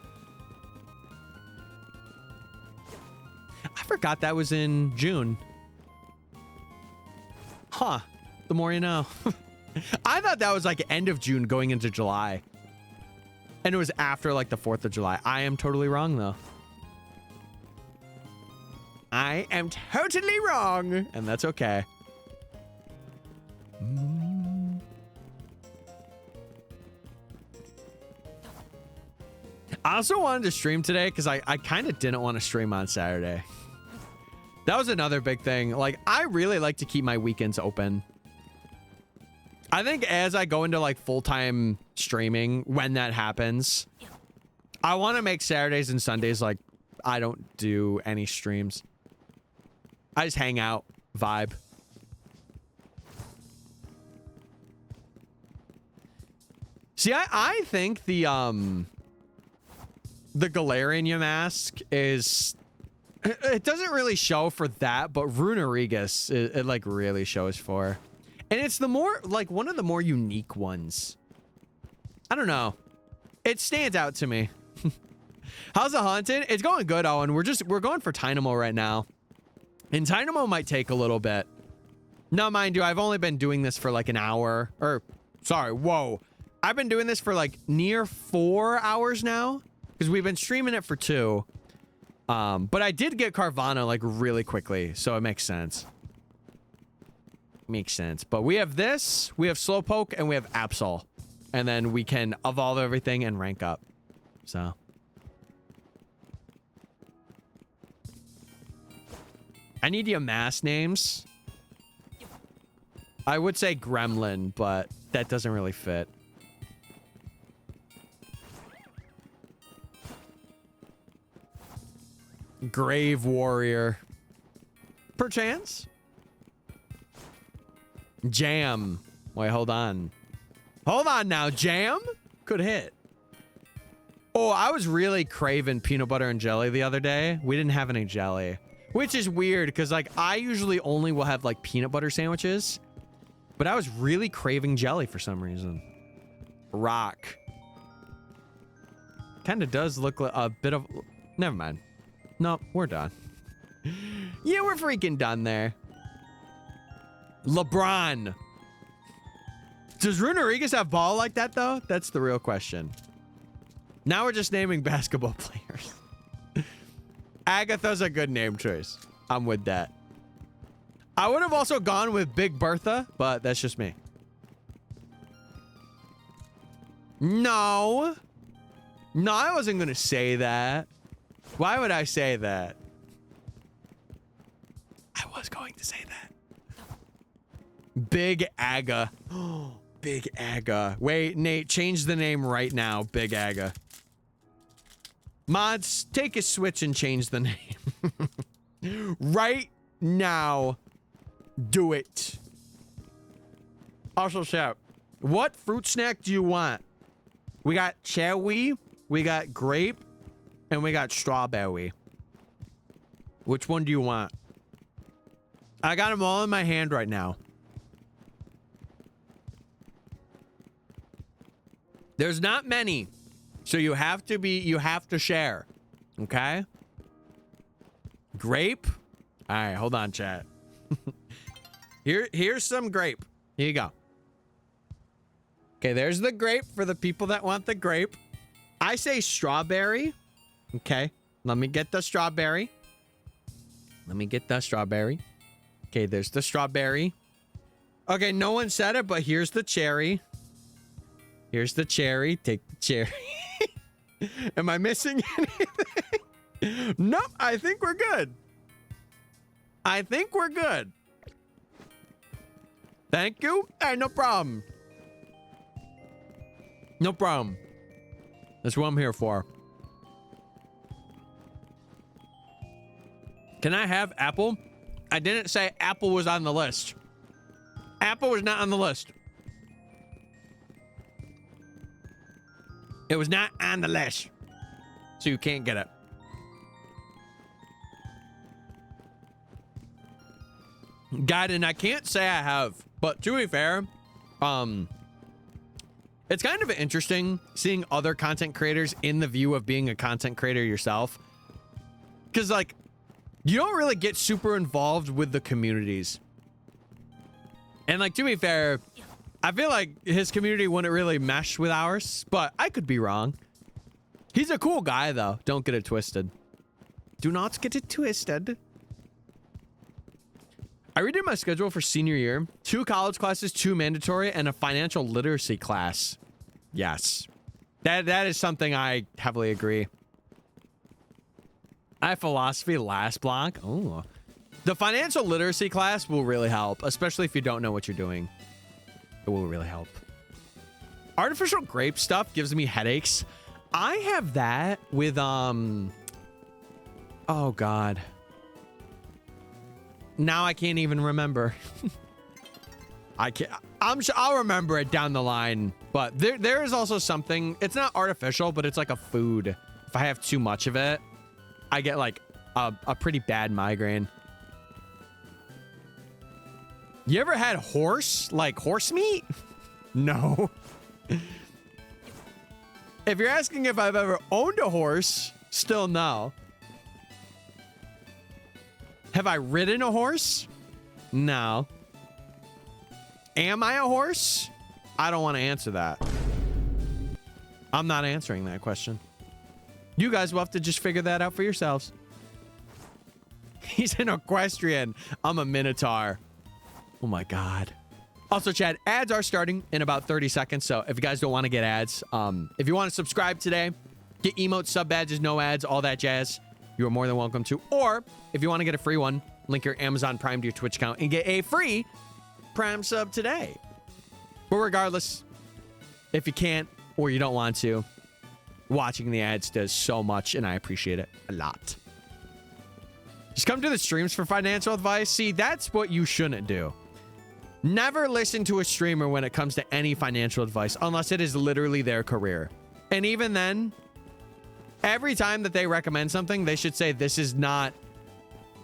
I forgot that was in June. Huh. The more you know. I thought that was like end of June going into July. And it was after like the 4th of July. I am totally wrong though. I am totally wrong. And that's okay. I also wanted to stream today because I kind of didn't want to stream on Saturday. That was another big thing. Like, I really like to keep my weekends open. I think as I go into like full-time streaming, when that happens, I want to make Saturdays and Sundays like I don't do any streams. I just hang out, vibe. See, I think the Galarian mask is, it doesn't really show for that, but Runerigus it like really shows for. And it's the more like one of the more unique ones. I don't know. It stands out to me. How's the hunting? It's going good, Owen. We're going for Dynamo right now. And Dynamo might take a little bit. Now, mind you, I've only been doing this for like an hour. Or, sorry, whoa. I've been doing this for like near 4 hours now. Because we've been streaming it for 2. But I did get Carvana like really quickly. So it makes sense. Makes sense. But we have this. We have Slowpoke. And we have Absol. And then we can evolve everything and rank up. So. I need your mass names. I would say Gremlin, but that doesn't really fit. Grave Warrior. Perchance? Jam. Wait, hold on. Hold on now, Jam? Could hit. Oh, I was really craving peanut butter and jelly the other day. We didn't have any jelly. Which is weird, because like I usually only will have like peanut butter sandwiches. But I was really craving jelly for some reason. Rock. Kind of does look like a bit of... Never mind. Nope, we're done. Yeah, we're freaking done there. LeBron. Does Runerigus have ball like that, though? That's the real question. Now we're just naming basketball players. Agatha's a good name choice. I'm with that. I would have also gone with Big Bertha, but that's just me. No. No, I wasn't going to say that. Why would I say that? I was going to say that. Big Aga. Big Aga. Wait, Nate, change the name right now. Big Aga. Mods, take a switch and change the name. Right now. Do it. Also, chat, what fruit snack do you want? We got cherry, we got grape, and we got strawberry. Which one do you want? I got them all in my hand right now. There's not many, so you have to share. Okay? Grape? All right, hold on, chat. Here's some grape. Here you go. Okay, there's the grape for the people that want the grape. I say strawberry. Okay, let me get the strawberry. Okay, there's the strawberry. Okay, no one said it, but here's the cherry. Here's the cherry. Take the cherry. Am I missing anything? Nope, I think we're good. Thank you. Hey, no problem. No problem. That's what I'm here for. Can I have apple? I didn't say apple was on the list. Apple was not on the list. It was not on the list. So you can't get it. Gaiden, I can't say I have, but to be fair, it's kind of interesting seeing other content creators in the view of being a content creator yourself. Because, like, you don't really get super involved with the communities. And, like, to be fair, I feel like his community wouldn't really mesh with ours, but I could be wrong. He's a cool guy, though. Don't get it twisted. Do not get it twisted. I redid my schedule for senior year. 2 college classes, 2 mandatory, and a financial literacy class. Yes. That is something I heavily agree. I have philosophy last block. Oh. The financial literacy class will really help, especially if you don't know what you're doing. It will really help. Artificial grape stuff gives me headaches. I have that with, oh God. Now I can't even remember. I'll remember it down the line, but there is also something, it's not artificial, but it's like a food. If I have too much of it, I get like a pretty bad migraine. You ever had horse meat? No. If you're asking if I've ever owned a horse, still no. Have I ridden a horse? No. Am I a horse? I don't want to answer that. I'm not answering that question. You guys will have to just figure that out for yourselves. He's an equestrian. I'm a minotaur. Oh my God. Also, Chad, ads are starting in about 30 seconds. So if you guys don't want to get ads, if you want to subscribe today, get emotes, sub badges, no ads, all that jazz, you are more than welcome to. Or if you want to get a free one, link your Amazon Prime to your Twitch account and get a free Prime sub today. But regardless, if you can't or you don't want to, watching the ads does so much and I appreciate it a lot. Just come to the streams for financial advice. See, that's what you shouldn't do. Never listen to a streamer when it comes to any financial advice unless it is literally their career. And even then, every time that they recommend something, they should say this is not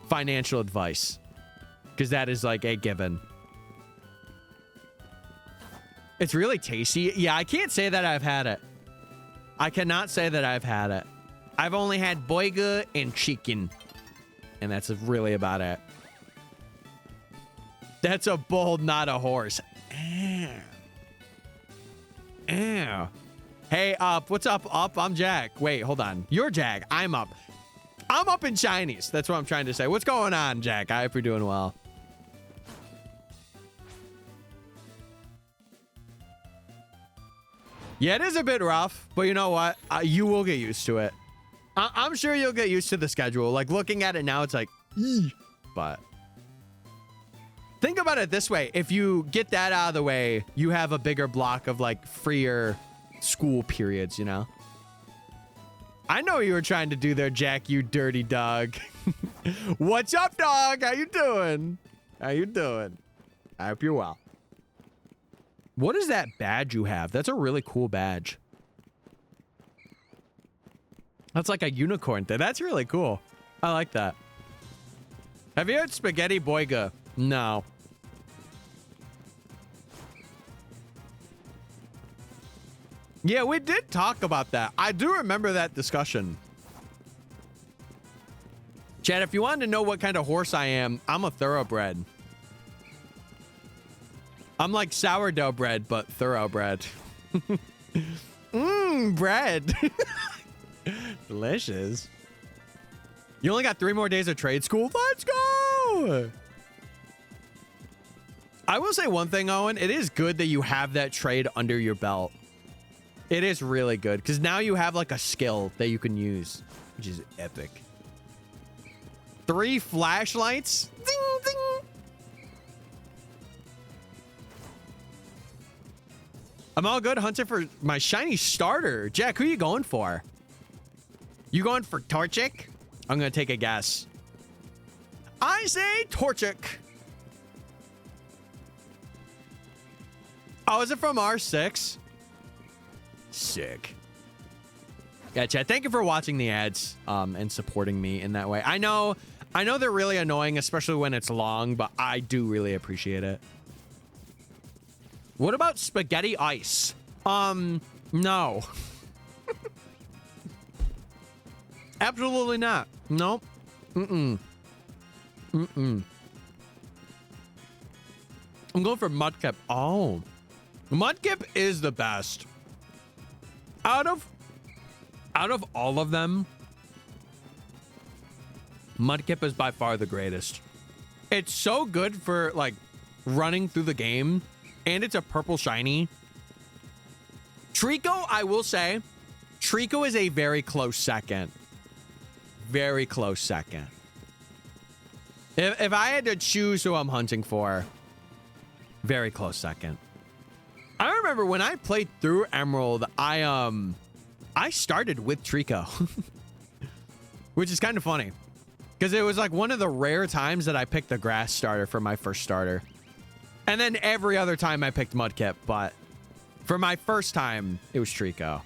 financial advice, because that is like a given. It's really tasty. Yeah, I can't say that I've had it. I cannot say that I've had it. I've only had boiga and chicken, and that's really about it. That's a bull, not a horse. Ow. Ow. Hey, Up. What's up, Up? I'm Jack. Wait, hold on. You're Jack. I'm Up. I'm up in Chinese. That's what I'm trying to say. What's going on, Jack? I hope you're doing well. Yeah, it is a bit rough, but you know what? You will get used to it. I'm sure you'll get used to the schedule. Like, looking at it now, it's like, but Think about it this way. If you get that out of the way, you have a bigger block of like freer school periods, you know? I know you were trying to do there, Jack, you dirty dog. What's up, dog? How you doing? How you doing? I hope you're well. What is that badge you have? That's a really cool badge. That's like a unicorn thing. That's really cool. I like that. Have you heard Spaghetti Boyga? No. Yeah, we did talk about that. I do remember that discussion. Chad, if you wanted to know what kind of horse I am, I'm a thoroughbred. I'm like sourdough bread, but thoroughbred. Bread. Delicious. You only got 3 more days of trade school? Let's go! I will say one thing, Owen. It is good that you have that trade under your belt. It is really good because now you have like a skill that you can use, which is epic. 3 flashlights. Ding, ding. I'm all good hunting for my shiny starter. Jack, who are you going for? You going for Torchic? I'm going to take a guess. I say Torchic. Oh, is it from R6? Sick. Yeah, chat, thank you for watching the ads and supporting me in that way. I know they're really annoying, especially when it's long, but I do really appreciate it. What about spaghetti ice? No. Absolutely not. Nope. I'm going for Mudkip. Oh. Mudkip is the best. Out of all of them, Mudkip is by far the greatest. It's so good for like running through the game, and it's a purple shiny. Trico, I will say, Trico is a very close second. Very close second. If I had to choose who I'm hunting for, very close second. I remember when I played through Emerald, I started with Trico, which is kind of funny because it was like one of the rare times that I picked the grass starter for my first starter. And then every other time I picked Mudkip, but for my first time, it was Trico.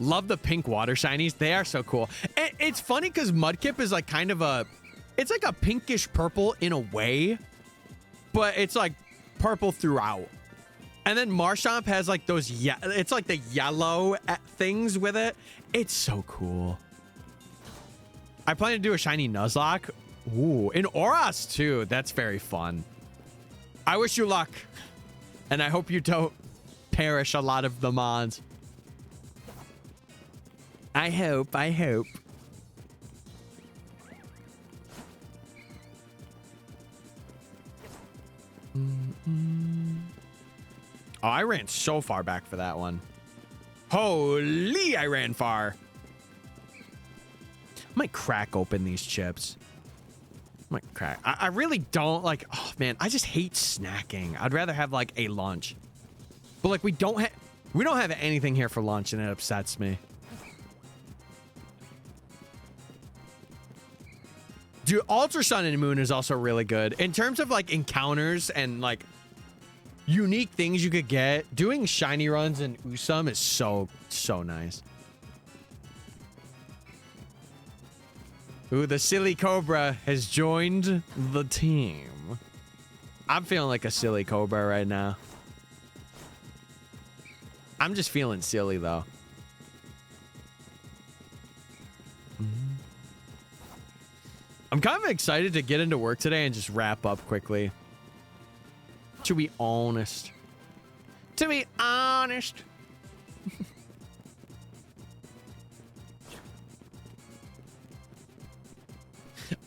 Love the pink water shinies. They are so cool. It's funny because Mudkip is like kind of it's like a pinkish purple in a way, but it's like purple throughout. And then Marshtomp has like those, it's like the yellow things with it. It's so cool. I plan to do a shiny Nuzlocke. Ooh, in Oras too. That's very fun. I wish you luck. And I hope you don't perish a lot of the mons. I hope. Oh, I ran so far back for that one. Holy, I ran far. I might crack open these chips. I really don't like, oh man, I just hate snacking. I'd rather have like a lunch. But like we don't have anything here for lunch and it upsets me. Dude, Ultra Sun and Moon is also really good. In terms of like encounters and like unique things you could get, doing shiny runs in Usum is so nice. Ooh, the silly cobra has joined the team. I'm feeling like a silly cobra right now. I'm just feeling silly though. I'm kind of excited to get into work today and just wrap up quickly. To be honest.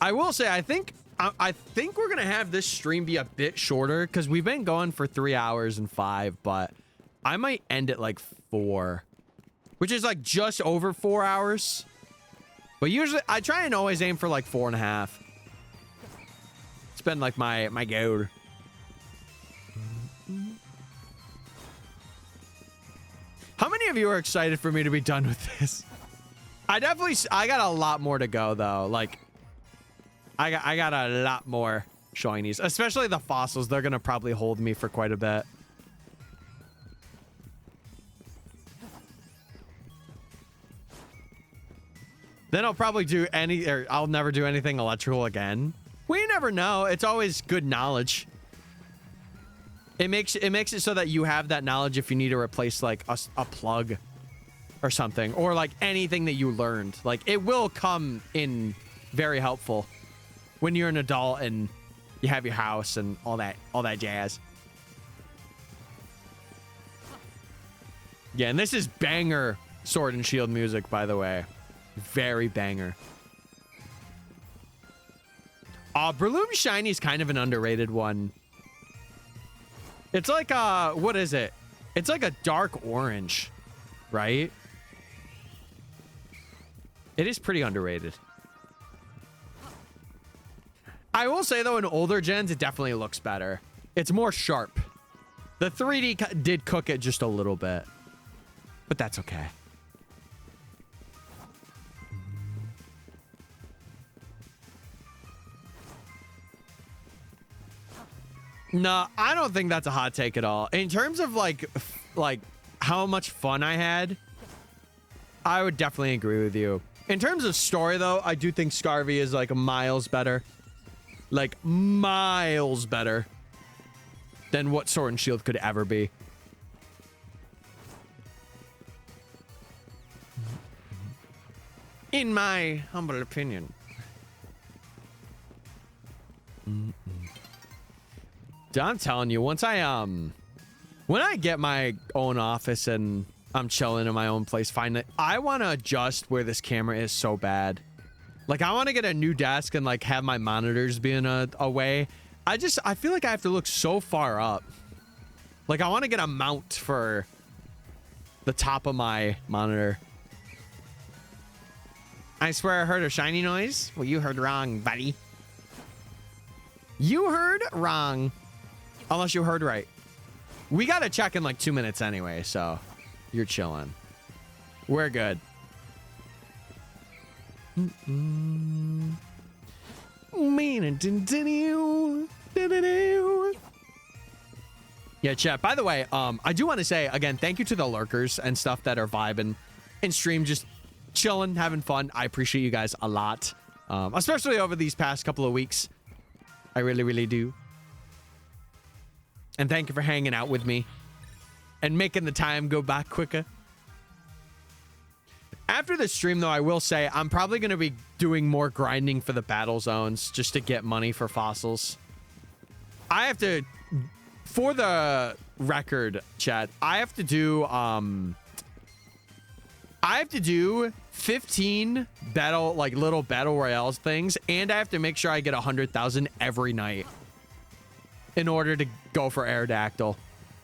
I will say, I think we're gonna have this stream be a bit shorter because we've been going for 3 hours and 5, but I might end at like 4, which is like just over 4 hours. But usually I try and always aim for like 4.5. been like my goal. How many of you are excited for me to be done with this? I got a lot more to go though. Like, I got a lot more shinies, especially the fossils. They're gonna probably hold me for quite a bit. Then I'll probably do I'll never do anything electrical again. We never know. It's always good knowledge. It makes it so that you have that knowledge if you need to replace like a plug or something, or like anything that you learned. Like, it will come in very helpful when you're an adult and you have your house and all that jazz. Yeah, and this is banger Sword and Shield music, by the way. Very banger. Breloom Shiny is kind of an underrated one. It's like what is it? It's like a dark orange, right? It is pretty underrated. I will say though, in older gens, it definitely looks better. It's more sharp. The 3D did cook it just a little bit, but that's okay. No, I don't think that's a hot take at all. In terms of like how much fun I had, I would definitely agree with you. In terms of story though, I do think Scarvy is like miles better. Like miles better than what Sword and Shield could ever be. In my humble opinion. I'm telling you, once when I get my own office and I'm chilling in my own place, I want to adjust where this camera is so bad. Like, I want to get a new desk and like have my monitors be in a way. I feel like I have to look so far up. Like, I want to get a mount for the top of my monitor. I swear I heard a shiny noise. Well, you heard wrong, buddy. You heard wrong. Unless you heard right. We got to check in like 2 minutes anyway, so you're chilling. We're good. Yeah, chat. By the way, I do want to say, again, thank you to the lurkers and stuff that are vibing in stream, just chilling, having fun. I appreciate you guys a lot, especially over these past couple of weeks. I really, really do. And thank you for hanging out with me and making the time go by quicker. After the stream, though, I will say I'm probably going to be doing more grinding for the battle zones just to get money for fossils. I have to, for the record, chat, I have to do 15 battle, like little battle royales things, and I have to make sure I get 100,000 every night in order to go for Aerodactyl,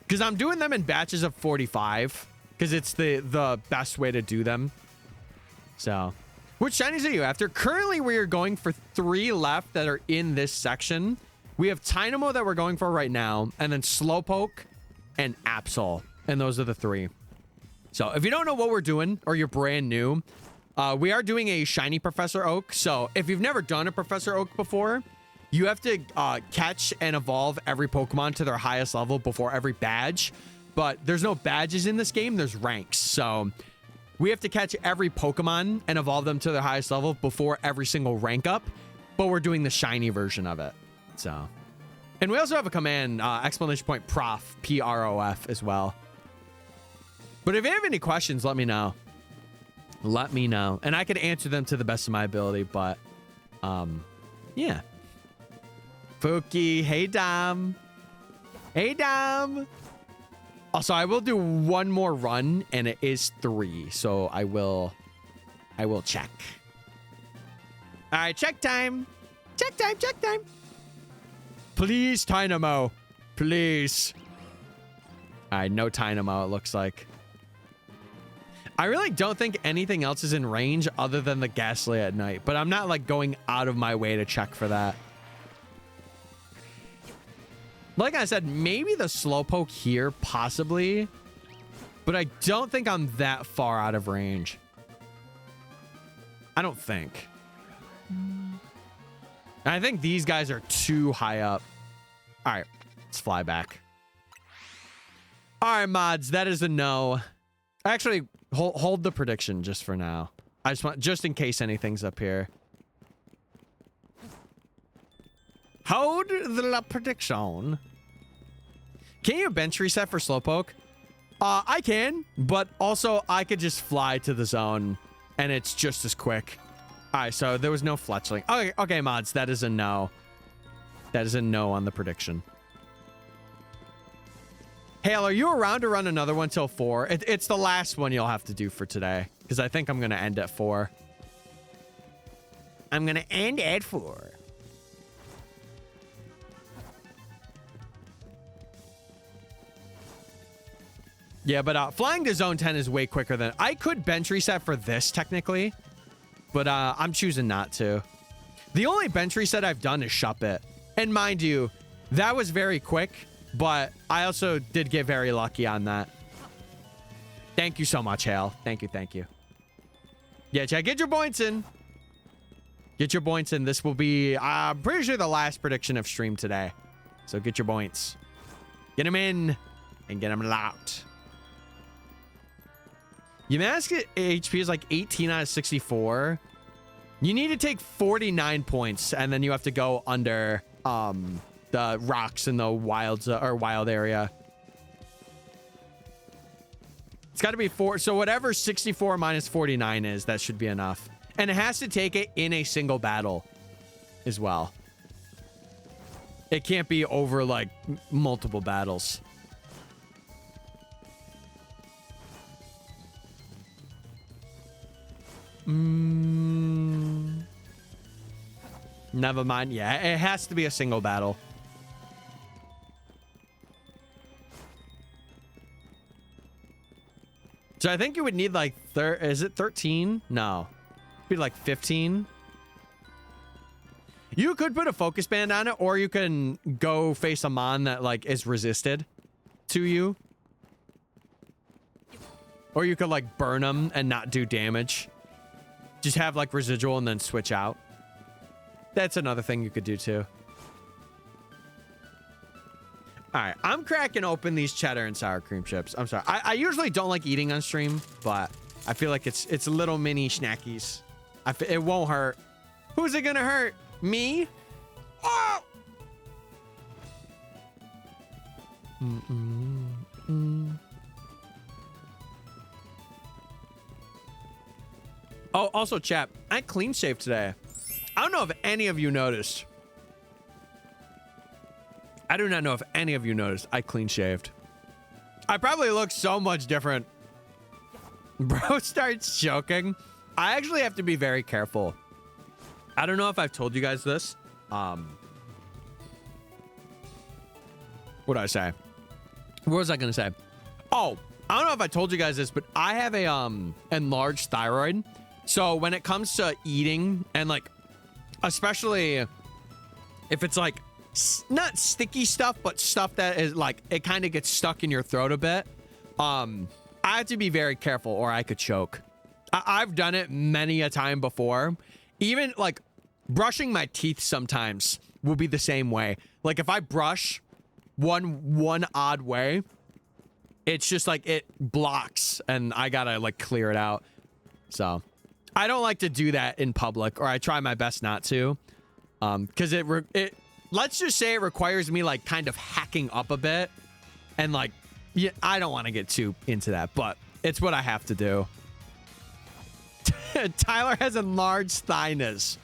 because I'm doing them in batches of 45 because it's the best way to do them. So, which shinies are you after? Currently, we are going for 3 left that are in this section. We have Tynamo that we're going for right now, and then Slowpoke and Absol, and those are the 3. So, if you don't know what we're doing, or you're brand new, we are doing a shiny Professor Oak. So, if you've never done a Professor Oak before, you have to catch and evolve every Pokemon to their highest level before every badge. But there's no badges in this game, there's ranks. So we have to catch every Pokemon and evolve them to their highest level before every single rank up. But we're doing the shiny version of it. So, and we also have a command, exclamation point prof, P-R-O-F as well. But if you have any questions, let me know. Let me know. And I can answer them to the best of my ability, but yeah. Pookie, hey Dom. Hey Dom. Also, I will do one more run, and it is 3. So I will check. All right, check time. Check time, check time. Please, Tynamo. Please. All right, no Tynamo, it looks like. I really don't think anything else is in range other than the Ghastly at night, but I'm not like going out of my way to check for that. Like I said, maybe the slowpoke here, possibly. But I don't think I'm that far out of range. I don't think. I think these guys are too high up. All right, let's fly back. All right, mods, that is a no. Actually, hold the prediction just for now. I just want, just in case anything's up here. Hold the prediction. Can you bench reset for slowpoke? I can, but also I could just fly to the zone and it's just as quick. All right, so there was no fletchling. Okay, mods, that is a no. That is a no on the prediction. Hale, are you around to run another one till 4? It's the last one you'll have to do for today because I think I'm going to end at 4. I'm going to end at 4. Yeah, but flying to zone 10 is way quicker than... I could bench reset for this, technically. But I'm choosing not to. The only bench reset I've done is Shup It. And mind you, that was very quick. But I also did get very lucky on that. Thank you so much, Hale. Thank you, thank you. Yeah, chat, get your points in. Get your points in. This will be, I'm pretty sure, the last prediction of stream today. So get your points. Get them in and get them locked. Yamask HP is like 18 out of 64. You need to take 49 points, and then you have to go under the rocks in the wild area. It's got to be 4. So whatever 64 minus 49 is, that should be enough. And it has to take it in a single battle as well. It can't be over like multiple battles. Never mind. Yeah, it has to be a single battle. So I think you would need like is it 13? No. It'd be like 15. You could put a focus band on it, or you can go face a mon that like is resisted to you. Or you could like burn them and not do damage. Just have like residual and then switch out. That's another thing you could do too. All right, I'm cracking open these cheddar and sour cream chips. I'm sorry. I usually don't like eating on stream, but I feel like it's little mini snackies. It won't hurt. Who's it gonna hurt? Me? Oh! Oh, also, chat, I clean shaved today. I don't know if any of you noticed. I do not know if any of you noticed. I clean shaved. I probably look so much different. Bro starts joking. I actually have to be very careful. I don't know if I've told you guys this. What did I say? What was I gonna say? Oh, I don't know if I told you guys this, but I have a enlarged thyroid. So when it comes to eating and like, especially if it's like not sticky stuff, but stuff that is like, it kind of gets stuck in your throat a bit. I have to be very careful or I could choke. I've done it many a time before. Even like brushing my teeth sometimes will be the same way. Like if I brush one odd way, it's just like it blocks and I gotta like clear it out. So I don't like to do that in public, or I try my best not to. Because it let's just say it requires me like kind of hacking up a bit. And like, yeah, I don't want to get too into that, but it's what I have to do. Tyler has enlarged thighness.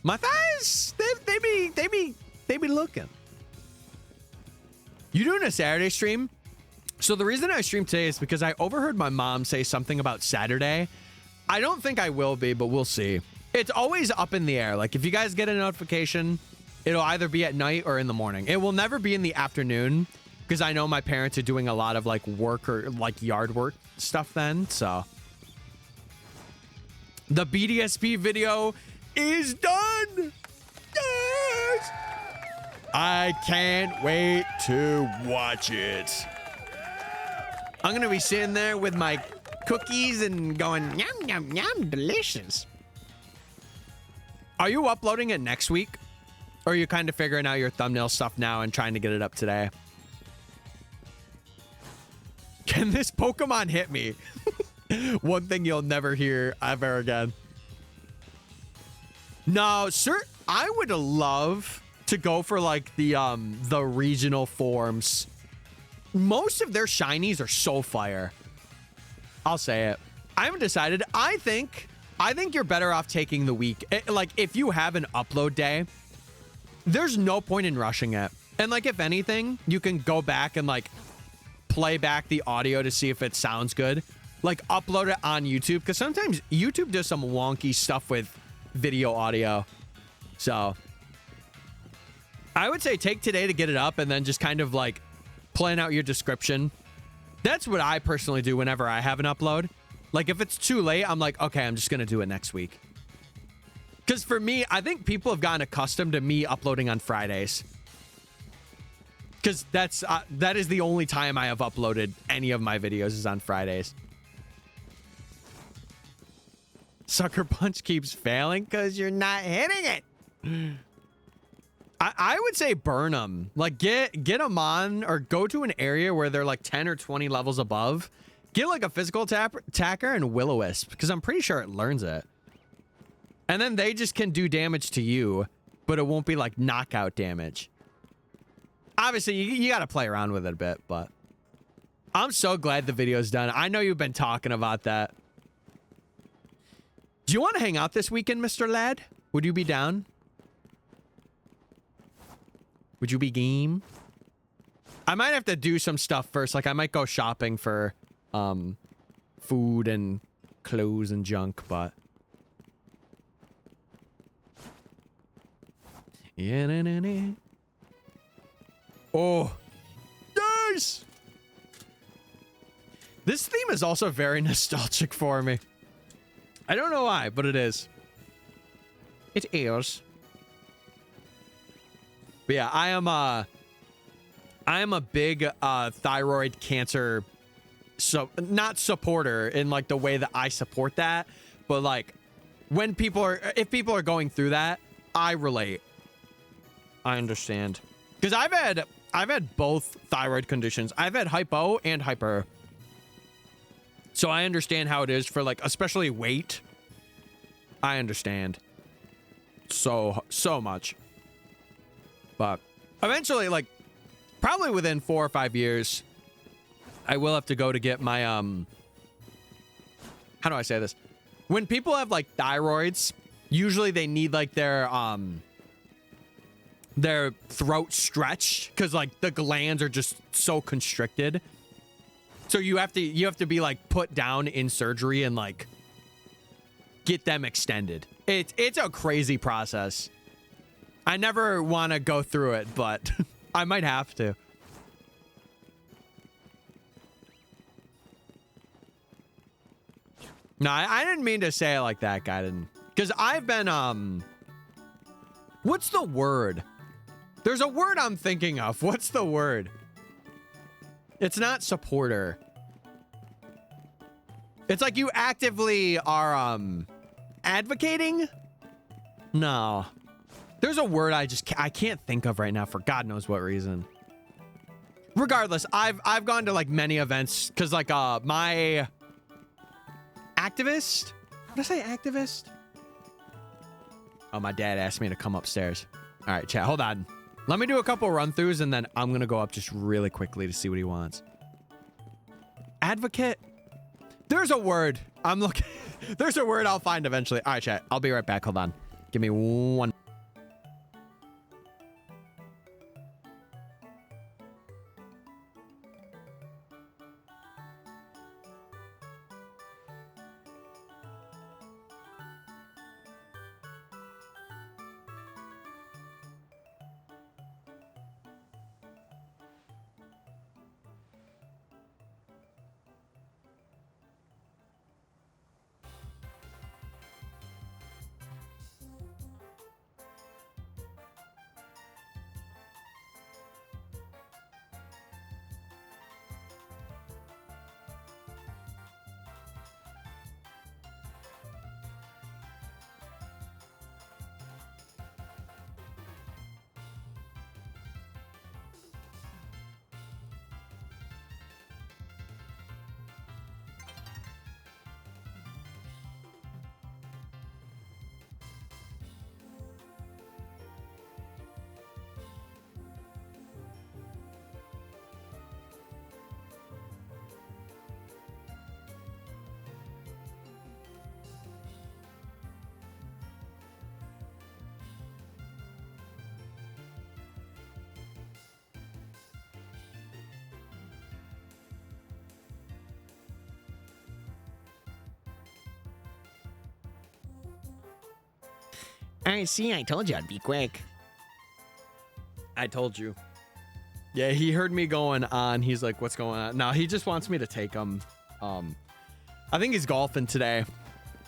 My thighs, they be looking. You doing a Saturday stream? So the reason I streamed today is because I overheard my mom say something about Saturday. I don't think I will be, but we'll see. It's always up in the air. Like if you guys get a notification, it'll either be at night or in the morning. It will never be in the afternoon because I know my parents are doing a lot of like work or like yard work stuff then. So the BDSP video is done. Yes! I can't wait to watch it. I'm gonna be sitting there with my cookies and going, yum, yum, yum, delicious. Are you uploading it next week? Or are you kind of figuring out your thumbnail stuff now and trying to get it up today? Can this Pokemon hit me? One thing you'll never hear ever again. No, sir, I would love to go for like the regional forms. Most of their shinies are so fire. I'll say it. I haven't decided. I think you're better off taking the week. Like if you have an upload day, there's no point in rushing it. And like if anything, you can go back and like play back the audio to see if it sounds good. Like upload it on YouTube, because sometimes YouTube does some wonky stuff with video audio. So I would say take today to get it up and then just kind of like plan out your description. That's what I personally do whenever I have an upload. Like if it's too late, I'm like, okay, I'm just going to do it next week. Because for me, I think people have gotten accustomed to me uploading on Fridays. Because that is the only time I have uploaded any of my videos is on Fridays. Sucker Punch keeps failing because you're not hitting it. I would say burn them. Like get them on or go to an area where they're like 10 or 20 levels above. Get like a physical attacker and Will-O-Wisp, because I'm pretty sure it learns it. And then they just can do damage to you, but it won't be like knockout damage. Obviously, you got to play around with it a bit, but I'm so glad the video's done. I know you've been talking about that. Do you want to hang out this weekend, Mr. Lad? Would you be down? Would you be game? I might have to do some stuff first. Like I might go shopping for food and clothes and junk, but yeah, oh, nice. This theme is also very nostalgic for me. I don't know why, but it is. It is. But yeah, I am a big thyroid cancer, so not supporter in like the way that I support that, but like when if people are going through that, I relate. I understand. Because I've had both thyroid conditions. I've had hypo and hyper. So I understand how it is for like, especially weight. I understand. So much. But eventually, like, probably within 4 or 5 years, I will have to go to get my, how do I say this? When people have, like, thyroids, usually they need, like, their throat stretched because, like, the glands are just so constricted. So you have to be, like, put down in surgery and, like, get them extended. It's a crazy process. I never want to go through it, but I might have to. No, I didn't mean to say it like that, guy. Didn't. Because I've been, what's the word? There's a word I'm thinking of. What's the word? It's not supporter. It's like you actively are, advocating? No. There's a word I can't think of right now for God knows what reason. Regardless, I've gone to like many events because like my activist. Did I say activist? Oh, my dad asked me to come upstairs. All right, chat, hold on. Let me do a couple run-throughs and then I'm gonna go up just really quickly to see what he wants. Advocate. There's a word. I'm looking. There's a word I'll find eventually. All right, chat. I'll be right back. Hold on. Give me one. I see. I told you I'd be quick. I told you. Yeah, he heard me going on. He's like, what's going on? No, he just wants me to take him. I think he's golfing today.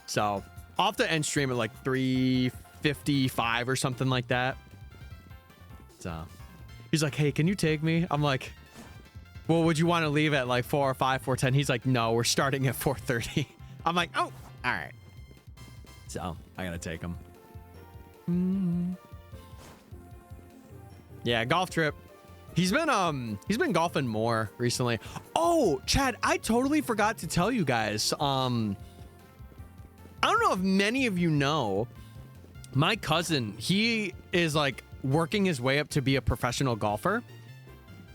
So I'll have to end stream at like 3:55 or something like that. So he's like, hey, can you take me? I'm like, well, would you want to leave at like 4 or 5, 4:10? He's like, no, we're starting at 4:30. I'm like, oh, all right. So I gotta take him. Yeah, golf trip. He's been golfing more recently. Oh, Chad, I totally forgot to tell you guys. I don't know if many of you know, my cousin, he is like working his way up to be a professional golfer.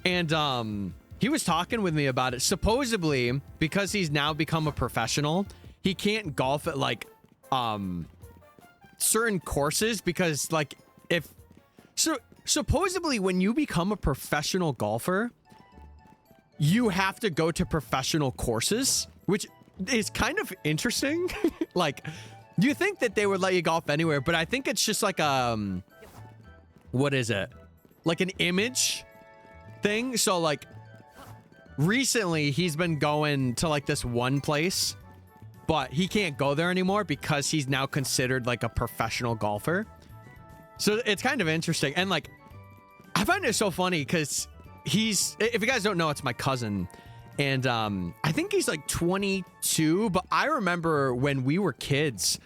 And he was talking with me about it. Supposedly, because he's now become a professional, he can't golf at like certain courses because like supposedly when you become a professional golfer, you have to go to professional courses, which is kind of interesting. Like, you think that they would let you golf anywhere, but I think it's just like what is it? Like an image thing. So like recently he's been going to like this one place, but he can't go there anymore because he's now considered like a professional golfer. So it's kind of interesting. And like, I find it so funny because if you guys don't know, it's my cousin. And I think he's like 22, but I remember when we were kids,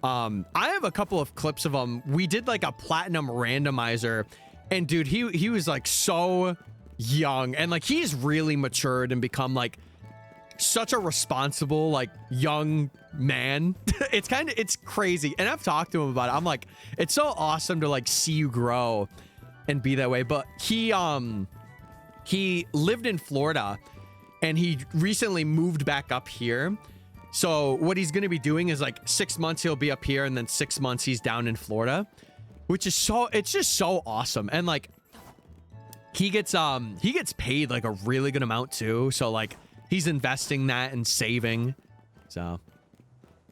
I have a couple of clips of him. We did like a platinum randomizer, and dude, he was like so young, and like he's really matured and become like such a responsible like young man. It's crazy. And I've talked to him about it. I'm like, it's so awesome to like see you grow and be that way. But he lived in Florida and he recently moved back up here. So what he's going to be doing is like 6 months he'll be up here and then 6 months he's down in Florida, which is it's just so awesome. And like he gets paid like a really good amount too. So like he's investing that and saving. So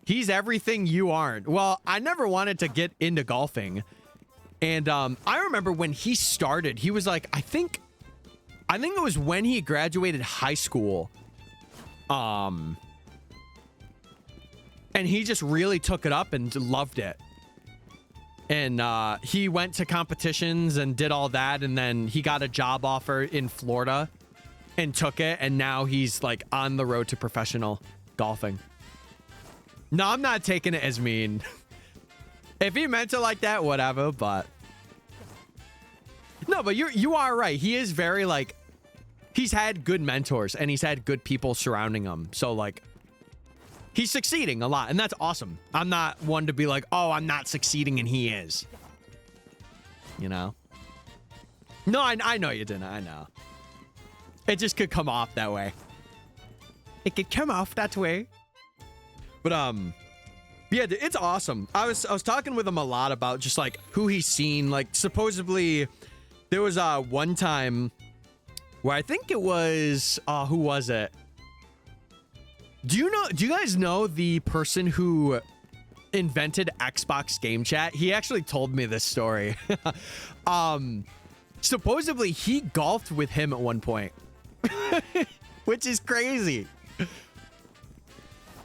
he's everything you aren't. Well, I never wanted to get into golfing. And I remember when he started, he was like, I think it was when he graduated high school. And he just really took it up and loved it. And he went to competitions and did all that. And then he got a job offer in Florida and took it. And now he's like on the road to professional golfing. No, I'm not taking it as mean. If he meant it like that, whatever, but no, but you are right. He is very like, he's had good mentors and he's had good people surrounding him. So like he's succeeding a lot and that's awesome. I'm not one to be like, oh, I'm not succeeding and he is, you know? No, I know you didn't. I know. It just could come off that way. It could come off that way. But yeah, it's awesome. I was talking with him a lot about just like who he's seen. Like supposedly there was one time where I think it was who was it? Do you guys know the person who invented Xbox Game Chat? He actually told me this story. Supposedly he golfed with him at one point. Which is crazy.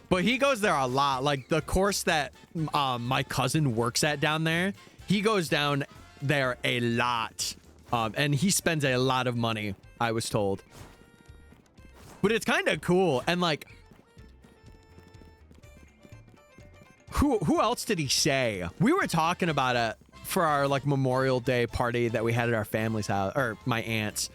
But he goes there a lot. Like the course that my cousin works at down there, he goes down there a lot. And he spends a lot of money, I was told. But it's kind of cool. And like, who else did he say? We were talking about it for our like Memorial Day party that we had at our family's house, or my aunt's.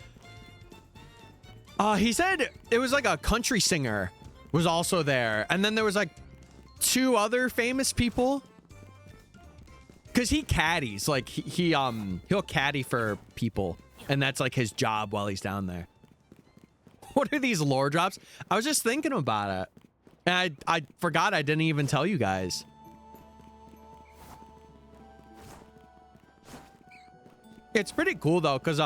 He said it was like a country singer was also there. And then there was like 2 other famous people. Cause he caddies, like he'll caddy for people. And that's like his job while he's down there. What are these lore drops? I was just thinking about it. And I forgot I didn't even tell you guys. It's pretty cool though, cause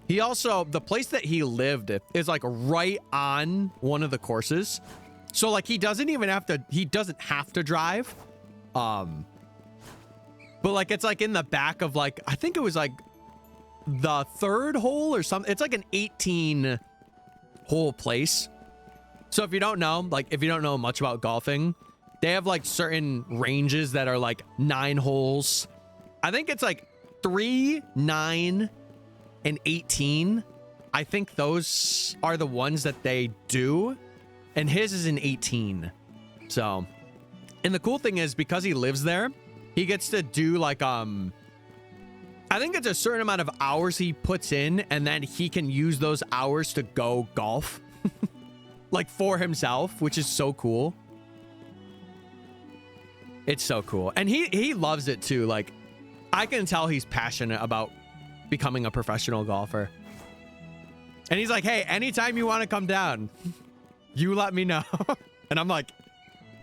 he also, the place that he lived is like right on one of the courses. So like he doesn't have to drive. but like it's like in the back of like, I think it was like the third hole or something. It's like an 18 hole place. So if you don't know, like if you don't know much about golfing, they have like certain ranges that are like 9 holes. I think it's like 3, 9, and 18. I think those are the ones that they do. And his is an 18. So, and the cool thing is because he lives there, he gets to do like, I think it's a certain amount of hours he puts in, and then he can use those hours to go golf like for himself, which is so cool. It's so cool. And he loves it too. Like I can tell he's passionate about becoming a professional golfer. And he's like, hey, anytime you want to come down, you let me know. And I'm like,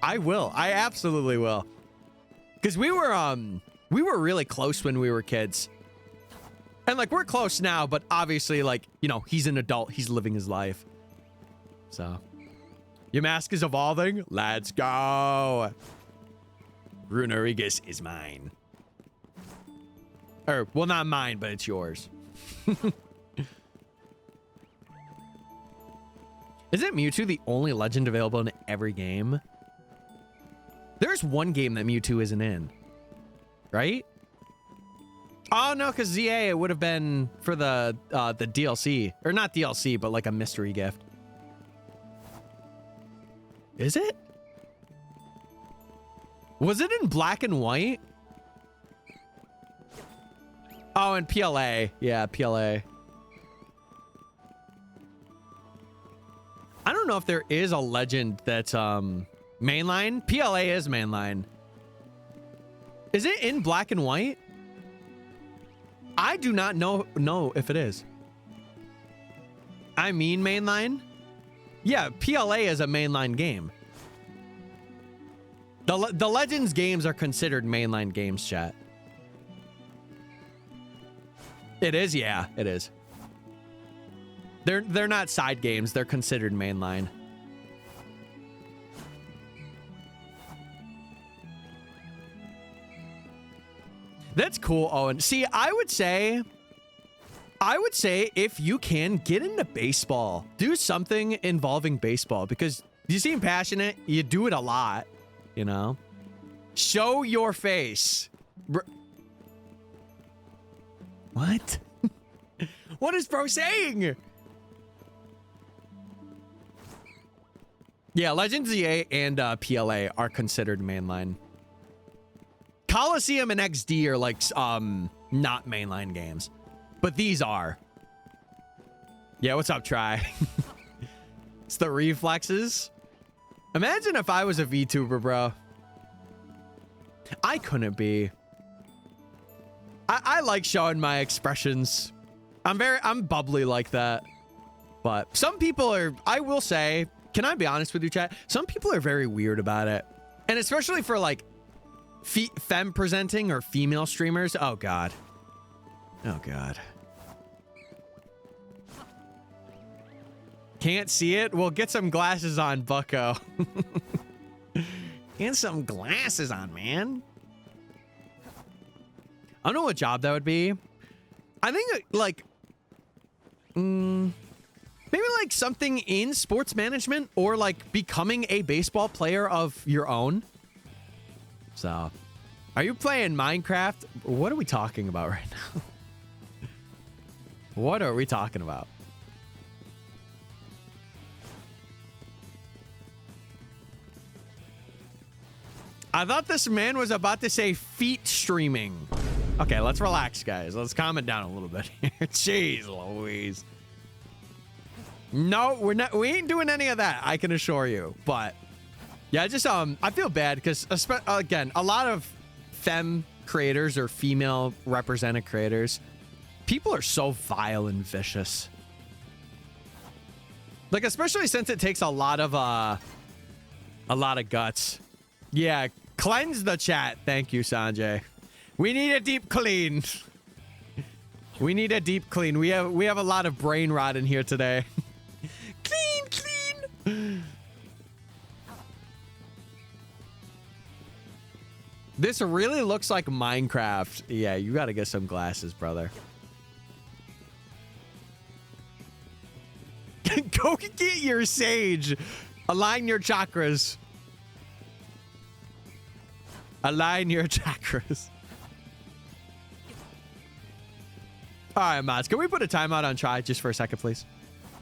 I will. I absolutely will. Because we were really close when we were kids. And like we're close now, but obviously like, you know, he's an adult. He's living his life. So your mask is evolving. Let's go. Runarigus is mine. Or, well, not mine, but it's yours. Isn't Mewtwo the only legend available in every game? There's one game that Mewtwo isn't in. Right? Oh, no, because ZA, it would have been for the DLC. Or not DLC, but like a mystery gift. Is it? Was it in black and white? Oh, and PLA. Yeah, PLA. I don't know if there is a legend that's mainline. PLA is mainline. Is it in black and white? I do not know if it is. I mean mainline. Yeah, PLA is a mainline game. The Legends games are considered mainline games, chat. It is, yeah, it is. They're not side games, they're considered mainline. That's cool, Owen. See, I would say if you can get into baseball, do something involving baseball, because you seem passionate, you do it a lot, you know? Show your face. What? What is bro saying? Yeah, Legends ZA and PLA are considered mainline. Coliseum and XD are like not mainline games, but these are. Yeah, what's up, Try? It's the reflexes. Imagine if I was a VTuber, bro. I couldn't be. I like showing my expressions. I'm bubbly like that. But some people are, I will say, can I be honest with you, chat? Some people are very weird about it. And especially for like femme presenting or female streamers. Oh God. Oh God. Can't see it? Well, get some glasses on, bucko. Get some glasses on, man. I don't know what job that would be. I think like, maybe like something in sports management or like becoming a baseball player of your own. So, are you playing Minecraft? What are we talking about right now? What are we talking about? I thought this man was about to say feet streaming. Okay, let's relax, guys. Let's calm it down a little bit here. Jeez Louise. No, we ain't doing any of that, I can assure you. But yeah, just I feel bad because again, a lot of femme creators or female represented creators, people are so vile and vicious. Like, especially since it takes a lot of guts. Yeah, cleanse the chat. Thank you, Sanjay. We need a deep clean. We need a deep clean. We have a lot of brain rot in here today. Clean. This really looks like Minecraft. Yeah, you got to get some glasses, brother. Go get your sage. Align your chakras. Align your chakras. All right, mods. Can we put a timeout on try just for a second, please?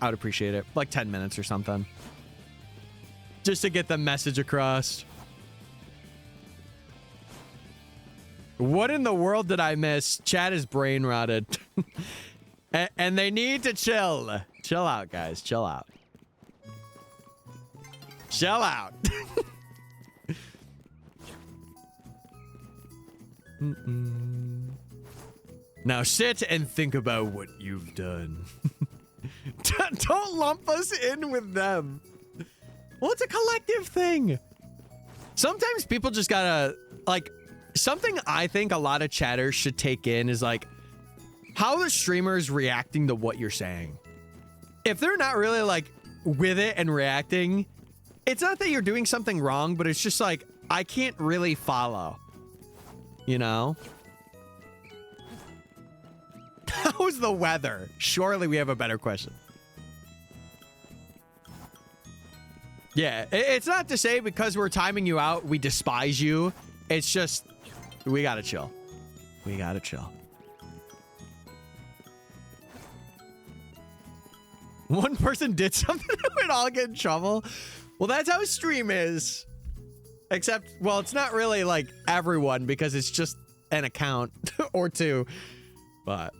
I would appreciate it. Like 10 minutes or something. Just to get the message across. What in the world did I miss? Chat is brain rotted. And they need to chill. Chill out, guys. Chill out. Chill out. Now sit and think about what you've done. Don't lump us in with them. Well, it's a collective thing. Sometimes people just gotta, like, something I think a lot of chatters should take in is, like, how the streamer is reacting to what you're saying. If they're not really, like, with it and reacting, it's not that you're doing something wrong, but it's just, like, I can't really follow. You know? How's the weather? Surely we have a better question. Yeah, it's not to say because we're timing you out, we despise you. It's just, we gotta chill. We gotta chill. One person did something that would all get in trouble. Well, that's how stream is. Except, well, it's not really like everyone because it's just an account or two. But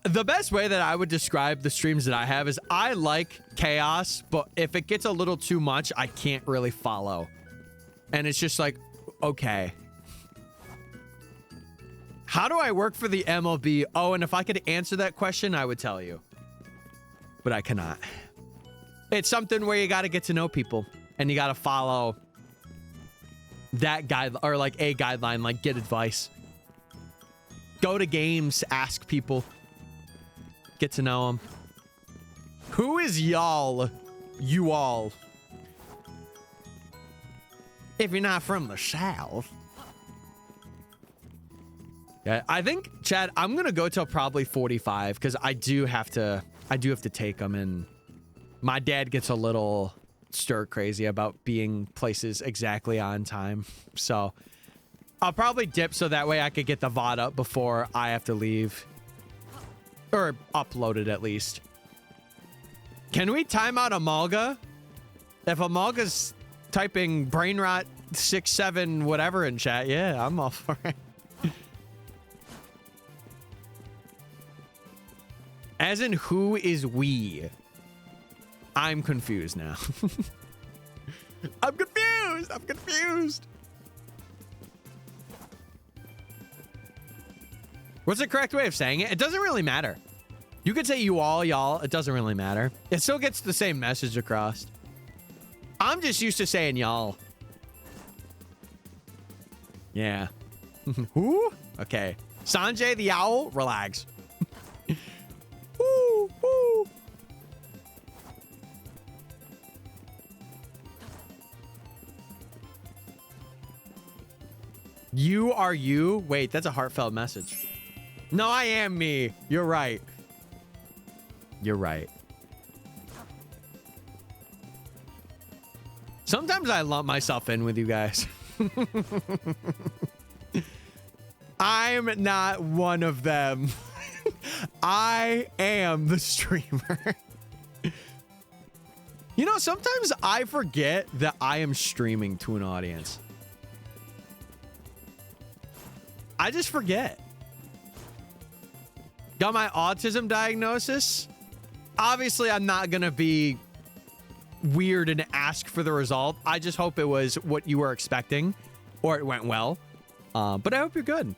the best way that I would describe the streams that I have is I like chaos, but if it gets a little too much, I can't really follow. And it's just like, okay. How do I work for the MLB? Oh, and if I could answer that question, I would tell you. But I cannot. It's something where you got to get to know people and you got to follow that guide or like a guideline, like get advice. Go to games, ask people. Get to know them. Who is y'all? You all. If you're not from the South. Yeah, I think, Chad, I'm gonna go till probably 45 because I do have to take them, and my dad gets a little stir crazy about being places exactly on time. So I'll probably dip so that way I could get the VOD up before I have to leave. Or upload it at least. Can we time out Amalga? If Amalga's typing brain rot 6-7 whatever in chat, yeah, I'm all for it. As in, who is we? I'm confused now. I'm confused. I'm confused. What's the correct way of saying it? It doesn't really matter. You could say you all, y'all. It doesn't really matter. It still gets the same message across. I'm just used to saying y'all. Yeah. Who? Okay. Sanjay the owl, relax. Woo, woo. You are you? Wait, that's a heartfelt message. No, I am me. You're right. You're right. Sometimes I lump myself in with you guys. I'm not one of them. I am the streamer. You know, sometimes I forget that I am streaming to an audience. I just forget. Got my autism diagnosis. Obviously, I'm not going to be weird and ask for the result. I just hope it was what you were expecting or it went well. But I hope you're good.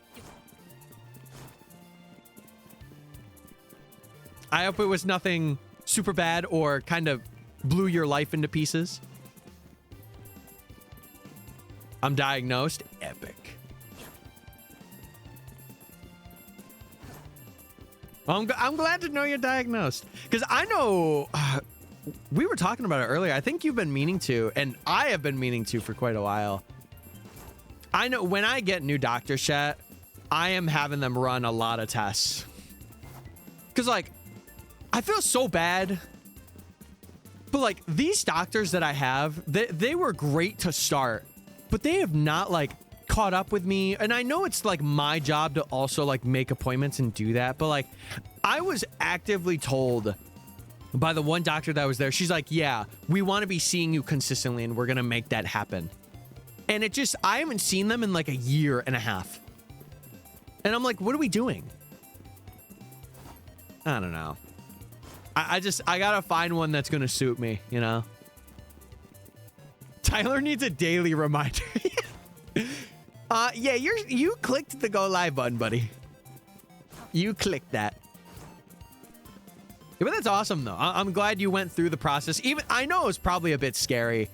I hope it was nothing super bad or kind of blew your life into pieces. I'm diagnosed. Epic. I'm glad to know you're diagnosed. Because I know we were talking about it earlier. I think you've been meaning to, and I have been meaning to for quite a while. I know when I get new doctors, chat, I am having them run a lot of tests. Because, like, I feel so bad. But, like, these doctors that I have, they were great to start. But they have not, like, caught up with me. And I know it's, like, my job to also, like, make appointments and do that. But, like, I was actively told by the one doctor that was there, she's like, yeah, we want to be seeing you consistently and we're going to make that happen. And it just, I haven't seen them in like a year and a half. And I'm like, what are we doing? I don't know. I got to find one that's going to suit me, you know? Tyler needs a daily reminder. Yeah, you clicked the go live button, buddy. You clicked that. Yeah, but that's awesome, though. I'm glad you went through the process. Even I know it was probably a bit scary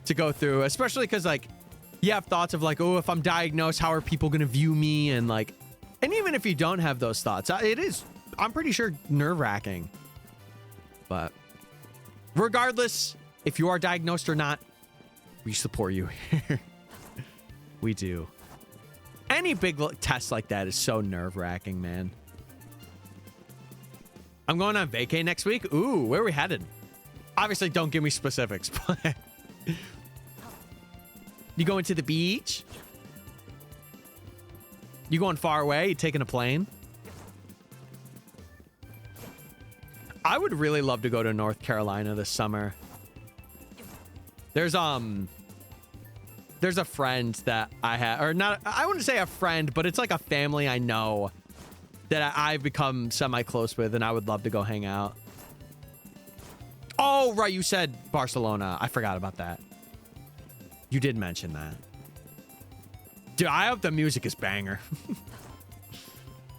to go through, especially because, like, you have thoughts of, like, oh, if I'm diagnosed, how are people going to view me? And, like, and even if you don't have those thoughts, it is, I'm pretty sure, nerve-wracking. But regardless, if you are diagnosed or not, we support you here. We do. Any big test like that is so nerve-wracking, man. I'm going on vacay next week. Ooh, where are we headed? Obviously, don't give me specifics, but you going to the beach? You going far away? You taking a plane? I would really love to go to North Carolina this summer. There's a friend that I have, or not, I wouldn't say a friend, but it's like a family I know that I've become semi-close with, and I would love to go hang out. Oh, right, you said Barcelona. I forgot about that. You did mention that. Dude, I hope the music is banger.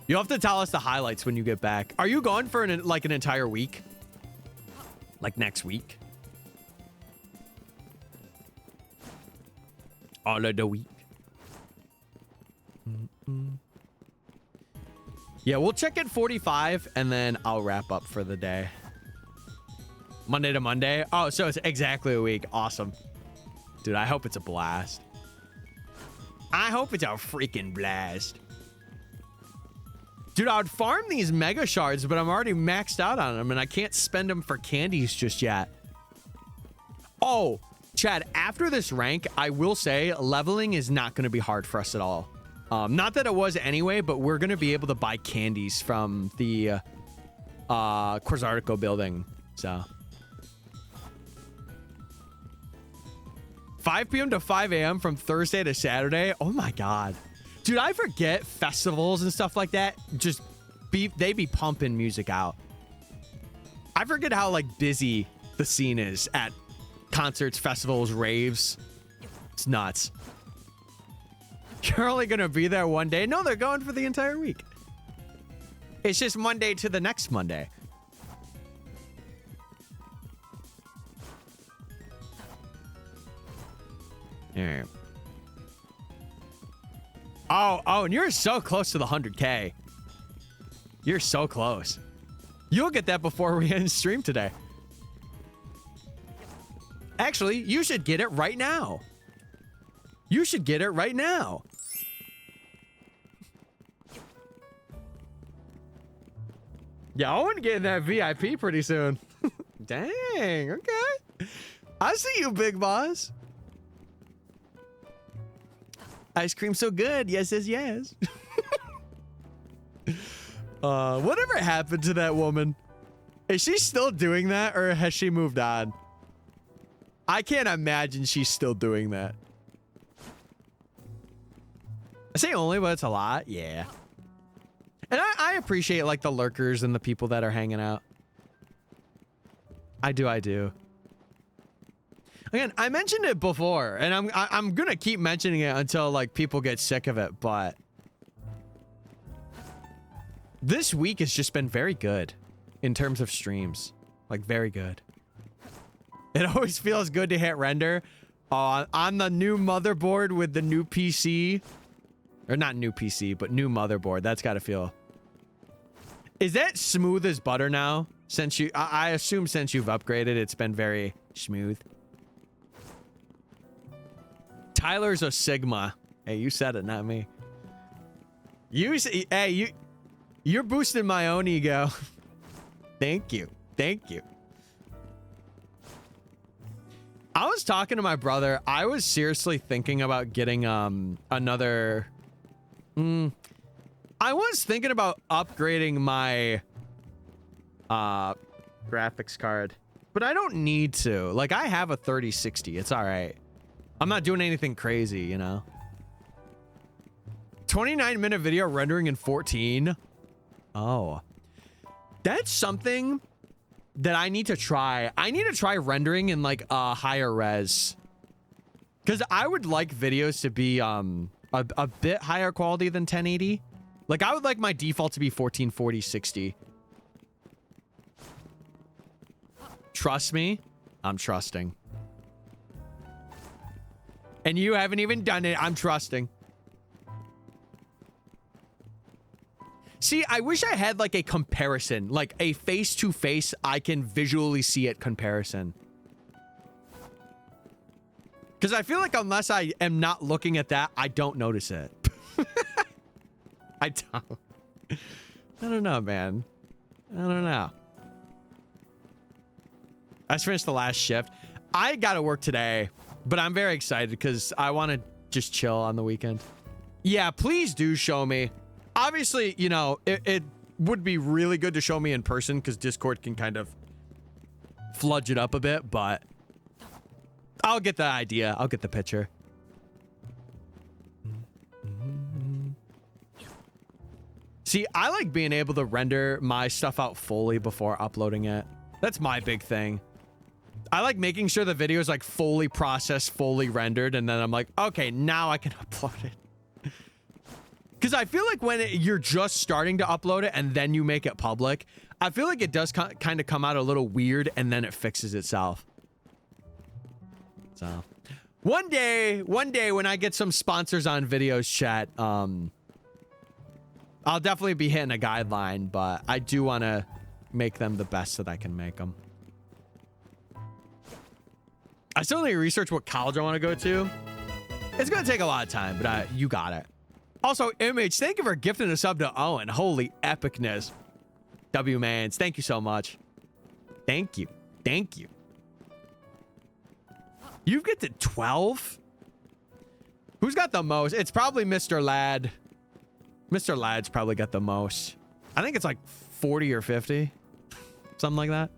You'll have to tell us the highlights when you get back. Are you going for an entire week? Like next week? All of the week. Yeah, we'll check at 45 and then I'll wrap up for the day. Monday to Monday. Oh, so it's exactly a week. Awesome. Dude, I hope it's a blast. I hope it's a freaking blast. Dude, I would farm these mega shards, but I'm already maxed out on them and I can't spend them for candies just yet. Oh, Chad, after this rank, I will say leveling is not going to be hard for us at all. Not that it was anyway, but we're going to be able to buy candies from the Quasartico building. So 5 p.m. to 5 a.m. from Thursday to Saturday. Oh my God. Dude, I forget festivals and stuff like that. Just they be pumping music out. I forget how like busy the scene is at concerts, festivals, raves. It's nuts. You're only gonna be there one day. No, they're going for the entire week. It's just Monday to the next Monday. All right. Oh, and you're so close to the 100K. You're so close. You'll get that before we end stream today. Actually, you should get it right now. You should get it right now. Yeah, I want to get in that VIP pretty soon. Dang, okay. I see you, big boss. Ice cream so good. Yes, yes, yes. Whatever happened to that woman? Is she still doing that or has she moved on? I can't imagine she's still doing that. I say only, but it's a lot. Yeah. And I appreciate like the lurkers and the people that are hanging out. I do. Again, I mentioned it before, and I'm gonna keep mentioning it until like people get sick of it, but this week has just been very good in terms of streams. Like very good. It always feels good to hit render on the new motherboard with the new PC. Or not new PC, but new motherboard. That's gotta feel. Is that smooth as butter now? Since you, I assume since you've upgraded, it's been very smooth. Tyler's a Sigma. Hey, you said it, not me. You're boosting my own ego. Thank you. Thank you. I was talking to my brother. I was seriously thinking about getting another. I was thinking about upgrading my graphics card, but I don't need to. Like, I have a 3060. It's all right. I'm not doing anything crazy, you know. 29-minute video rendering in 14. Oh, that's something that I need to try. I need to try rendering in like a higher res, because I would like videos to be a bit higher quality than 1080. Like, I would like my default to be 1440 60. Trust me, I'm trusting. And you haven't even done it. I'm trusting. See, I wish I had like a comparison, like a face-to-face, I can visually see it comparison. Because I feel like unless I am not looking at that, I don't notice it. I don't know, man. I don't know. I just finished the last shift. I got to work today, but I'm very excited because I want to just chill on the weekend. Yeah, please do show me. Obviously, you know, it would be really good to show me in person because Discord can kind of fludge it up a bit, but I'll get the idea. I'll get the picture. See, I like being able to render my stuff out fully before uploading it. That's my big thing. I like making sure the video is like fully processed, fully rendered, and then I'm like, okay, now I can upload it. Because I feel like when you're just starting to upload it and then you make it public, I feel like it does kind of come out a little weird and then it fixes itself. So one day when I get some sponsors on videos, chat, I'll definitely be hitting a guideline, but I do want to make them the best that I can make them. I still need to research what college I want to go to. It's going to take a lot of time, but you got it. Also, Image, thank you for gifting a sub to Owen. Holy epicness. W-Mans, thank you so much. Thank you. Thank you. You get to 12? Who's got the most? It's probably Mr. Ladd. Mr. Ladd's probably got the most. I think it's like 40 or 50. Something like that.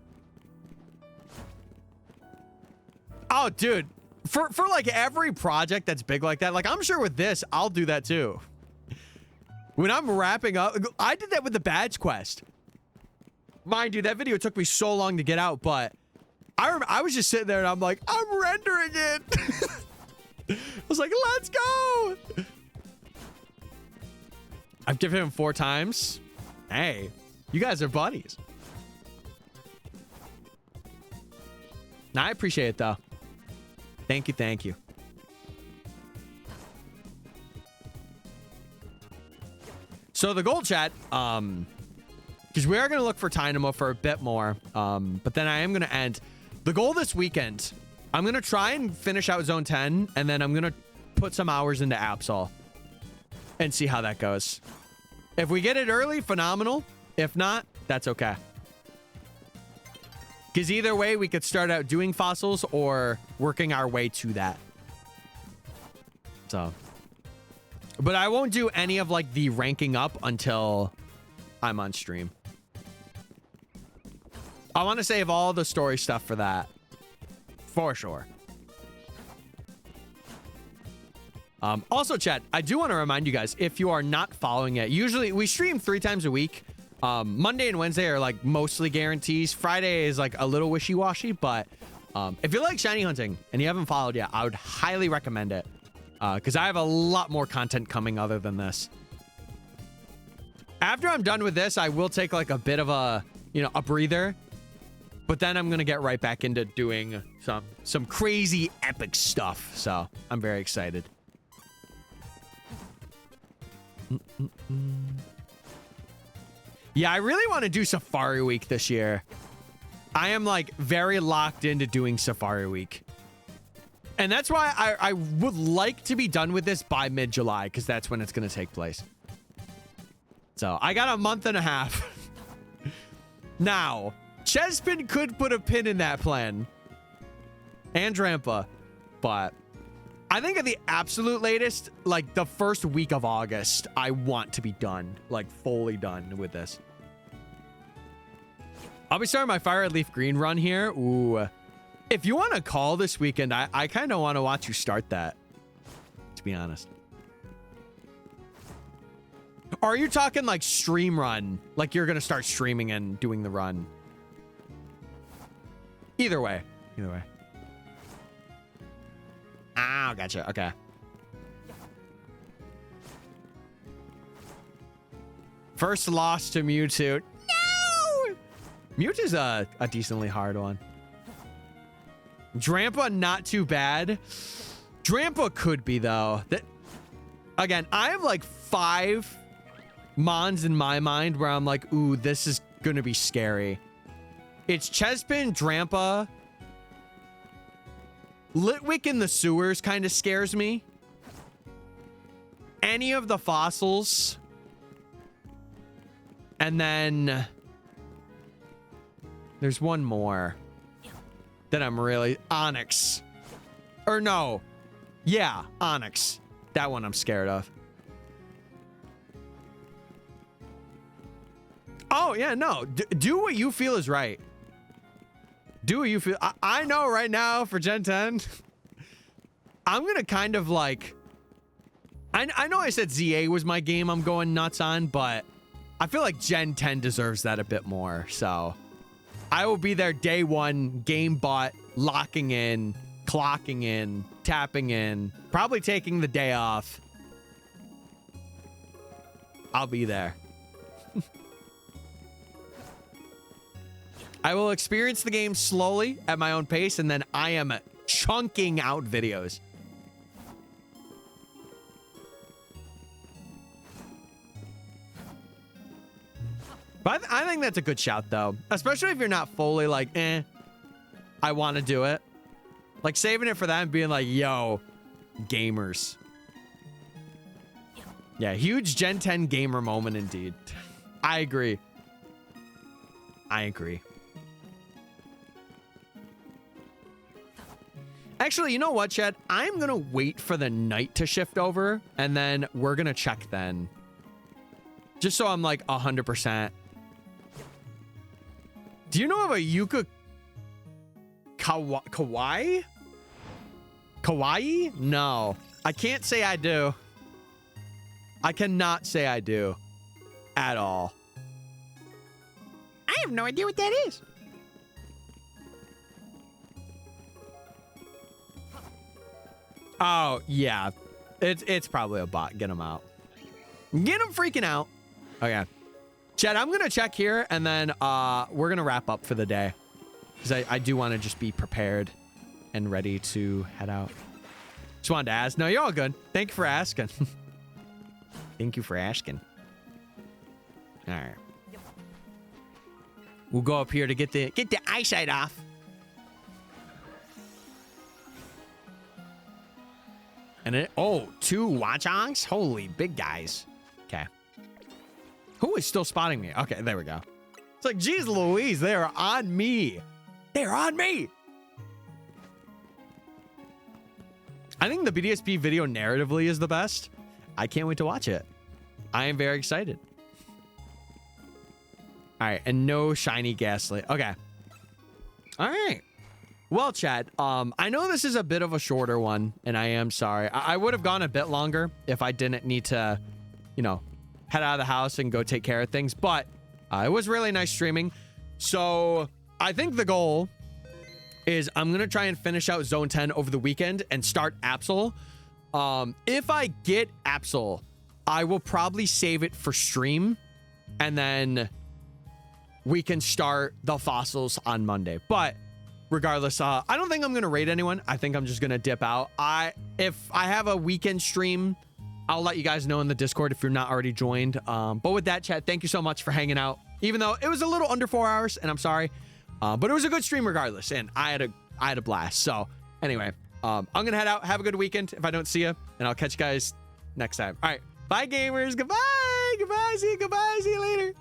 Oh, dude. For like every project that's big like that, like I'm sure with this, I'll do that too. When I'm wrapping up, I did that with the badge quest. Mind you, that video took me so long to get out, but I was just sitting there and I'm like, I'm rendering it. I was like, let's go. I've given him 4 times. Hey, you guys are buddies. Nah, I appreciate it though. Thank you, thank you. So the goal, chat, because we are going to look for Dynamo for a bit more, but then I am going to end. The goal this weekend, I'm going to try and finish out Zone 10, and then I'm going to put some hours into Absol and see how that goes. If we get it early, phenomenal. If not, that's okay. Because either way, we could start out doing fossils or working our way to that. So, but I won't do any of like the ranking up until I'm on stream. I want to save all the story stuff for that. For sure. Also, chat, I do want to remind you guys, if you are not following it, usually we stream 3 times a week. Monday and Wednesday are like mostly guarantees. Friday is like a little wishy-washy, but if you like shiny hunting and you haven't followed yet, I would highly recommend it. Because I have a lot more content coming other than this. After I'm done with this, I will take like a bit of a, you know, a breather. But then I'm going to get right back into doing some crazy epic stuff. So I'm very excited. Yeah, I really want to do Safari Week this year. I am like very locked into doing Safari Week. And that's why I would like to be done with this by mid-July, because that's when it's going to take place. So I got a month and a half. Now, Chespin could put a pin in that plan. And Drampa. But I think at the absolute latest, like the first week of August, I want to be done. Like fully done with this. I'll be starting my Fire Red Leaf Green run here. Ooh. If you want to call this weekend, I kind of want to watch you start that. To be honest. Or are you talking like stream run? Like you're going to start streaming and doing the run? Either way. Either way. Ah, gotcha. Okay. First loss to Mewtwo. No! Mewtwo's a decently hard one. Drampa, not too bad. Drampa could be, though. Again, I have like 5 Mons in my mind where I'm like, ooh, this is going to be scary. It's Chespin, Drampa. Litwick in the sewers kind of scares me. Any of the fossils. And then there's one more that I'm really... Onyx. Or no. Yeah, Onyx. That one I'm scared of. Oh, yeah, no. Do what you feel is right. Do what you feel. I know right now for Gen 10, I'm going to kind of like... I know I said ZA was my game I'm going nuts on, but I feel like Gen 10 deserves that a bit more. So I will be there day one, game bot, locking in, clocking in, tapping in, probably taking the day off. I'll be there. I will experience the game slowly at my own pace, and then I am chunking out videos. But I think that's a good shout, though. Especially if you're not fully like, I want to do it. Like, saving it for that and being like, yo, gamers. Yeah, huge Gen 10 gamer moment indeed. I agree. I agree. Actually, you know what, Chad? I'm going to wait for the night to shift over, and then we're going to check then. Just so I'm like 100%. Do you know of a Yuka Kawaii? Kawaii? No. I can't say I do. I cannot say I do. At all. I have no idea what that is. Oh, yeah. It's probably a bot. Get him out. Get him freaking out. Okay. Chad, I'm going to check here, and then we're going to wrap up for the day. Because I do want to just be prepared and ready to head out. Just wanted to ask. No, you're all good. Thank you for asking. Thank you for asking. All right. We'll go up here to get the eyesight off. And it, oh, 2 Watchongs? Holy big guys. Okay. Who is still spotting me? Okay, there we go. It's like, geez Louise, they are on me. They're on me. I think the BDSP video narratively is the best. I can't wait to watch it. I am very excited. All right, and no shiny Ghastly. Okay. All right. Well, Chad, I know this is a bit of a shorter one, and I am sorry. I would have gone a bit longer if I didn't need to, you know, head out of the house and go take care of things, but it was really nice streaming. So I think the goal is I'm going to try and finish out Zone 10 over the weekend and start Absol. If I get Absol, I will probably save it for stream, and then we can start the fossils on Monday. But regardless, I don't think I'm going to raid anyone. I think I'm just going to dip out. If I have a weekend stream I'll let you guys know in the Discord if you're not already joined. But with that, chat, thank you so much for hanging out. Even though it was a little under 4 hours, and I'm sorry, but it was a good stream regardless, and I had a blast. So anyway, I'm gonna head out. Have a good weekend if I don't see you, and I'll catch you guys next time. All right, bye, gamers. Goodbye. Goodbye. See you. Goodbye. See you later.